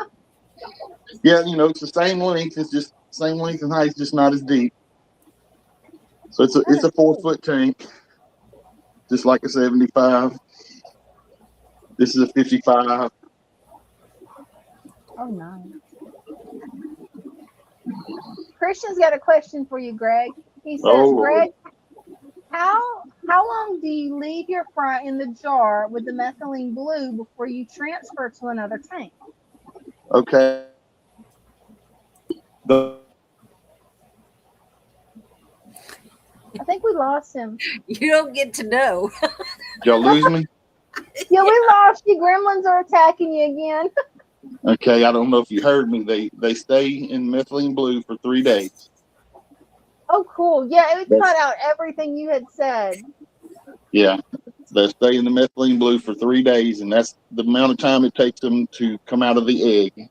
E: Yeah, you know, it's the same length. It's just same length and height, just not as deep. So it's a 4-foot tank, just like a 75. This is a 55.
B: Oh, nice. Christian's got a question for you, Greg. He says, Greg, how long do you leave your fry in the jar with the methylene blue before you transfer to another tank?
E: Okay.
B: I think we lost him.
A: You don't get to know.
E: Did y'all lose me?
B: Yeah, we lost you. Gremlins are attacking you again.
E: Okay, I don't know if you heard me. They stay in methylene blue for 3 days.
B: Oh, cool. Yeah, it cut out everything you had said.
E: Yeah, they stay in the methylene blue for 3 days, and that's the amount of time it takes them to come out of the egg.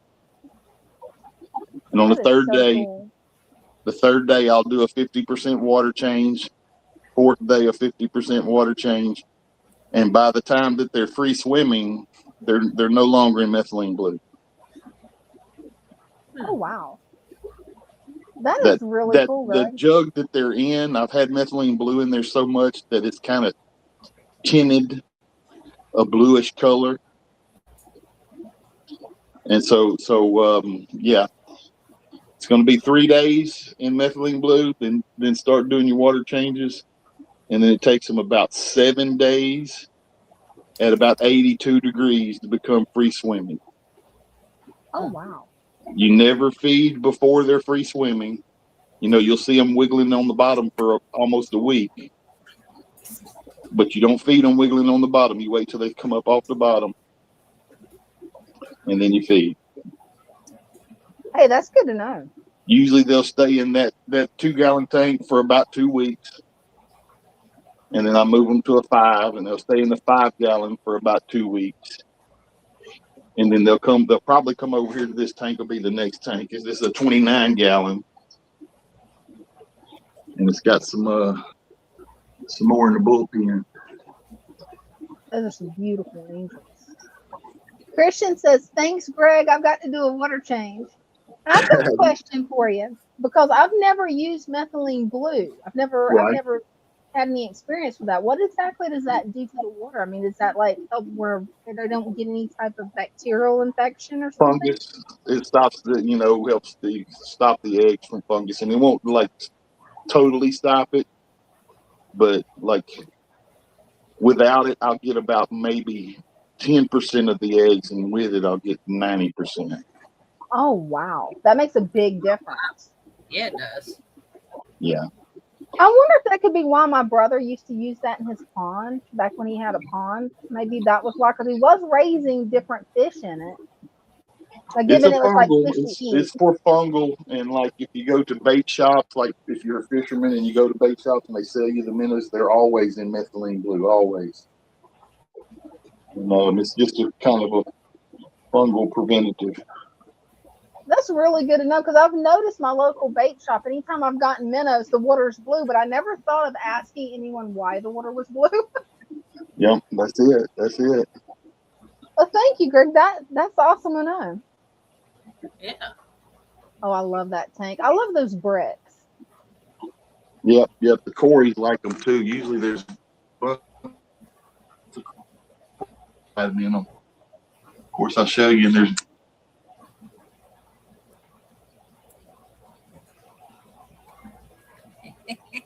E: And on the third day, I'll do a 50% water change. 4th day, a 50% water change. And by the time that they're free swimming, they're no longer in methylene blue.
B: Oh, wow. That is really cool,
E: The
B: right?
E: jug that they're in, I've had methylene blue in there so much that it's kind of tinted a bluish color. And so yeah, it's going to be 3 days in methylene blue, then start doing your water changes. And then it takes them about 7 days at about 82 degrees to become free swimming.
B: Oh, wow.
E: You never feed before they're free swimming. You know, you'll see them wiggling on the bottom for almost a week. But you don't feed them wiggling on the bottom. You wait till they come up off the bottom. And then you feed.
B: Hey, that's good to know.
E: Usually they'll stay in that 2-gallon tank for about 2 weeks. And then I move them to a 5, and they'll stay in the 5-gallon for about 2 weeks. And then they'll probably come over here to this tank. Will be the next tank. This is a 29-gallon. And it's got some more in the bullpen.
B: Those are some beautiful angels. Christian says, thanks, Greg. I've got to do a water change. And I've got a question for you, because I've never used methylene blue. I've never had any experience with that. What exactly does that do to the water? I mean, is that like help where they don't get any type of bacterial infection or something?
E: Fungus. It stops helps stop the eggs from fungus, and it won't like totally stop it, but like without it, I'll get about maybe 10% of the eggs, and with it, I'll get 90%.
B: Oh wow, that makes a big difference.
A: Yeah, it does.
E: Yeah.
B: I wonder if that could be why my brother used to use that in his pond back when he had a pond. Maybe that was why, because he was raising different fish in it. Like
E: It's a
B: given it was like
E: fungal.
B: fish to eat.
E: It's for fungal, and like if you go to bait shops, like if you're a fisherman and you go to bait shops and they sell you the minnows, they're always in methylene blue, always. And it's just a kind of a fungal preventative.
B: That's really good to know, because I've noticed my local bait shop, anytime I've gotten minnows, the water's blue, but I never thought of asking anyone why the water was blue.
E: Yep, that's it. That's it.
B: Well, thank you, Greg. That's awesome to know.
A: Yeah.
B: Oh, I love that tank. I love those bricks.
E: Yep. The Corys like them too. Usually there's in them. Of course, I'll show you. And there's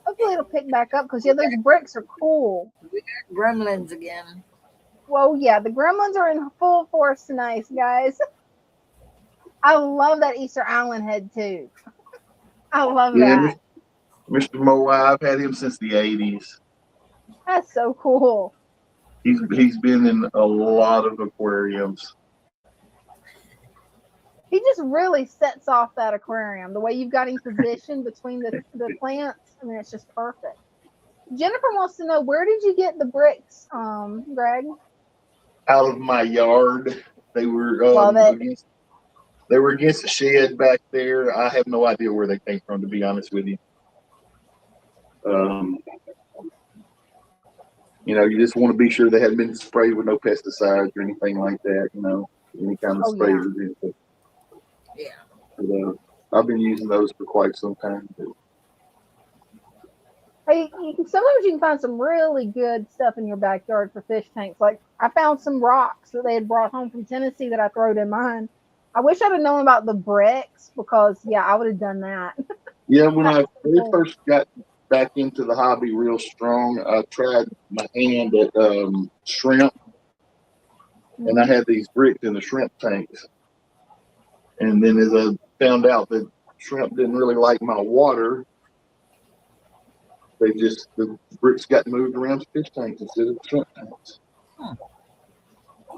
B: Hopefully it'll pick back up, because yeah, those bricks are cool.
A: We got gremlins again.
B: Well, yeah, the gremlins are in full force tonight, guys. I love that Easter Island head too. I love that.
E: Mr. Moai, I've had him since the 80s.
B: That's so cool.
E: He's been in a lot of aquariums.
B: He just really sets off that aquarium. The way you've got him positioned between the plants, I mean, it's just perfect. Jennifer wants to know, where did you get the bricks, Greg?
E: Out of my yard. They were against the shed back there. I have no idea where they came from, to be honest with you. You just want to be sure they hadn't been sprayed with no pesticides or anything like that. Any kind of spray.
A: Yeah.
E: But, I've been using those for quite some time.
B: Hey, sometimes you can find some really good stuff in your backyard for fish tanks. Like, I found some rocks that they had brought home from Tennessee that I throwed in mine. I wish I'd have known about the bricks, because yeah, I would have done that.
E: Yeah, when I first got back into the hobby real strong, I tried my hand at shrimp, and I had these bricks in the shrimp tanks. And then as I found out that shrimp didn't really like my water, the bricks got moved around to fish tanks instead of shrimp tanks.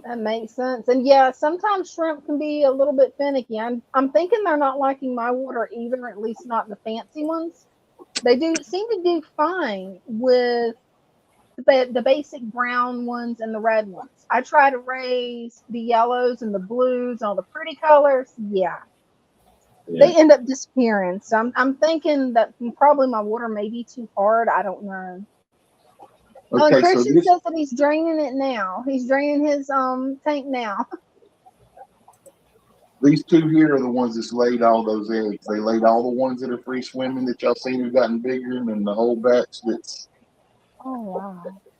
B: That makes sense. And yeah, sometimes shrimp can be a little bit finicky. I'm thinking they're not liking my water either, at least not the fancy ones. They do seem to do fine with the basic brown ones and the red ones. I try to raise the yellows and the blues, all the pretty colors. Yeah. They end up disappearing. So I'm thinking that probably my water may be too hard. I don't know. Okay, and Christian says that he's draining it now. He's draining his tank now.
E: These two here are the ones that's laid all those eggs. They laid all the ones that are free swimming that y'all seen have gotten bigger, and then the whole batch that's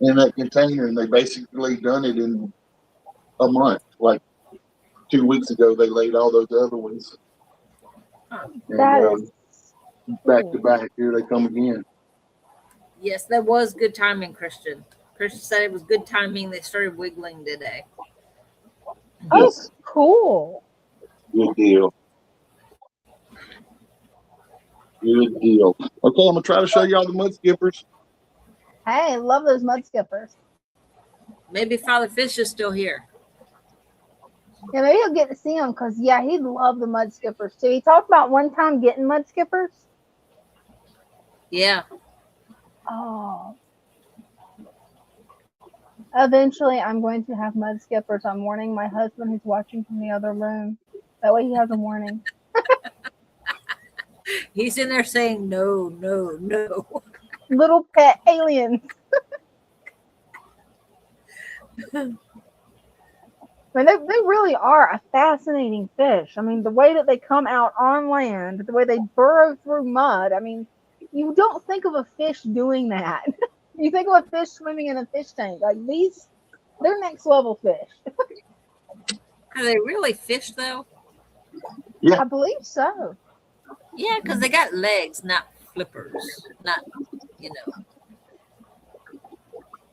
E: in that container. And they basically done it in a month. Like 2 weeks ago, they laid all those other ones. And back to back, here they come again.
A: Yes, that was good timing, Christian. Christian said it was good timing. They started wiggling today.
B: Oh, yes. Cool.
E: Good deal. Good deal. Okay, I'm going to try to show y'all the mud skippers.
B: Hey, I love those mud skippers.
A: Maybe Father Fish is still here.
B: Yeah, maybe he'll get to see them, because, yeah, he'd love the mud skippers, too. He talked about one time getting mud skippers.
A: Yeah.
B: Oh. Eventually, I'm going to have mud skippers. I'm warning my husband who's watching from the other room. That way he has a warning.
A: He's in there saying, no, no, no.
B: Little pet aliens. I mean, they really are a fascinating fish. I mean, the way that they come out on land, the way they burrow through mud. I mean, you don't think of a fish doing that. You think of a fish swimming in a fish tank. Like they're next level fish.
A: Are they really fish though?
E: Yeah.
B: I believe so.
A: Yeah, because they got legs, not flippers. Not, you know.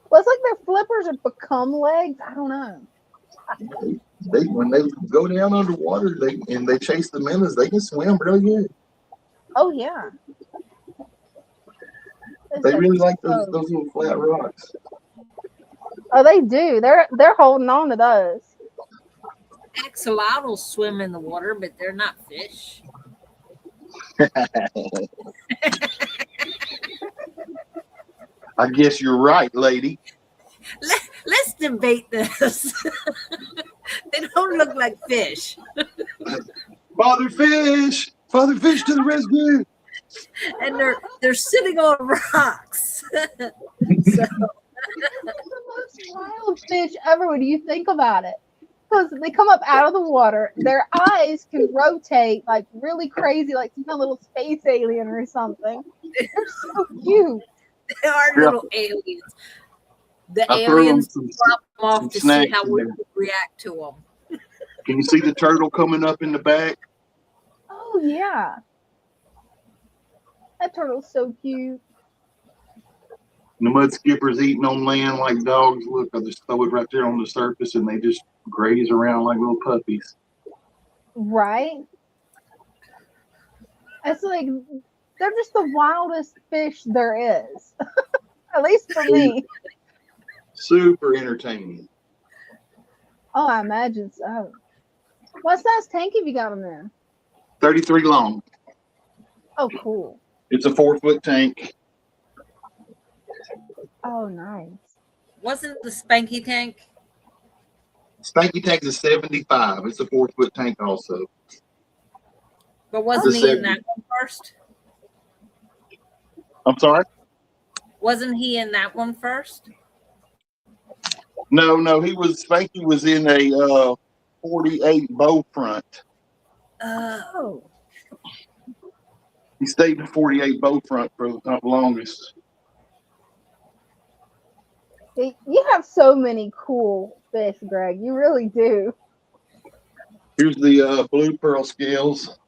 B: Well, it's like their flippers have become legs. I don't know.
E: When they go down underwater, they chase the minnows, they can swim really good.
B: Oh yeah.
E: They really like those little flat rocks.
B: Oh, they do. They're holding on to those.
A: Axolotls swim in the water, but they're not fish.
E: I guess you're right, lady.
A: Let's debate this. They don't look like fish.
E: Father fish to the rescue.
A: And they're sitting on rocks. So
B: It's the most wild fish ever when you think about it. Because they come up out of the water, their eyes can rotate like really crazy, like some kind of little space alien or something. They're so cute.
A: they are little aliens. The aliens drop them off to see how we would react to them.
E: Can you see the turtle coming up in the back?
B: Oh yeah. That turtle's so cute.
E: And the mud skipper's eating on land like dogs. Look, I just throw it right there on the surface and they just graze around like little puppies.
B: Right? It's like they're just the wildest fish there is. At least for me.
E: Super entertaining.
B: Oh, I imagine so. What size tank have you got them in?
E: 33 long.
B: Oh, cool.
E: It's a 4-foot tank.
B: Oh, nice.
A: Wasn't the Spanky tank?
E: Spanky tank is 75. It's a 4-foot tank also.
A: But wasn't he in that one first?
E: I'm sorry?
A: Wasn't he in that one first?
E: No, Spanky was in a 48 bow front.
B: Oh.
E: He stayed in 48 bow front for the longest.
B: You have so many cool fish, Greg. You really do.
E: Here's the blue pearl scales.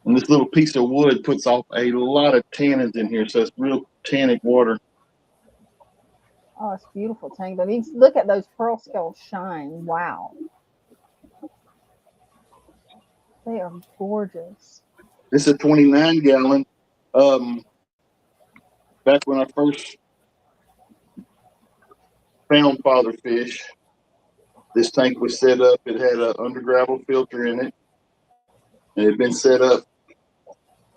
E: And this little piece of wood puts off a lot of tannins in here, so it's real tannic water.
B: Oh, it's beautiful tank. I mean, look at those pearl scales shine. Wow. They are gorgeous.
E: This is a 29 gallon. Back when I first found father fish, this tank was set up. It had an under gravel filter in it. And it had been set up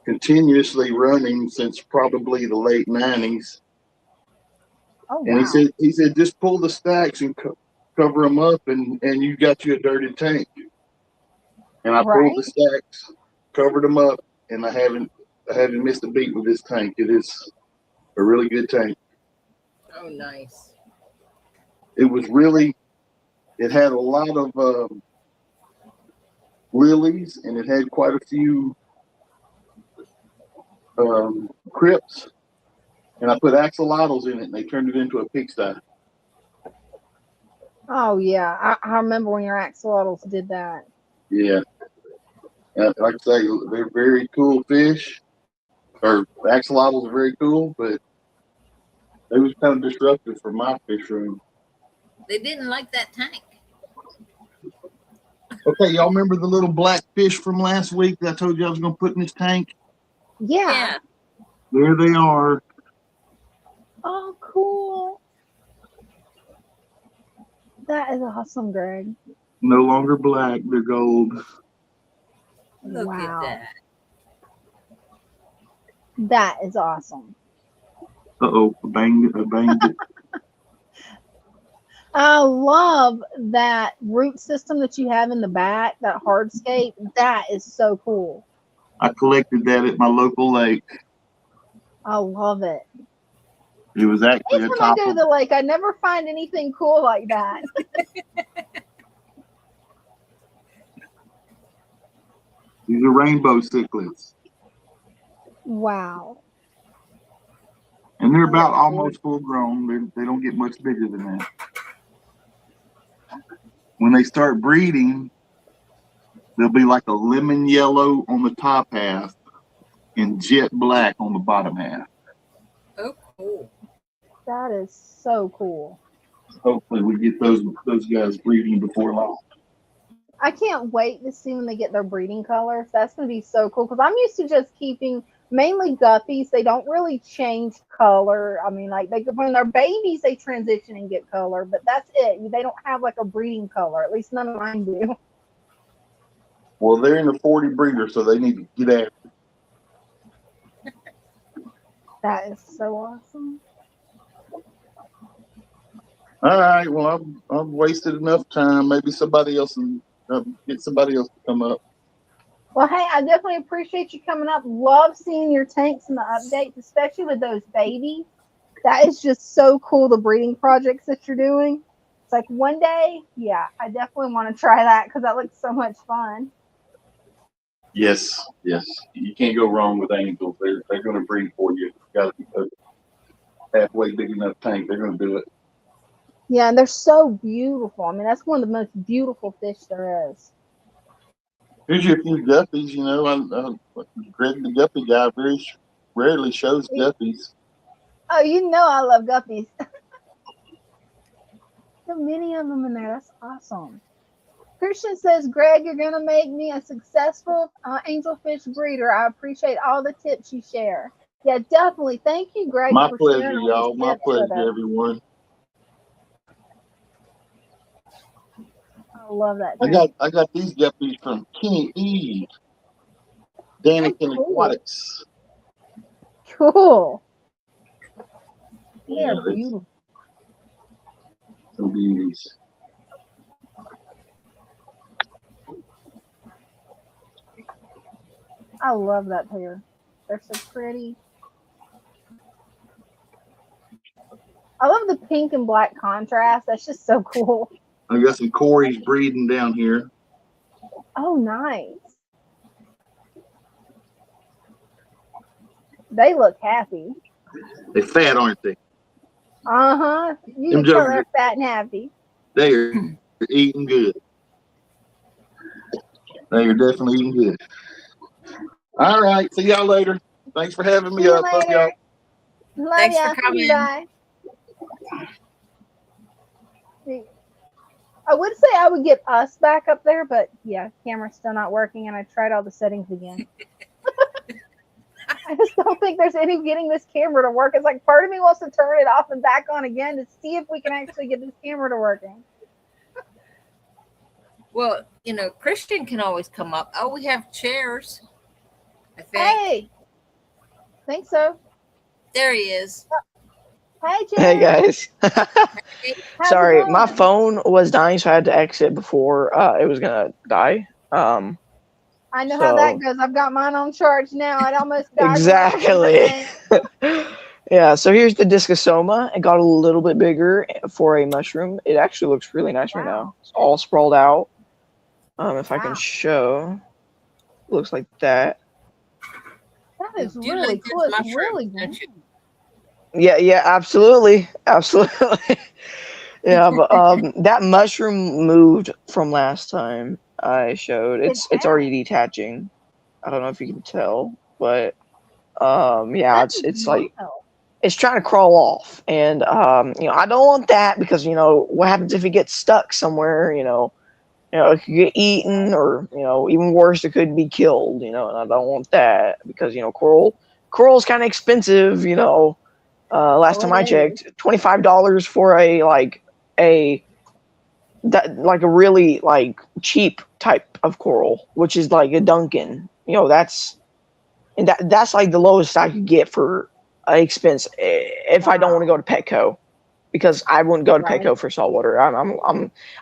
E: continuously running since probably the late 90s.
B: Oh, wow.
E: And he said, just pull the stacks and cover them up, and you got you a dirty tank. And I pulled the stacks, covered them up, and I haven't missed a beat with this tank. It is a really good tank.
A: Oh, nice.
E: It had a lot of lilies, and it had quite a few crypts. And I put axolotls in it, and they turned it into a pigsty.
B: Oh, yeah. I remember when your axolotls did that.
E: Yeah. Like I say, they're very cool fish. Or axolotls are very cool, but they was kind of disruptive for my fish room.
A: They didn't like that tank.
E: Okay, y'all remember the little black fish from last week that I told you I was going to put in this tank?
B: Yeah.
E: There they are.
B: Oh, cool. That is awesome, Greg.
E: No longer black, they're gold.
A: Look at that.
B: That is awesome.
E: Uh-oh, I banged it.
B: I love that root system that you have in the back, that hardscape. That is so cool.
E: I collected that at my local lake.
B: I love it.
E: It was actually
B: Every time I go to the lake, I never find anything cool like that.
E: These are rainbow cichlids.
B: Wow.
E: And they're about almost full grown. They don't get much bigger than that. When they start breeding, they'll be like a lemon yellow on the top half and jet black on the bottom half.
A: Oh, cool.
B: That is so cool.
E: Hopefully we get those guys breeding before long.
B: I can't wait to see when they get their breeding colors. That's going to be so cool because I'm used to just keeping mainly guppies. They don't really change color. I mean, like when they're babies, they transition and get color, but that's it. They don't have like a breeding color. At least none of mine do.
E: Well, they're in the 40 breeder, so they need to get after it.
B: That is so awesome.
E: All right. Well, I've wasted enough time. Maybe somebody else can get somebody else to come up.
B: Well, hey, I definitely appreciate you coming up. Love seeing your tanks and the updates, especially with those babies. That is just so cool, the breeding projects that you're doing. It's like one day, yeah, I definitely want to try that because that looks so much fun.
E: Yes. You can't go wrong with angels. They're going to breed for you. You got to be a halfway big enough tank. They're going to do it.
B: Yeah, and they're so beautiful. I mean, that's one of the most beautiful fish there is.
E: Here's your few guppies. You know, Greg the guppy guy very rarely shows guppies.
B: Oh, you know I love guppies. So many of them in there. That's awesome. Christian says, Greg, you're going to make me a successful angelfish breeder. I appreciate all the tips you share. Yeah, definitely. Thank you, Greg.
E: My
B: for
E: pleasure,
B: sharing all
E: y'all.
B: these
E: My
B: tips with
E: pleasure,
B: us.
E: everyone.
B: I love that.
E: I got these guppies from Kenny Eve, Daniken Aquatics.
B: Cool.
E: Yeah,
B: They're beautiful.
E: Some beauties.
B: I love that pair. They're so pretty. I love the pink and black contrast. That's just so cool.
E: I got some Corey's breeding down here.
B: Oh, nice. They look happy.
E: They're fat, aren't they?
B: Uh-huh. You can tell they're fat and happy.
E: They are eating good. They are definitely eating good. All right. See y'all later. Thanks for having me up. Love y'all.
B: Thanks for coming. Bye. I would say I would get us back up there, but yeah, camera's still not working, and I tried all the settings again. I just don't think there's any getting this camera to work. It's like part of me wants to turn it off and back on again to see if we can actually get this camera to working.
A: Well, you know, Christian can always come up. Oh, we have chairs. I think.
B: Hey, think so.
A: There he is.
B: Hey, Jay.
F: Hey guys. Sorry, my phone was dying, so I had to exit before it was gonna die.
B: I know how that goes. I've got mine on charge now. It almost died.
F: Exactly. Yeah, so here's the discosoma. It got a little bit bigger for a mushroom. It actually looks really nice right now. It's all sprawled out. If I can show, looks like that.
B: That is really cool. It's really good.
F: Yeah, absolutely. Yeah, but that mushroom moved from last time I showed. It's already detaching. I don't know if you can tell, but yeah, it's like it's trying to crawl off, and you know, I don't want that because you know what happens if it gets stuck somewhere. You know, it could get eaten, or you know, even worse, it could be killed. You know, and I don't want that because you know, coral's kind of expensive. You know. Last time I checked, $25 for a really like cheap type of coral, which is like a Duncan. You know, that's like the lowest I could get for expense if I don't want to go to Petco, because I wouldn't go to Petco for saltwater. I'm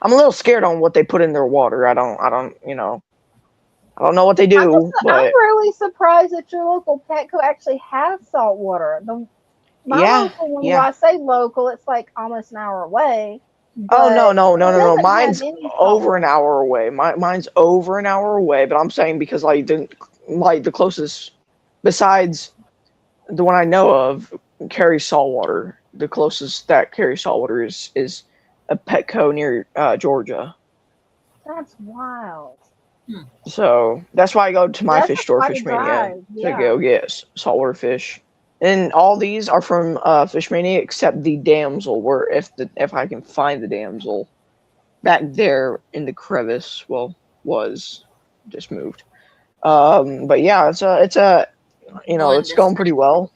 F: a little scared on what they put in their water. I don't you know. I don't know what they do.
B: I'm really surprised that your local Petco actually has salt water. My local one, well, I say local, it's like almost an hour away.
F: Oh, no. Mine's over an hour away. Mine's over an hour away, but I'm saying because the closest, besides the one I know of, carries saltwater. The closest that carries saltwater is a Petco near Georgia.
B: That's wild.
F: So that's why I go to my fish store, Fish Mania, to go get saltwater fish. And all these are from Fish Mania, except the damsel. Where if I can find the damsel back there in the crevice, was just moved. But yeah, it's a it's going pretty well.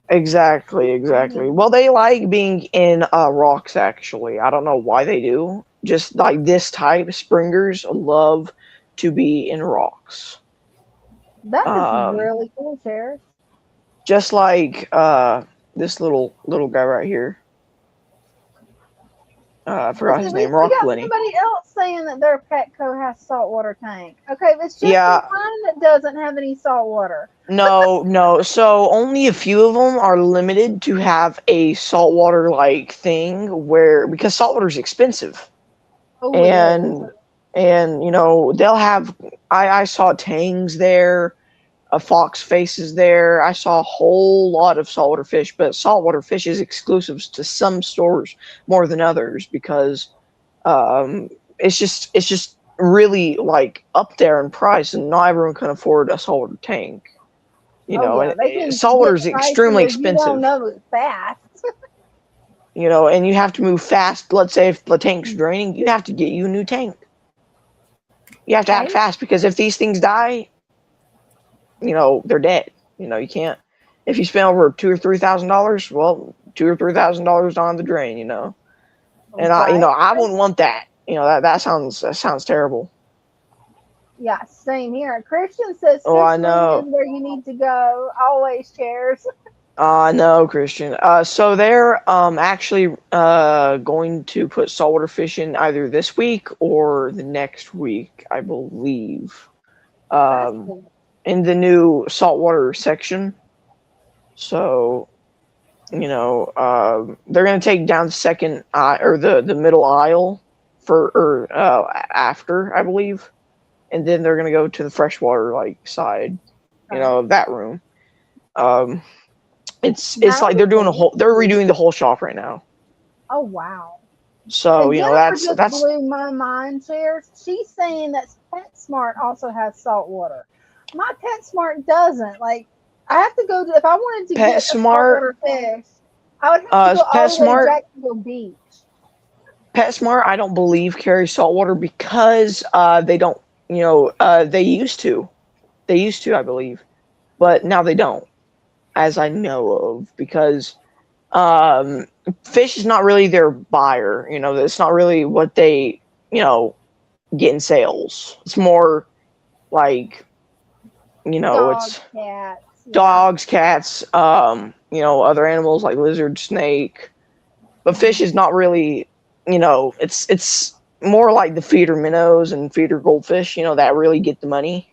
F: Exactly. Well, they like being in rocks. Actually, I don't know why they do. Just like this type, springers love to be in rocks.
B: That is really cool, Cherish.
F: Just like this little guy right here. I forgot his name. Rock Lenny.
B: Somebody else saying that their Petco has saltwater tank. Okay, but it's just one that doesn't have any saltwater.
F: No. So only a few of them are limited to have a saltwater like thing because saltwater is expensive.
B: Oh,
F: and they'll have. I saw tangs there. A fox faces there. I saw a whole lot of saltwater fish, but saltwater fish is exclusive to some stores more than others because it's just really like up there in price, and not everyone can afford a saltwater tank. And saltwater is extremely expensive.
B: You don't know it's fast.
F: And you have to move fast. Let's say if the tank's draining, you have to get you a new tank. You have to act fast because if these things die, they're dead. You can't. If you spend over $2,000 or $3,000, well, $2,000 or $3,000 down the drain. And I wouldn't want that. That sounds terrible.
B: Yeah, same here. Christian says,
F: "Oh, I know
B: where you need to go. Always Chairs."
F: No, Christian. So they're actually going to put saltwater fish in either this week or the next week, I believe. In the new saltwater section. So, they're going to take down the second or the middle aisle after, I believe. And then they're going to go to the freshwater side, of that room. It's like they're redoing the whole shop right now.
B: Oh, wow.
F: So, that's
B: blew my mind, Chairs. She's saying that PetSmart also has saltwater. My PetSmart doesn't. I have to go to, if I wanted to get a saltwater fish, I would have to go all the way to Jacksonville Beach.
F: PetSmart, I don't believe carries saltwater because they don't. They used to. They used to, I believe, but now they don't, as I know of, because fish is not really their buyer. It's not really what they get in sales. It's more like. Dogs, cats, other animals like lizard, snake. But fish is not really, it's more like the feeder minnows and feeder goldfish, that really get the money.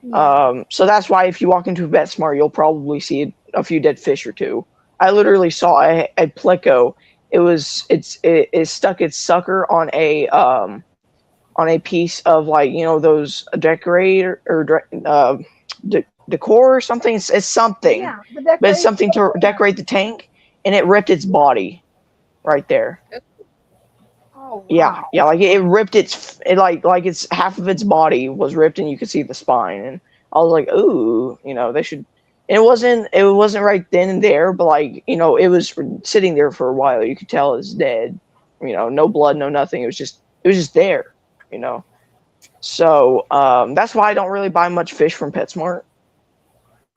F: Yeah. So that's why if you walk into a PetSmart, you'll probably see a few dead fish or two. I literally saw a pleco. It stuck its sucker on a piece of those decorator or decor or something. It's something, but it's something to decorate the tank, and it ripped its body right there.
B: Oh, wow.
F: Yeah, it ripped its half of its body was ripped, and you could see the spine. And I was like, ooh, they should. And it wasn't right then and there, but it was sitting there for a while. You could tell it's dead. No blood, no nothing. It was just there. So that's why I don't really buy much fish from PetSmart.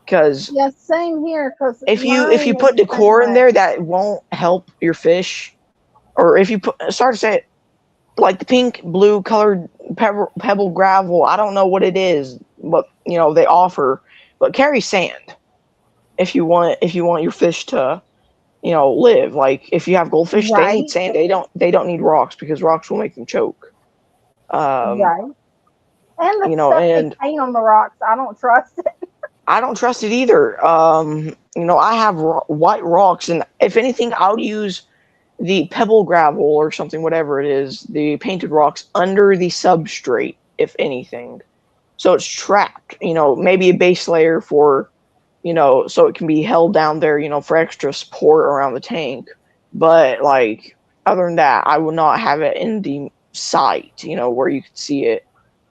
F: Because
B: same here. Because
F: if you put decor in there, that won't help your fish. Or if you start to say it, like the pink, blue colored pebble gravel, I don't know what it is, but they offer, but carry sand. If you want your fish to, live. Like if you have goldfish, they need sand. They don't need rocks because rocks will make them choke.
B: Right. And the stuff they paint on the rocks, I don't trust it.
F: I don't trust it either. I have white rocks, and if anything, I would use the pebble gravel or something, whatever it is, the painted rocks under the substrate, if anything. So it's trapped, maybe a base layer for, so it can be held down there, for extra support around the tank. But like other than that, I will not have it in the sight, where you can see it.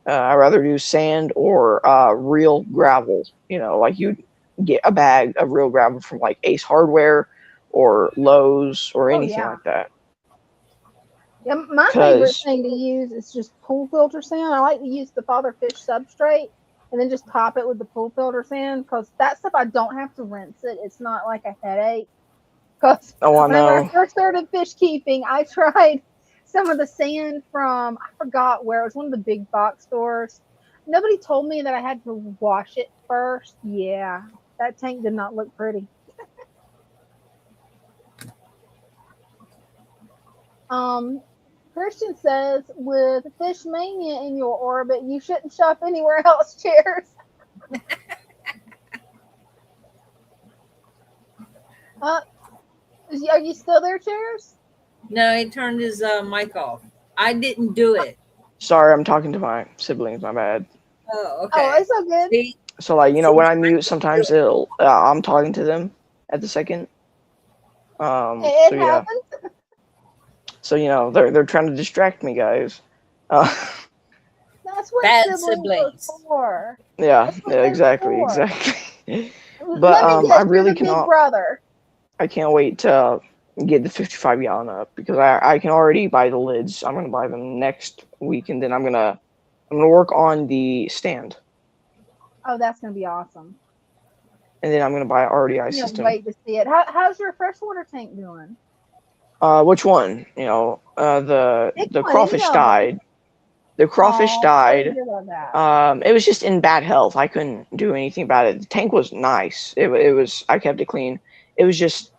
F: I'd rather do sand or real gravel. Like you get a bag of real gravel from like Ace Hardware or Lowe's or anything like that.
B: Yeah, my favorite thing to use is just pool filter sand. I like to use the Father Fish substrate and then just top it with the pool filter sand, because that stuff I don't have to rinse it. It's not like a headache. Because whenever I first started fish keeping, I tried some of the sand from, I forgot where, it was one of the big box stores. Nobody told me that I had to wash it first. Yeah, that tank did not look pretty. Christian says, with Fish Mania in your orbit, you shouldn't shop anywhere else. Cheers. Are you still there, Cheers?
A: No, he turned his mic off. I didn't do it.
F: Sorry, I'm talking to my siblings. My bad.
A: Oh, okay.
B: Oh, it's all good.
A: See?
F: So like, when I mute, sometimes I'm talking to them at the second.
B: It happens.
F: So they're trying to distract me, guys.
B: That's what
A: Bad
B: siblings are for.
F: Yeah, exactly. But I really cannot.
B: Brother.
F: I can't wait to get the 55 gallon up, because I can already buy the lids. I'm gonna buy them next week, and then I'm gonna work on the stand.
B: Oh, that's gonna be awesome.
F: And then I'm gonna buy an RDI system.
B: Wait to see it. How's your freshwater tank doing?
F: Which one? The crawfish died. The crawfish died. It was just in bad health. I couldn't do anything about it. The tank was nice. It was. I kept it clean. It was just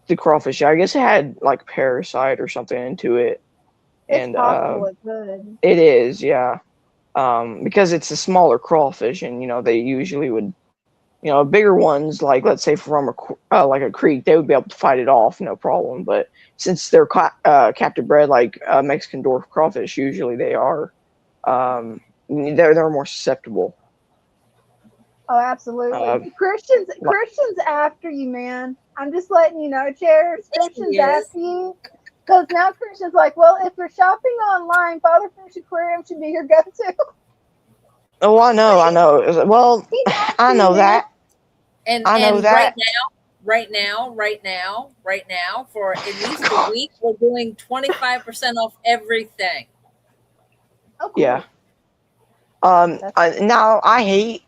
F: the crawfish. I guess it had like parasite or something into it.
B: It's possible it could.
F: It is, yeah. Because it's a smaller crawfish, and they usually would, bigger ones, like let's say from a creek, they would be able to fight it off, no problem. But since they're captive bred like Mexican dwarf crawfish, usually they are, they're more susceptible.
B: Oh, absolutely. Christian's after you, man. I'm just letting you know, Cheers. Christian's after you. Because now Christian's like, well, if you're shopping online, Father Fish Aquarium should be your go-to.
F: Oh, I know. Well, I know that.
A: And I know that. Right now, for at least a week, we're doing 25% off everything.
B: Oh, cool.
F: Yeah. Now I hate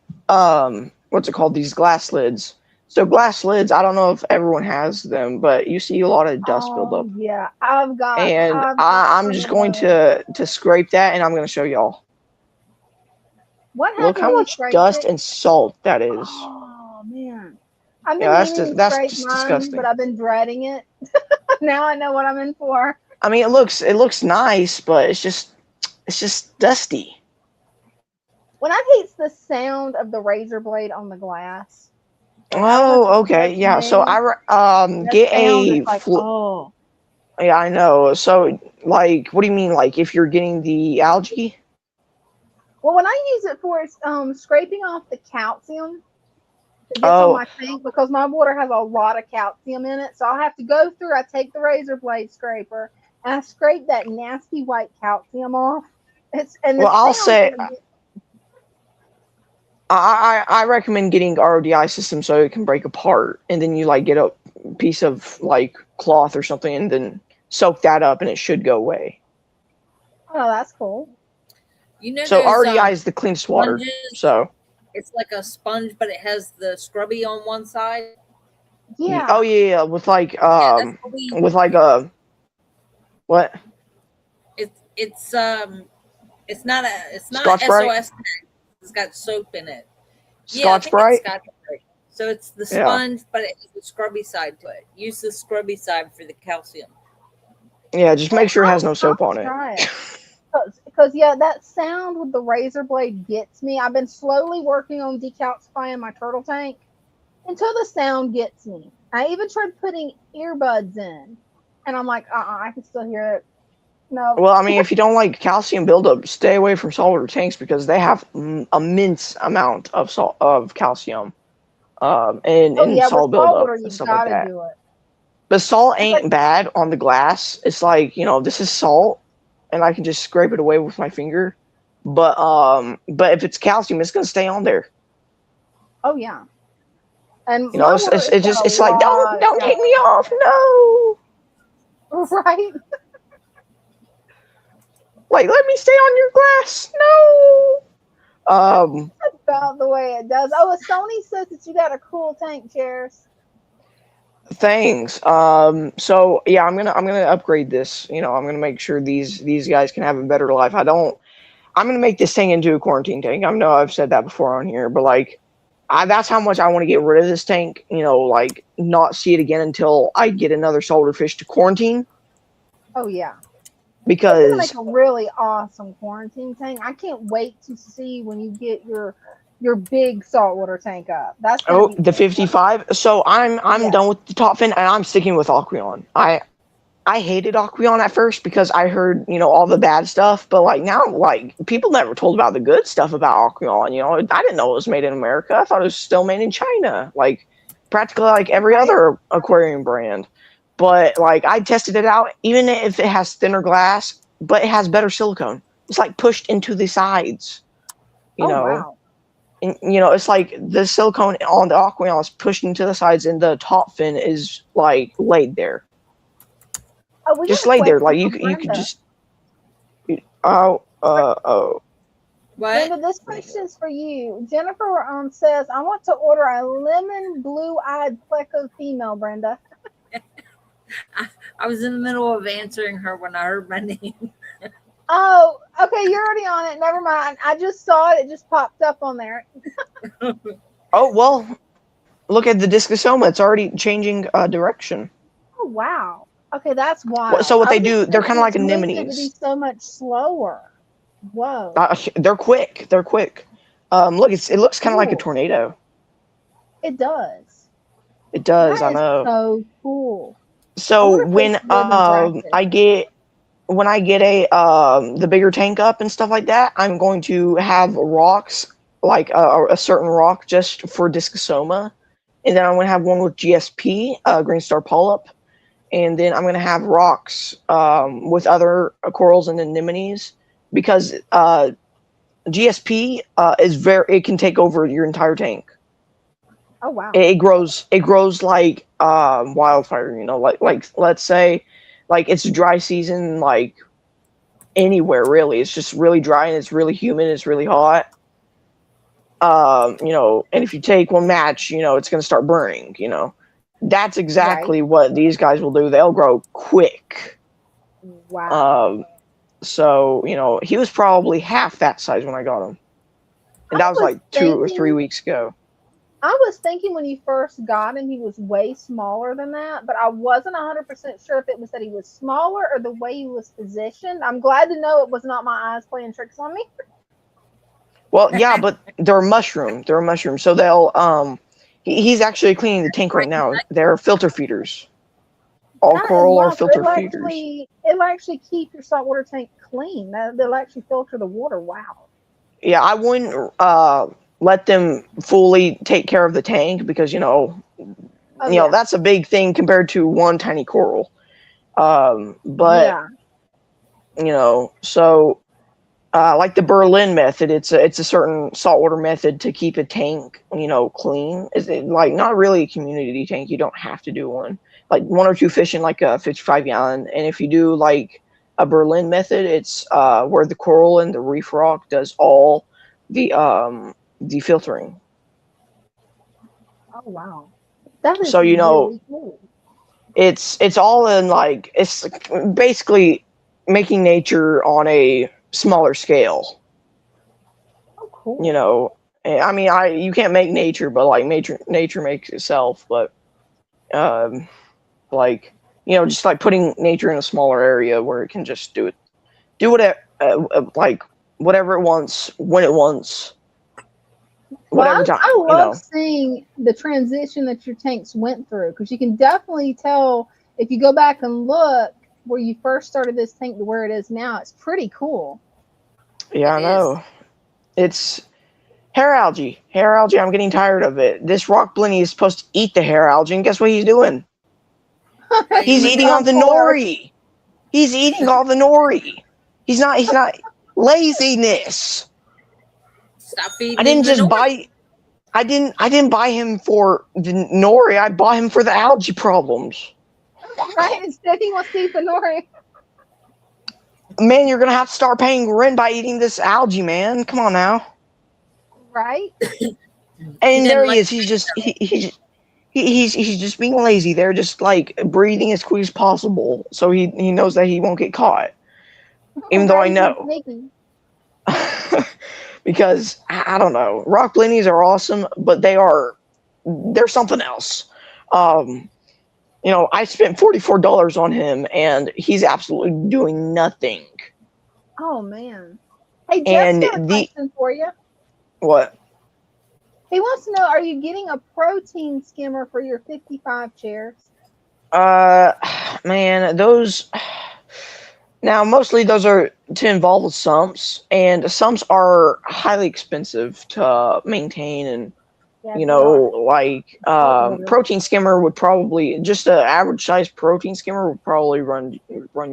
F: what's it called? These glass lids. So glass lids, I don't know if everyone has them, but you see a lot of dust build up.
B: Yeah, I've got.
F: And I'm just going to scrape that, and I'm going to show y'all.
B: What happened?
F: Look how much dust and salt that is.
B: Oh man, I've been
F: that's
B: just
F: disgusting.
B: But I've been dreading it. Now I know what I'm in for.
F: I mean, it looks nice, but it's just dusty.
B: When I hate the sound of the razor blade on the glass.
F: Oh, okay, yeah. So I get a. Yeah, I know. So, like, what do you mean? Like, if you're getting the algae?
B: Well, when I use it for scraping off the calcium that gets on my tank, because my water has a lot of calcium in it, so I'll have to go through. I take the razor blade scraper and I scrape that nasty white calcium off.
F: I'll say. I recommend getting RDI system so it can break apart, and then you like get a piece of like cloth or something, and then soak that up, and it should go away.
B: Oh, that's cool.
F: So RDI is the cleanest water. So
A: it's like a sponge, but it has the scrubby on one side.
B: Yeah.
F: Oh yeah, with like with like a what?
A: It's not
F: Scotch-Brite?
A: SOS. It's got soap in it.
F: Scotch-Brite?
A: So it's the sponge, but it has a scrubby side to it. Use the scrubby side for the calcium.
F: Yeah, just make sure it has no soap on it.
B: Because that sound with the razor blade gets me. I've been slowly working on decalcifying my turtle tank until the sound gets me. I even tried putting earbuds in, and I'm like, I can still hear it. No.
F: Well, I mean, if you don't like calcium buildup, stay away from saltwater tanks because they have immense amount of calcium. and salt
B: with salt
F: buildup
B: water,
F: and
B: you
F: stuff like
B: gotta
F: that.
B: do it.
F: But salt
B: Okay.
F: ain't bad on the glass. It's like, this is salt, and I can just scrape it away with my finger. But if it's calcium, it's gonna stay on there.
B: Oh yeah. And
F: You know,
B: my water
F: it's just it's like don't take me off, no.
B: Right.
F: Like, let me stay on your glass, no.
B: That's about the way it does. Oh, Sony says that you got a cool tank, Chairs.
F: Thanks. So yeah, I'm gonna upgrade this. I'm gonna make sure these guys can have a better life. I'm gonna make this thing into a quarantine tank. I know I've said that before on here, but like, that's how much I want to get rid of this tank. Like, not see it again until I get another saltwater fish to quarantine.
B: Oh yeah.
F: Because
B: it's gonna make a really awesome quarantine tank. I can't wait to see when you get your big saltwater tank up. That's
F: the 55. So I'm done with the top fin, and I'm sticking with Aqueon. I hated Aqueon at first because I heard, all the bad stuff, but like now, like, people never told about the good stuff about Aqueon. I didn't know it was made in America. I thought it was still made in China, like practically like every other aquarium brand. But like, I tested it out, even if it has thinner glass, but it has better silicone. It's like pushed into the sides,
B: Wow.
F: And, it's like the silicone on the Aqueon is pushed into the sides, and the top fin is like laid there. Just laid there, like you could just. Oh.
A: What?
B: Brenda, this question's for you. Jennifer says, I want to order a lemon blue-eyed pleco female, Brenda.
A: I was in the middle of answering her when I heard my name.
B: Oh, okay, you're already on it. Never mind. I just saw it. It just popped up on there.
F: Oh, well, look at the Discosoma. It's already changing direction.
B: Oh, wow. Okay, that's wild.
F: So what they do, they're kind of like anemones.
B: To be so much slower. Whoa.
F: They're quick. They're quick. Look, it looks kind of like a tornado.
B: It does.
F: It does.
B: That
F: I know.
B: So cool.
F: So when I get the bigger tank up and stuff like that, I'm going to have rocks, like a certain rock just for Discosoma, and then I'm going to have one with GSP, Green Star Polyp, and then I'm going to have rocks with other corals and anemones, because GSP it can take over your entire tank.
B: Oh wow!
F: It grows like wildfire. Like let's say, like, it's dry season, like anywhere really. It's just really dry, and it's really humid. It's really hot. And if you take one match, it's gonna start burning. That's exactly what these guys will do. They'll grow quick.
B: Wow.
F: So he was probably half that size when I got him, and that was like 2 or 3 weeks ago.
B: I was thinking when you first got him, he was way smaller than that, but I wasn't 100% sure if it was that he was smaller or the way he was positioned. I'm glad to know it was not my eyes playing tricks on me.
F: Well, yeah, but they're a mushroom. They're a mushroom, so they'll he's actually cleaning the tank right now. They're filter feeders. All coral are filter feeders.
B: It'll actually keep your saltwater tank clean. They'll actually filter the water. Wow.
F: Yeah, I wouldn't let them fully take care of the tank because that's a big thing compared to one tiny coral. So like the Berlin method, it's a certain saltwater method to keep a tank clean. It's like not really a community tank. You don't have to do one. Like 1 or 2 fish in like a 55 gallon, and if you do like a Berlin method, it's where the coral and the reef rock does all the filtering.
B: Oh wow, that is
F: so
B: really cool.
F: It's all in, like, it's basically making nature on a smaller scale.
B: Oh cool.
F: I mean, you can't make nature, but like nature makes itself. But like, just like putting nature in a smaller area where it can just do whatever, like whatever it wants, when it wants, whatever time.
B: I love seeing the transition that your tanks went through, because you can definitely tell if you go back and look where you first started this tank to where it is now. It's pretty cool.
F: Yeah, I know. Hair algae. Hair algae, I'm getting tired of it. This rock blenny is supposed to eat the hair algae, and guess what he's doing? He's eating all the nori. He's eating all the nori. He's not laziness.
A: Stop feeding
F: I didn't
A: him the
F: just
A: nori.
F: buy I didn't buy him for the nori, I bought him for the algae problems.
B: Right? Instead he wants to eat the nori.
F: Man, you're gonna have to start paying rent by eating this algae, man. Come on now.
B: Right?
F: And there he is. He's just he's just being lazy. They're just like breathing as quick as possible, so he knows that he won't get caught. Even though I know, because I don't know, rock blennies are awesome, but they're something else. You know, I spent $44 on him, and he's absolutely doing nothing.
B: Oh man! Hey, Jeff's got a question for you.
F: What?
B: He wants to know: are you getting a protein skimmer for your 55 chairs?
F: Man, those. Now, mostly those are to involve with sumps, and sumps are highly expensive to maintain, and you know, like protein skimmer would probably, just an average size protein skimmer would probably run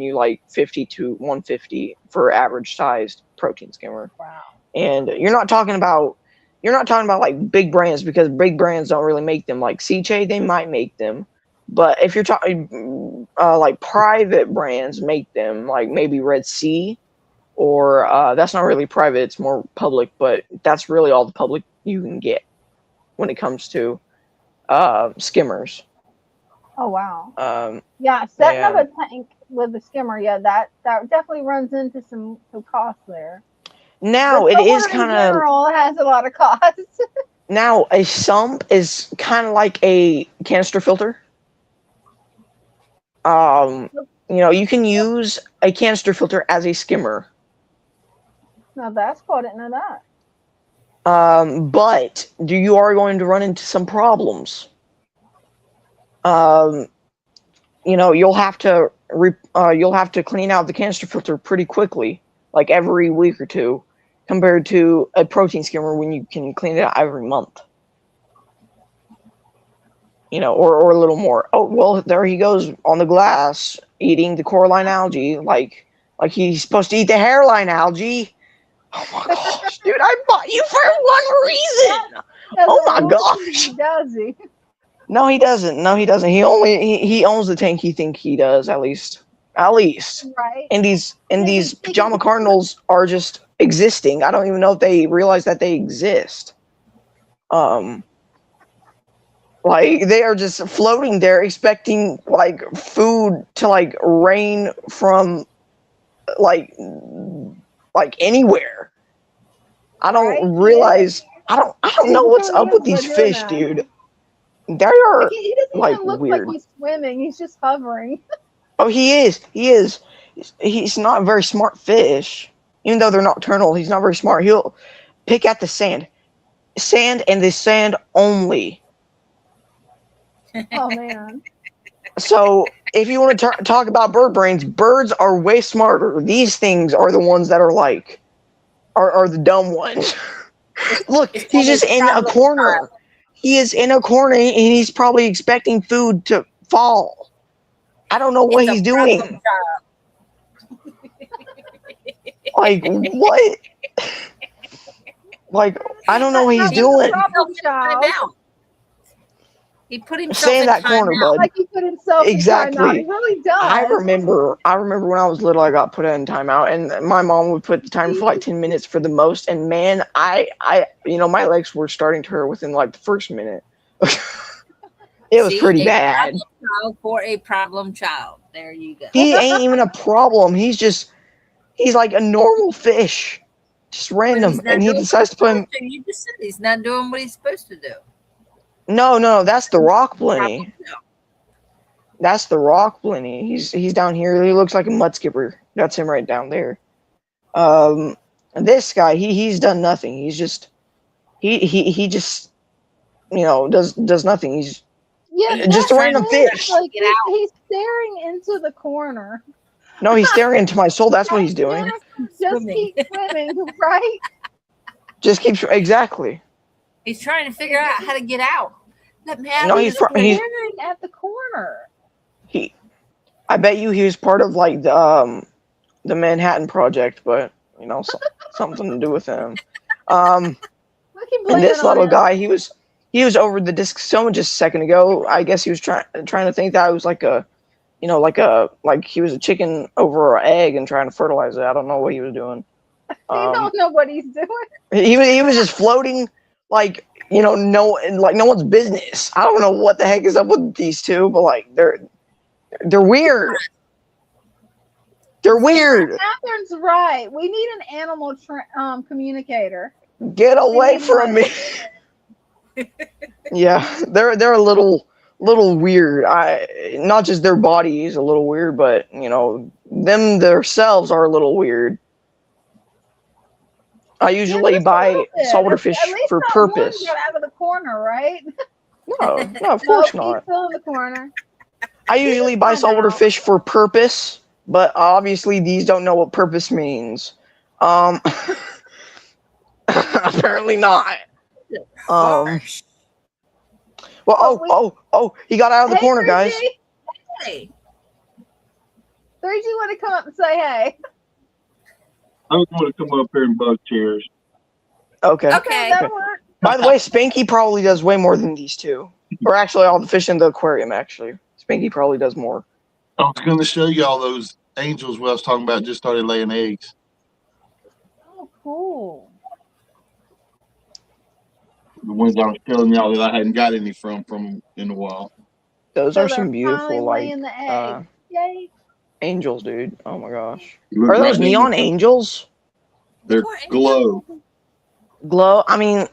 F: you like 50 to 150 for average sized protein skimmer.
B: Wow.
F: And you're not talking about like big brands, because big brands don't really make them. Like CJ, they might make them. But if you're talking like private brands make them, like maybe Red Sea, or that's not really private, it's more public, but that's really all the public you can get when it comes to skimmers.
B: Oh wow.
F: Yeah,
B: setting up a tank with the skimmer, that definitely runs into some cost there.
F: Now it is kind of,
B: in general has a lot of costs.
F: Now a sump is kind of like a canister filter. You know, you can use a canister filter as a skimmer.
B: Now that's cool. I didn't know that.
F: But you are going to run into some problems. You know, you'll have to clean out the canister filter pretty quickly, like every week or two, compared to a protein skimmer when you can clean it out every month. You know, or a little more. Oh well, there he goes on the glass eating the coralline algae, like he's supposed to eat the hairline algae. Oh my gosh, dude, I bought you for one reason. Oh my gosh.
B: Does he?
F: No, he doesn't. No, he doesn't. He owns the tank. He thinks he does, at least.
B: Right.
F: And these pajama cardinals are just existing. I don't even know if they realize that they exist. Like they are just floating there, expecting like food to like rain from like anywhere. I don't realize. I don't know what's up with these fish, dude. They are
B: he doesn't
F: like
B: even look
F: weird.
B: like he's swimming. He's just hovering.
F: Oh, he is. He's not a very smart fish. Even though they're nocturnal, he's not very smart. He'll pick at the sand and the sand only.
B: Oh man.
F: So if you want to talk about bird brains, birds are way smarter. These things are the ones that are like, are the dumb ones. Look, he's just in a corner. He is in a corner, and he's probably expecting food to fall. I don't know what he's doing. Like, what? Like, I don't know what he's doing.
A: He put himself
F: Stay in that corner, bud.
B: Like he put himself
F: exactly.
B: in timeout. He really does.
F: I remember when I was little, I got put in timeout, and my mom would put the timer for like 10 minutes for the most. And man, I you know, my legs were starting to hurt within like the first minute. It was pretty bad.
A: Child for a problem child. There you go.
F: He ain't even a problem. He's like a normal fish, just random, and he decides to put him.
A: You just said he's not doing what he's supposed to do.
F: No, that's the rock blenny. That's the rock blenny. He's down here. He looks like a mud skipper. That's him right down there. This guy, he's done nothing. He's just he just, you know, does nothing. He's just a random fish.
B: Like he's staring into the corner.
F: No, he's staring into my soul. That's what he's doing.
B: Just keep swimming, right?
F: Just keeps exactly.
A: He's trying to figure out how to get out. Let me out.
F: No,
B: He's
F: he's
B: staring at the corner.
F: I bet you he was part of like the Manhattan Project, but you know, something to do with him. And this little guy, he was over the disc so just a second ago. I guess he was trying to think that it was like a, you know, like he was a chicken over an egg and trying to fertilize it. I don't know what he was doing.
B: You don't know what he's doing.
F: He was just floating like, you know, no one's business. I don't know what the heck is up with these two, but like they're weird. They're weird.
B: Catherine's right. We need an animal communicator.
F: Get away from me. Yeah, they're a little weird. Not just their body is a little weird, but you know, them themselves are a little weird. I usually buy saltwater fish for purpose.
B: Got out of the corner, right?
F: No, of course not.
B: He's still in the corner.
F: I usually buy saltwater fish for purpose, but obviously these don't know what purpose means. Apparently not. Well, he got out of the corner, guys.
A: Hey.
B: 3G want to come up and say hey.
E: I was going to come up here and bug chairs.
F: Okay.
B: That'll work.
F: By the way, Spanky probably does way more than these two. Or actually, all the fish in the aquarium, actually. Spanky probably does more.
E: I was going to show you all those angels what I was talking about just started laying eggs.
B: Oh, cool.
E: The ones I was telling y'all that I hadn't got any from in a while.
F: Those are some beautiful, like,
B: the egg. Yay.
F: angels, dude. Oh my gosh.
E: Look
F: Are those
E: right
F: neon angels?
E: They're glow.
F: Glow? I mean...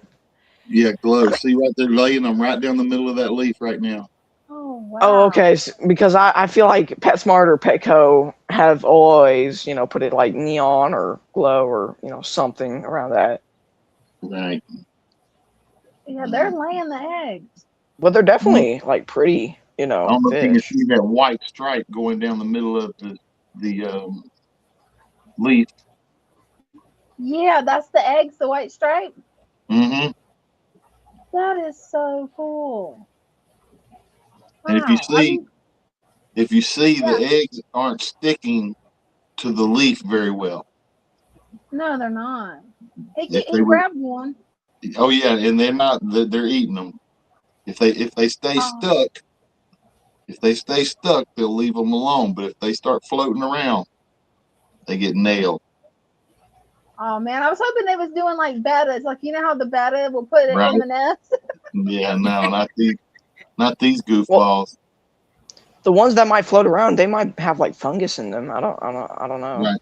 E: Yeah, glow. See right there, laying them right down the middle of that leaf right now.
B: Oh, wow.
F: Oh, okay. Because I feel like PetSmart or Petco have always, you know, put it like neon or glow or, you know, something around that.
E: Right.
B: Yeah, they're laying the eggs.
F: But they're definitely, like, pretty, you know,
E: I don't know
F: fish.
E: if you can see that white stripe going down the middle of the leaf.
B: Yeah, that's the eggs, the white stripe.
E: Mm-hmm.
B: That is so cool.
E: And if you see
B: Yeah.
E: the eggs aren't sticking to the leaf very well.
B: No, they're not. He
E: If they
B: grabbed one.
E: Oh yeah, and they're not. They're eating them. If they stay stuck, they'll leave them alone. But if they start floating around, they get nailed.
B: Oh man, I was hoping they was doing like bettas, like you know how the betta will put it in the nest.
E: Yeah, no, not these goofballs.
F: The ones that might float around, they might have like fungus in them. I don't know.
E: Right.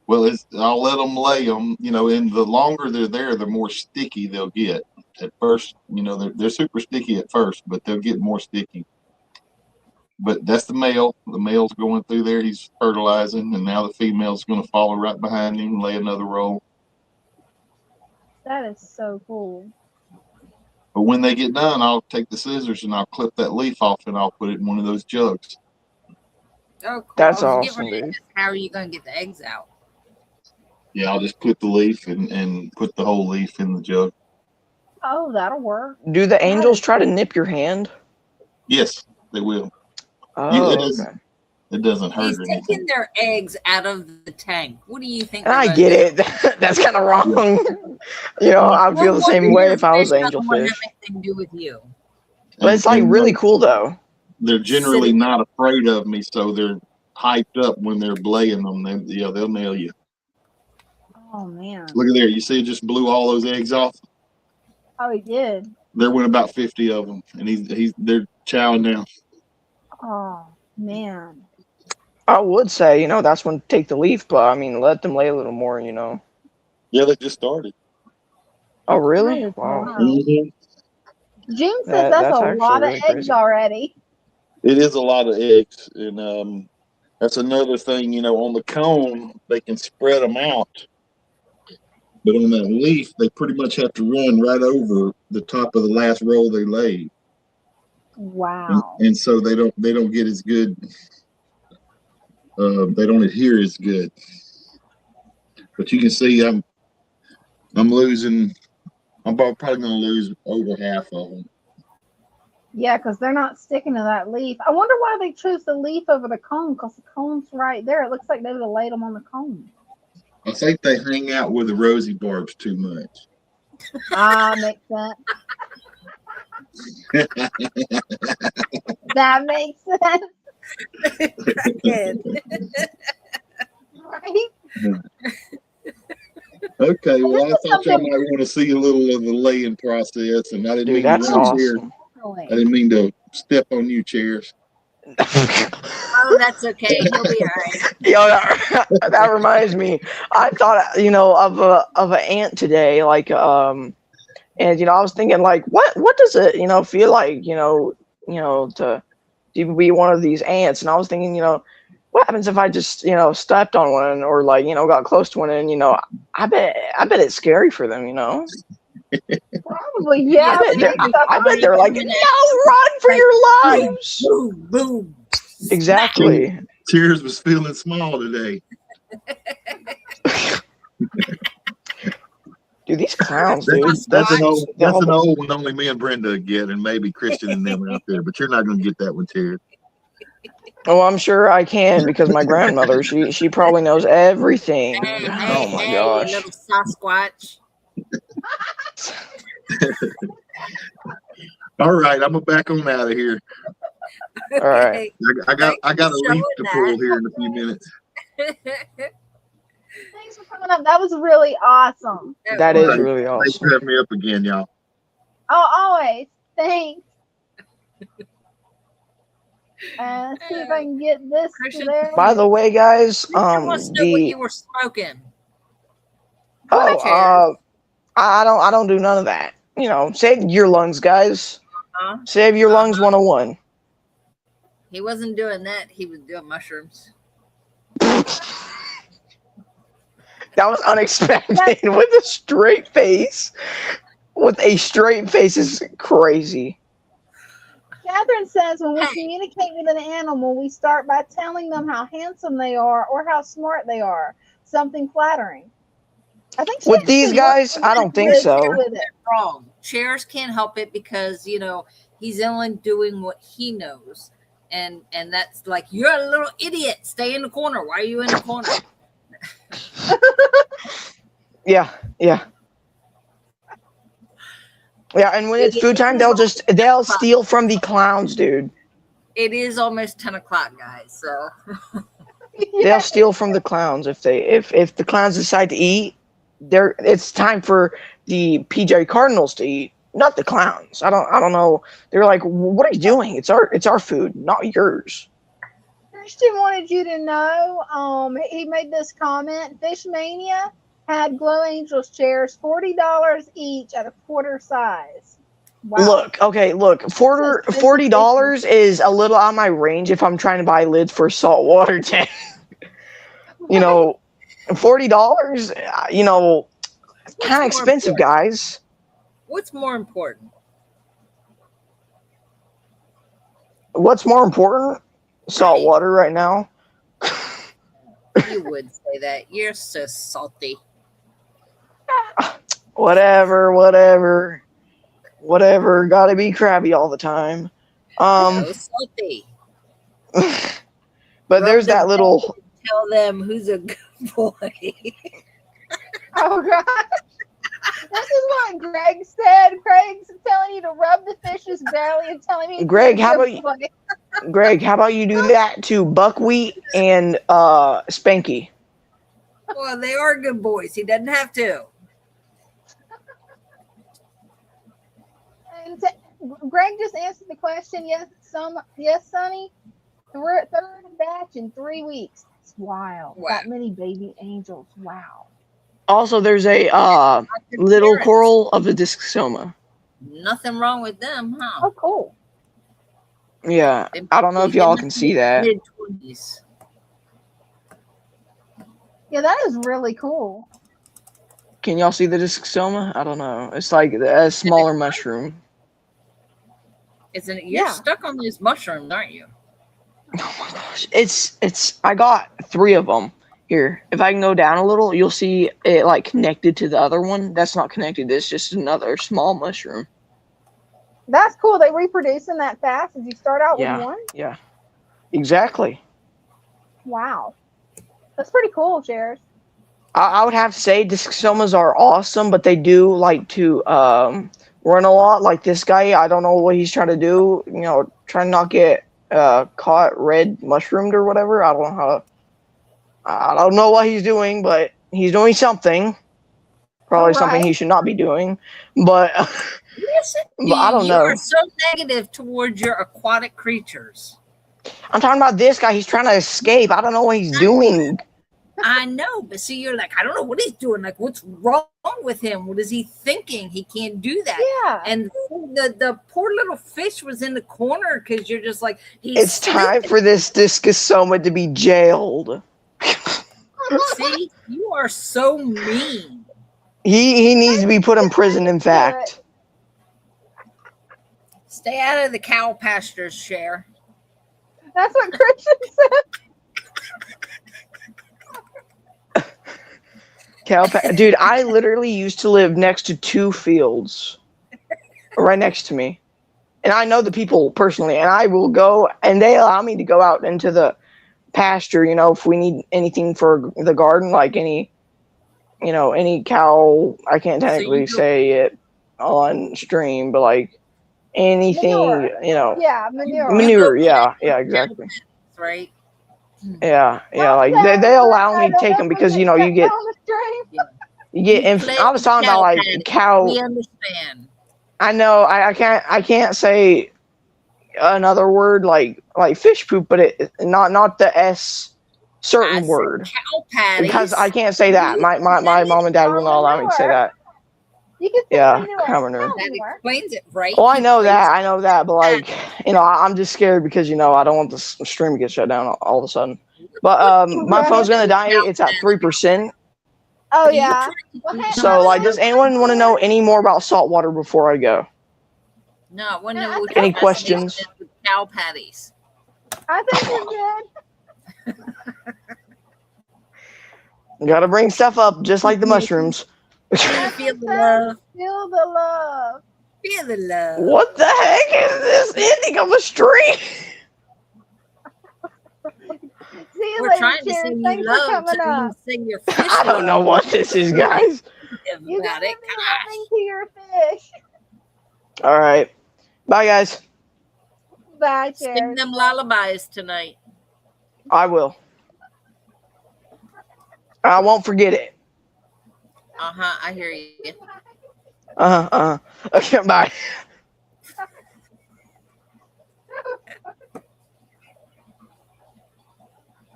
E: Well, I'll let them lay them. You know, and the longer they're there, the more sticky they'll get. At first, you know, they're super sticky at first, but they'll get more sticky. But that's the male. The male's going through there. He's fertilizing, and now the female's going to follow right behind him and lay another roll.
B: That is so cool.
E: But when they get done, I'll take the scissors and I'll clip that leaf off and I'll put it in one of those jugs.
A: Oh, cool.
F: That's awesome, dude.
A: How are you going to get the eggs out?
E: Yeah, I'll just put the leaf and put the whole leaf in the jug.
B: Oh, that'll work.
F: Do the angels try to nip your hand?
E: Yes, they will.
F: Oh,
E: it doesn't hurt
A: He's
E: anything.
A: taking their eggs out of the tank. What do you think?
F: And I get it. That's kind of wrong. You know, I'd feel the same way if I was angelfish.
A: Have anything to do with you.
F: But it's like really cool though.
E: They're generally not afraid of me, so they're hyped up when they're belaying them. They'll nail you.
B: Oh man!
E: Look at there. You see, it just blew all those eggs off.
B: Oh, he did.
E: There went about 50 of them, and they're chowing down.
B: Oh man!
F: I would say, you know, that's when to take the leaf, but I mean, let them lay a little more, you know.
E: Yeah, they just started.
F: Oh, really?
B: Wow.
E: Mm-hmm.
B: June says that's a lot of eggs already.
E: It is a lot of eggs, and that's another thing. You know, on the cone they can spread them out, but on that leaf they pretty much have to run right over the top of the last roll they laid.
B: Wow!
E: And so they don't get as good. They don't adhere as good. But you can see I'm losing I'm probably gonna lose over half of them.
B: Yeah, because they're not sticking to that leaf. I wonder why they chose the leaf over the cone, because the cone's right there. It looks like they would have laid them on the cone.
E: I think they hang out with the rosy barbs too much.
B: Makes sense. That makes sense. Right?
E: Okay, well, I thought y'all might want to see a little of the laying process, and I didn't mean
F: That's
E: to run
F: awesome.
E: I didn't mean to step on you, chairs.
A: Oh, that's okay. He'll be all right.
F: Yo, that reminds me. I thought, of an ant today, and I was thinking, like, what does it, feel like, to be one of these ants? And I was thinking, what happens if I just, stepped on one or got close to one, and I bet it's scary for them,
B: Probably, yeah.
F: I bet they're like, no, run for your lives.
A: Boom, boom.
F: Exactly.
E: Cheers was feeling small today.
F: Dude, these clowns, dude.
E: That's an old one only me and Brenda get, and maybe Christian and them out there, but you're not going to get that one, Cheers.
F: Oh, I'm sure I can, because my grandmother, she probably knows everything. Oh my gosh.
A: You little Sasquatch.
E: All right, I'm back on out of here.
F: All right.
E: I got a leaf to pull here in a few minutes.
B: Thanks for coming up. That was really awesome.
F: That is really
E: Thanks for
F: awesome.
E: having me up again, y'all.
B: Oh, always. Thanks. See if I can get this to there.
F: By the way, guys,
A: I must know what you were smoking.
F: I don't do none of that. Save your lungs, guys. Save your lungs 101.
A: He wasn't doing that. He was doing mushrooms.
F: That was unexpected. With a straight face. With a straight face is crazy.
B: Catherine says when we communicate with an animal, we start by telling them how handsome they are or how smart they are. Something flattering. I think
F: with these guys, I don't think so.
A: Wrong. Chairs can't help it because he's only doing what he knows, and that's like, you're a little idiot. Stay in the corner. Why are you in the corner?
F: Yeah. And when it's food time, they'll steal from the clowns, dude.
A: It is almost 10 o'clock, guys. So
F: they'll steal from the clowns if the clowns decide to eat. It's time for the PJ Cardinals to eat, not the clowns. I don't know. They're like, what are you doing? It's our food, not yours.
B: Christian wanted you to know. He made this comment. Fishmania had Glow Angels chairs, $40 each at a quarter size. Wow.
F: Look, $40 is a little out of my range if I'm trying to buy lids for saltwater tank. $40, kind of expensive, guys.
A: What's more important?
F: What's more important? Salt water right now.
A: You would say that. You're so salty.
F: Whatever. Gotta be crabby all the time.
A: So salty.
F: But there's that little.
A: Tell them who's a good boy.
B: Oh gosh. This is what Greg said. Greg's telling you to rub the fish's belly and telling me.
F: Greg, how about you do that to Buckwheat and Spanky?
A: Well, they are good boys. He doesn't have to.
B: And Greg just answered the question. Yes, Sonny. Third batch in 3 weeks. It's wild.
A: Wow.
B: That many baby angels. Wow.
F: Also, there's a little coral of the discoma.
A: Nothing wrong with them, huh?
B: Oh, cool.
F: Yeah, I don't know if y'all can see that.
A: Mid-20s.
B: Yeah, that is really cool.
F: Can y'all see the discoma? I don't know. It's like a smaller mushroom.
A: Isn't it? You're stuck on these mushrooms, aren't you?
F: Oh my gosh. I got 3 of them, Here, if I can go down a little, you'll see it like connected to the other one. That's not connected. It's just another small mushroom.
B: That's cool. They reproducing that fast? Did you start out with one?
F: Yeah. Exactly.
B: Wow. That's pretty cool, Chairs.
F: I would have to say discosomas are awesome, but they do like to run a lot. Like this guy, I don't know what he's trying to do. You know, trying not get caught red mushroomed or whatever. I don't know what he's doing, but he's doing something. Probably something he should not be doing. But, but I don't know.
A: You are so negative towards your aquatic creatures.
F: I'm talking about this guy. He's trying to escape. I don't know what he's doing.
A: I know, but see, you're like, I don't know what he's doing. Like, what's wrong with him? What is he thinking? He can't do that.
B: Yeah.
A: And the poor little fish was in the corner because you're just like,
F: it's time for this discosoma to be jailed.
A: See, you are so mean.
F: He needs to be put in prison, in fact.
A: Stay out of the cow pastures, Cher.
B: That's what Christian said.
F: Dude, I literally used to live next to 2 fields. Right next to me. And I know the people personally, and I will go, and they allow me to go out into the pasture, you know, if we need anything for the garden, like any cow. I can't technically say it on stream, but like anything,
B: manure. Yeah,
F: manure. Yeah, exactly.
A: Right.
F: Yeah, like they allow me to take them because you get I was talking about like cow.
A: We understand.
F: I know I can't say another word like fish poop, but it not the S certain word
A: cow patties,
F: because I can't say that. My mom and dad will not allow me to say that.
B: You can say
F: cow manure.
A: That explains it, right?
F: Well, I know that, but like I'm just scared because I don't want the stream to get shut down all of a sudden. But my phone's gonna die. It's at 3%.
B: Oh yeah.
F: So like, does anyone want to know any more about saltwater before I go?
A: No, I want to know what
F: any questions?
A: Cow patties.
B: I think you're good.
F: Gotta bring stuff up, just like the mushrooms.
A: Feel the love.
B: Feel the love.
A: Feel the love.
F: What the heck is this ending of a stream?
A: We're trying to sing you love, so you sing your fish.
F: I don't know what this is, guys.
B: You gotta be loving to your fish.
F: All right, bye, guys.
B: Bye, Chairs.
A: Sing them lullabies tonight.
F: I will. I won't forget it.
A: I hear you.
F: Okay, bye.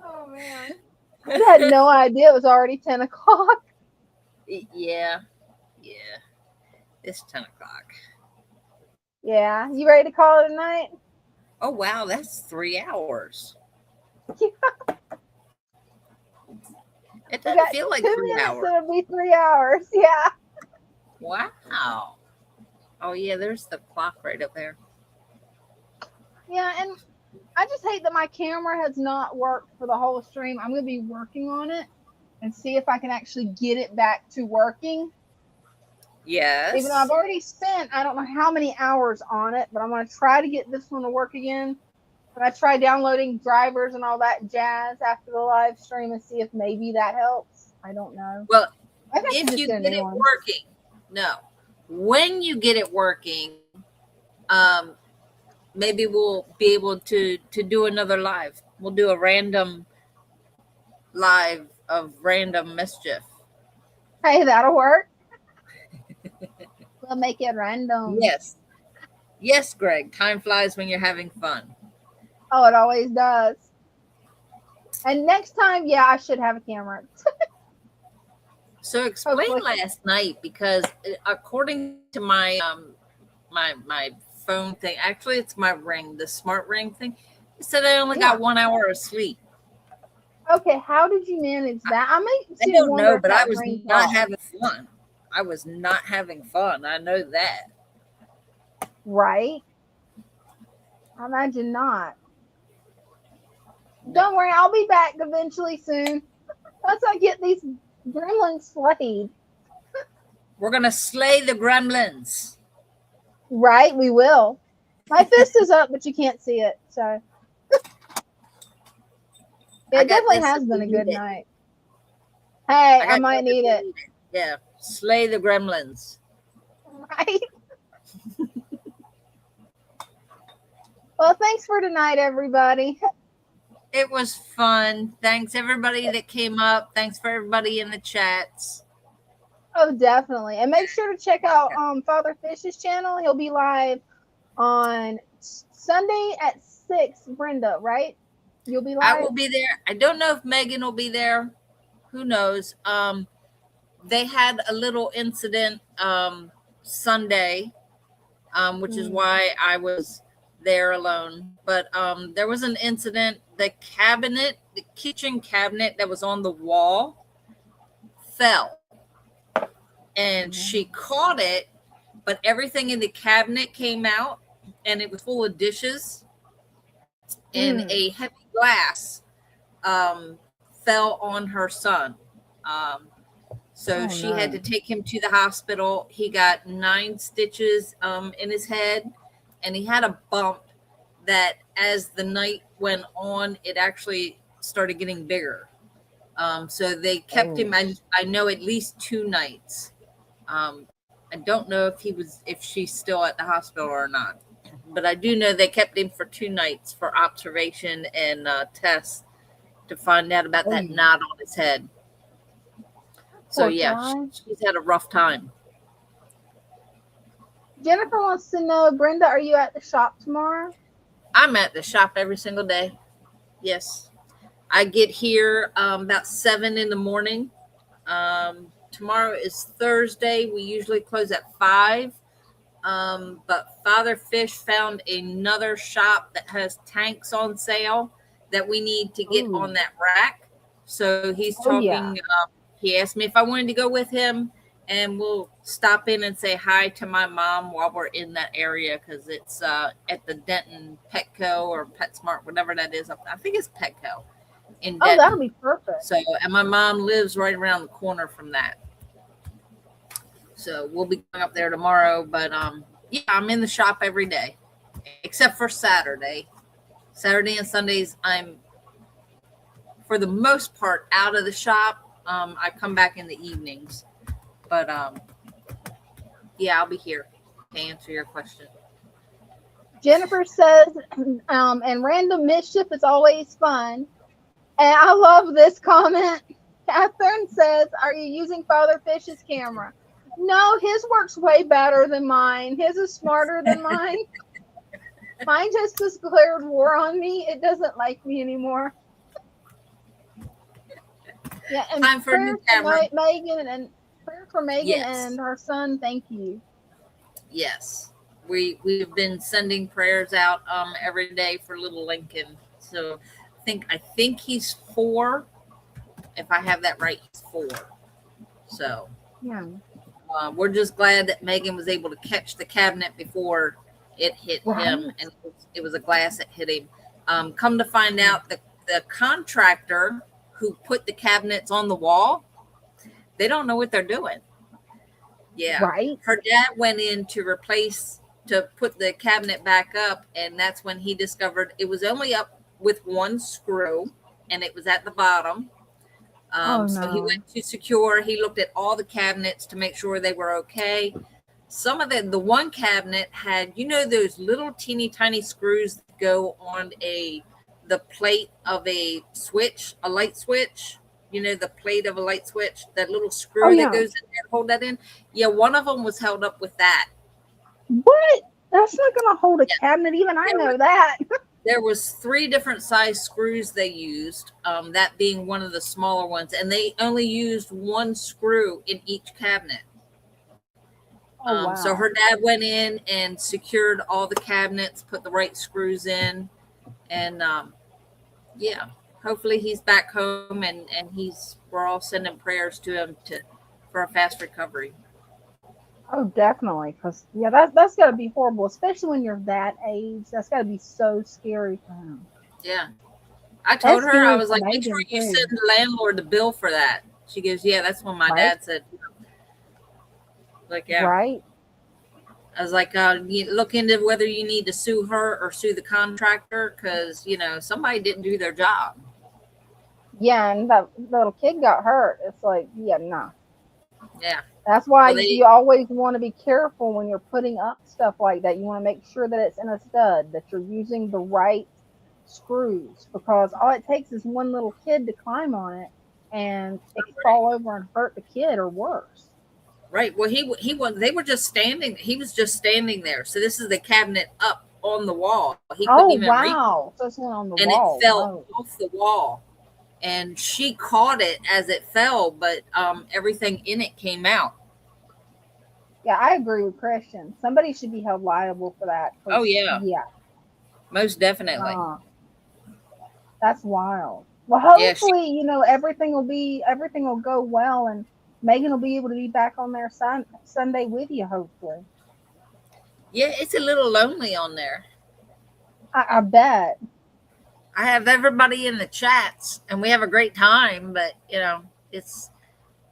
B: Oh man, I had no idea it was already 10 o'clock.
A: Yeah, it's 10 o'clock.
B: Yeah, you ready to call it a night?
A: Oh wow, that's 3 hours.
B: Yeah.
A: It doesn't feel like 3 hours.
B: It'll be 3 hours. Yeah.
A: Wow. Oh yeah, there's the clock right up there.
B: Yeah, and I just hate that my camera has not worked for the whole stream. I'm going to be working on it and see if I can actually get it back to working.
A: Yes.
B: Even though I've already spent, I don't know how many hours on it, but I'm going to try to get this one to work again. And I tried downloading drivers and all that jazz after the live stream and see if maybe that helps. I don't know.
A: Well, if you get it working, when you get it working, maybe we'll be able to do another live. We'll do a random live of random mischief.
B: Hey, that'll work. We'll make it random.
A: Yes, Greg. Time flies when you're having fun.
B: Oh, it always does. And next time, I should have a camera.
A: So explain last night, because according to my my phone thing, actually it's my ring, the smart ring thing, it said I only got 1 hour of sleep.
B: Okay, how did you manage that?
A: I don't know, but I was not having fun. I was not having fun. I know that.
B: Right? I imagine not. Don't worry, I'll be back eventually soon. Once I get these gremlins slayed.
A: We're going to slay the gremlins.
B: Right, we will. My fist is up, but you can't see it. So it definitely has been a good night. Hey, I might need it.
A: Yeah, slay the gremlins.
B: Right. Well, thanks for tonight, everybody.
A: It was fun. Thanks everybody that came up. Thanks for everybody in the chats.
B: Oh, definitely. And make sure to check out Father Fish's channel. He'll be live on Sunday at 6, Brenda, right? You'll be live?
A: I will be there. I don't know if Megan will be there. Who knows? They had a little incident Sunday, which is why I was there alone. But there was an incident. The kitchen cabinet that was on the wall fell. And she caught it, but everything in the cabinet came out, and it was full of dishes. And a heavy glass fell on her son. So she had to take him to the hospital. He got 9 stitches in his head, and he had a bump that as the night went on, it actually started getting bigger. So they kept him, I know, at least 2 nights. I don't know if she's still at the hospital or not, but I do know they kept him for 2 nights for observation and tests to find out about that knot on his head. So yeah, she's had a rough time.
B: Jennifer wants to know, Brenda, are you at the shop tomorrow?
A: I'm at the shop every single day. Yes. I get here about 7 in the morning. Tomorrow is Thursday. We usually close at 5. But Father Fish found another shop that has tanks on sale that we need to get on that rack. So he's talking. He asked me if I wanted to go with him, and we'll stop in and say hi to my mom while we're in that area, because it's at the Denton Petco or PetSmart, whatever that is. I think it's Petco in Denton.
B: That'll be perfect.
A: So, and my mom lives right around the corner from that. So we'll be going up there tomorrow. But yeah, I'm in the shop every day, except for Saturday. Saturday and Sundays, I'm, for the most part, out of the shop. I come back in the evenings. But yeah, I'll be here to answer your question.
B: Jennifer says, and random mischief is always fun. And I love this comment. Catherine says, are you using Father Fish's camera? No, his works way better than mine. His is smarter than mine. Mine just declared war on me. It doesn't like me anymore. Yeah, and
A: time for a new camera.
B: Megan and prayer for Megan and her son. Thank you. Yes,
A: we've been sending prayers out every day for little Lincoln. So I think he's 4. If I have that right, he's 4. So
B: yeah,
A: we're just glad that Megan was able to catch the cabinet before it hit him, and it was a glass that hit him. Come to find out, the contractor who put the cabinets on the wall, they don't know what they're doing. Yeah.
B: Right.
A: Her dad went in to put the cabinet back up, and that's when he discovered it was only up with 1 screw, and it was at the bottom. So he went to secure. He looked at all the cabinets to make sure they were okay. Some of the one cabinet had, those little teeny tiny screws that go on the plate of a switch, a light switch, the plate of a light switch, that little screw that goes in there, hold that in. Yeah, one of them was held up with that.
B: What? That's not going to hold a cabinet. Even I know that.
A: There was 3 different size screws they used, that being one of the smaller ones, and they only used 1 screw in each cabinet.
B: Wow.
A: So her dad went in and secured all the cabinets, put the right screws in, and yeah, hopefully he's back home, and we're all sending prayers to him for a fast recovery.
B: Oh, definitely, because that's got to be horrible, especially when you're that age. That's got to be so scary for him.
A: Yeah. I told her, I was like, make
B: amazing
A: sure you
B: too.
A: send the landlord the bill for that. She goes, yeah, that's when my dad said, like, yeah.
B: Right.
A: I was like, you look into whether you need to sue her or sue the contractor because, you know, somebody didn't do their job.
B: Yeah, and that little kid got hurt. It's like, yeah, no.
A: Yeah.
B: That's why you always want to be careful when you're putting up stuff like that. You want to make sure that it's in a stud, that you're using the right screws, because all it takes is one little kid to climb on it and it could fall over and hurt the kid or worse.
A: Right. Well, they were just standing. He was just standing there. So this is the cabinet up on the wall. He couldn't even reach.
B: So it's on the
A: and
B: wall.
A: It fell off the wall. And she caught it as it fell, but everything in it came out.
B: Yeah, I agree with Christian. Somebody should be held liable for that.
A: Oh, yeah.
B: Yeah.
A: Most definitely.
B: That's wild. Well, hopefully, you know, everything will go well, and Megan will be able to be back on there Sunday with you, hopefully.
A: Yeah, it's a little lonely on there.
B: I bet.
A: I have everybody in the chats, and we have a great time, but, you know, it's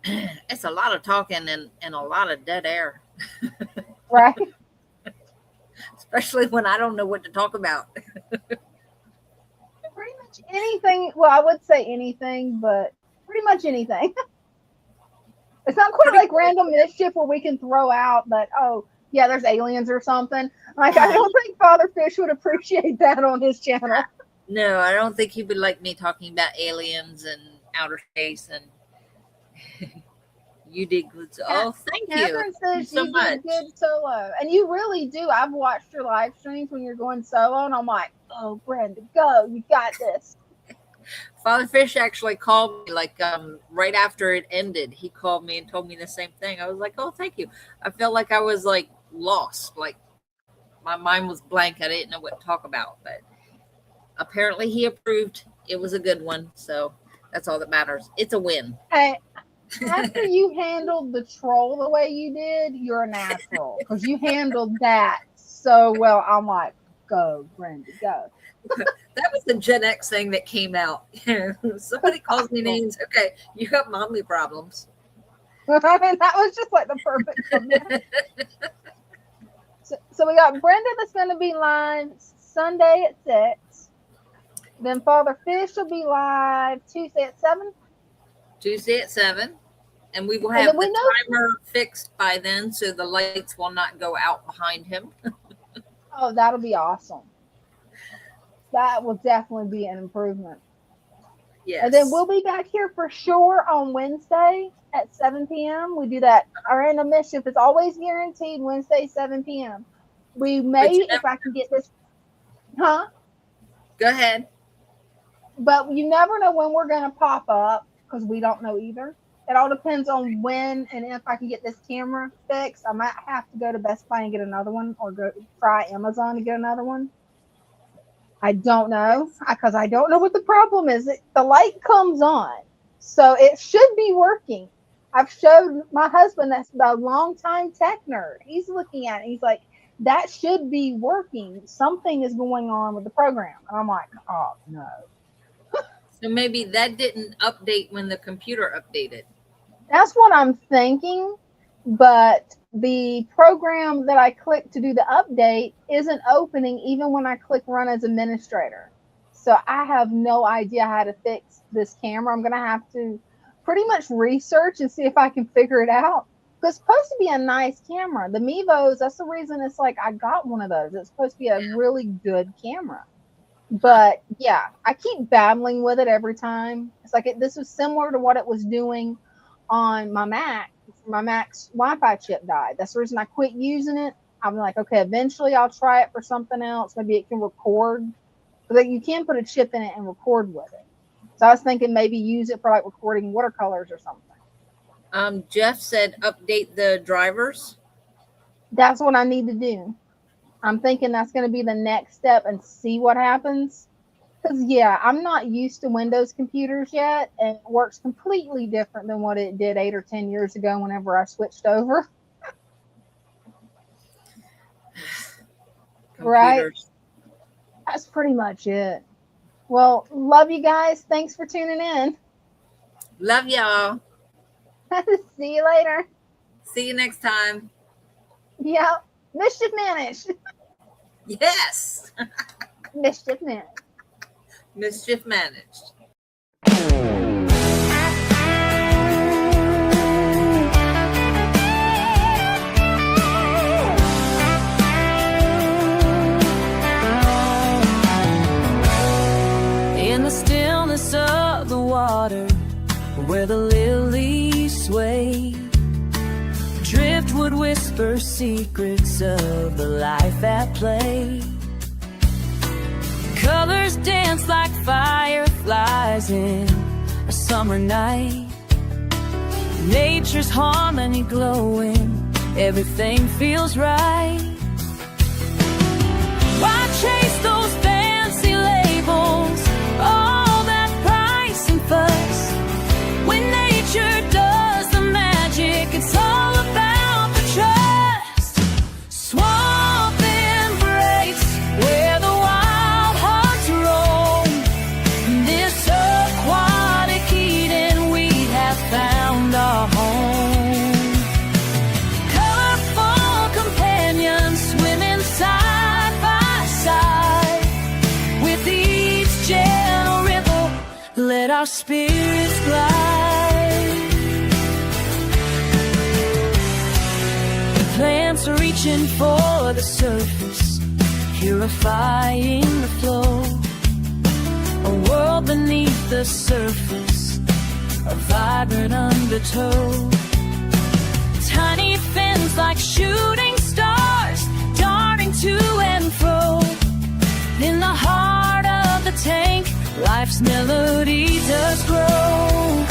A: a lot of talking and a lot of dead air.
B: Right.
A: Especially when I don't know what to talk about.
B: Pretty much anything. Well, I would say anything, but pretty much anything. It's not quite like Random Mischief where we can throw out that, oh, yeah, there's aliens or something. Like, I don't think Father Fish would appreciate that on his channel.
A: No, I don't think he would like me talking about aliens and outer space. And you did good. Oh, thank you.
B: Says
A: so much.
B: Did good solo, and you really do. I've watched your live streams when you're going solo, and I'm like, oh, Brenda, go! You got this.
A: Father Fish actually called me like right after it ended. He called me and told me the same thing. I was like, oh, thank you. I felt like I was like lost, like my mind was blank. I didn't know what to talk about, but apparently he approved. It was a good one, so that's all that matters. It's a win.
B: Hey, after you handled the troll the way you did, you're a natural, because you handled that so well. I'm like, go, Brenda, go.
A: That was the Gen X thing that came out. Somebody calls me names. Okay, you got mommy problems.
B: I mean, that was just like the perfect. So we got Brenda that's going to be live Sunday at 6. Then Father Fish will be live Tuesday at 7.
A: Tuesday at 7. And we will have the timer fixed by then, so the lights will not go out behind him.
B: Oh, that'll be awesome. That will definitely be an improvement.
A: Yes.
B: And then we'll be back here for sure on Wednesday at 7 p.m. We do that. Our Random Mischief is always guaranteed Wednesday, 7 p.m. We may, if I can get this. Huh?
A: Go ahead.
B: But you never know when we're going to pop up, because we don't know either. It all depends on when and if I can get this camera fixed. I might have to go to Best Buy and get another one, or go try Amazon to get another one. I don't know, because I don't know what the problem is. The light comes on, so it should be working. I've showed my husband, that's a long-time tech nerd. He's looking at it. He's like, that should be working. Something is going on with the program. And I'm like, oh, no.
A: So maybe that didn't update when the computer updated.
B: That's what I'm thinking, but the program that I clicked to do the update isn't opening even when I click run as administrator. So I have no idea how to fix this camera. I'm going to have to pretty much research and see if I can figure it out. It's supposed to be a nice camera. The Mevos, that's the reason it's like I got one of those. It's supposed to be a really good camera. But yeah, I keep battling with it every time. It's like this was similar to what it was doing on my Mac. My Mac's Wi-Fi chip died. That's the reason I quit using it. I'm like, okay, eventually I'll try it for something else. Maybe it can record. But you can put a chip in it and record with it. So I was thinking maybe use it for like recording watercolors or something.
A: Jeff said update the drivers.
B: That's what I need to do. I'm thinking that's going to be the next step and see what happens. Because, yeah, I'm not used to Windows computers yet, and it works completely different than what it did 8 or 10 years ago whenever I switched over. Right? That's pretty much it. Well, love you guys. Thanks for tuning in.
A: Love y'all.
B: See you later.
A: See you next time.
B: Yep. Mischief managed.
A: Yes.
B: Mischief managed.
A: Mischief managed.
G: In the stillness of the water, where the lilies sway, driftwood whisper secrets of the life at play. Colors dance like fireflies in a summer night. Nature's harmony glowing, everything feels right. Why chase those fancy labels, all that price and fuss, when nature does the magic? It's all about the trust. Swamp embrace, where the wild hearts roam. In this aquatic Eden, we have found our home. Colorful companions swimming side by side. With each gentle ripple, let our spirits glide. The plants are reaching for the surface, purifying the flow. A world beneath the surface, a vibrant undertow. Tiny fins like shooting stars, darting to and fro. In the heart of the tank, life's melody does grow.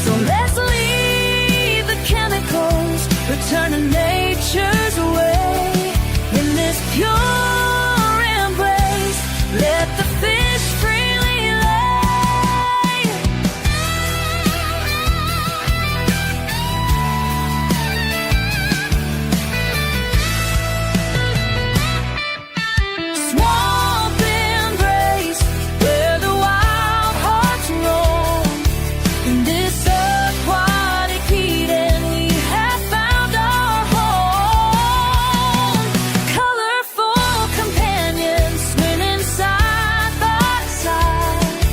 G: So let's leave the chemicals, return to nature's way. In this pure embrace, let the fish freely lay. Swamp embrace, where the wild hearts roam. In this aquatic Eden, we have found our home. Colorful companions swimming side by side.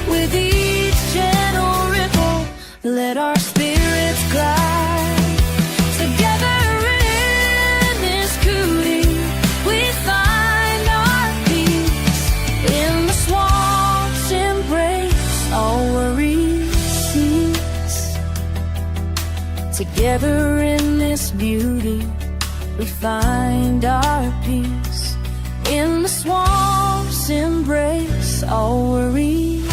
G: With each gentle ripple, let our spirits glide. Together in this cootie, we find our peace. In the swamp's embrace, all worries cease. Together in this beauty, we find our peace. In the swamp's embrace, all worries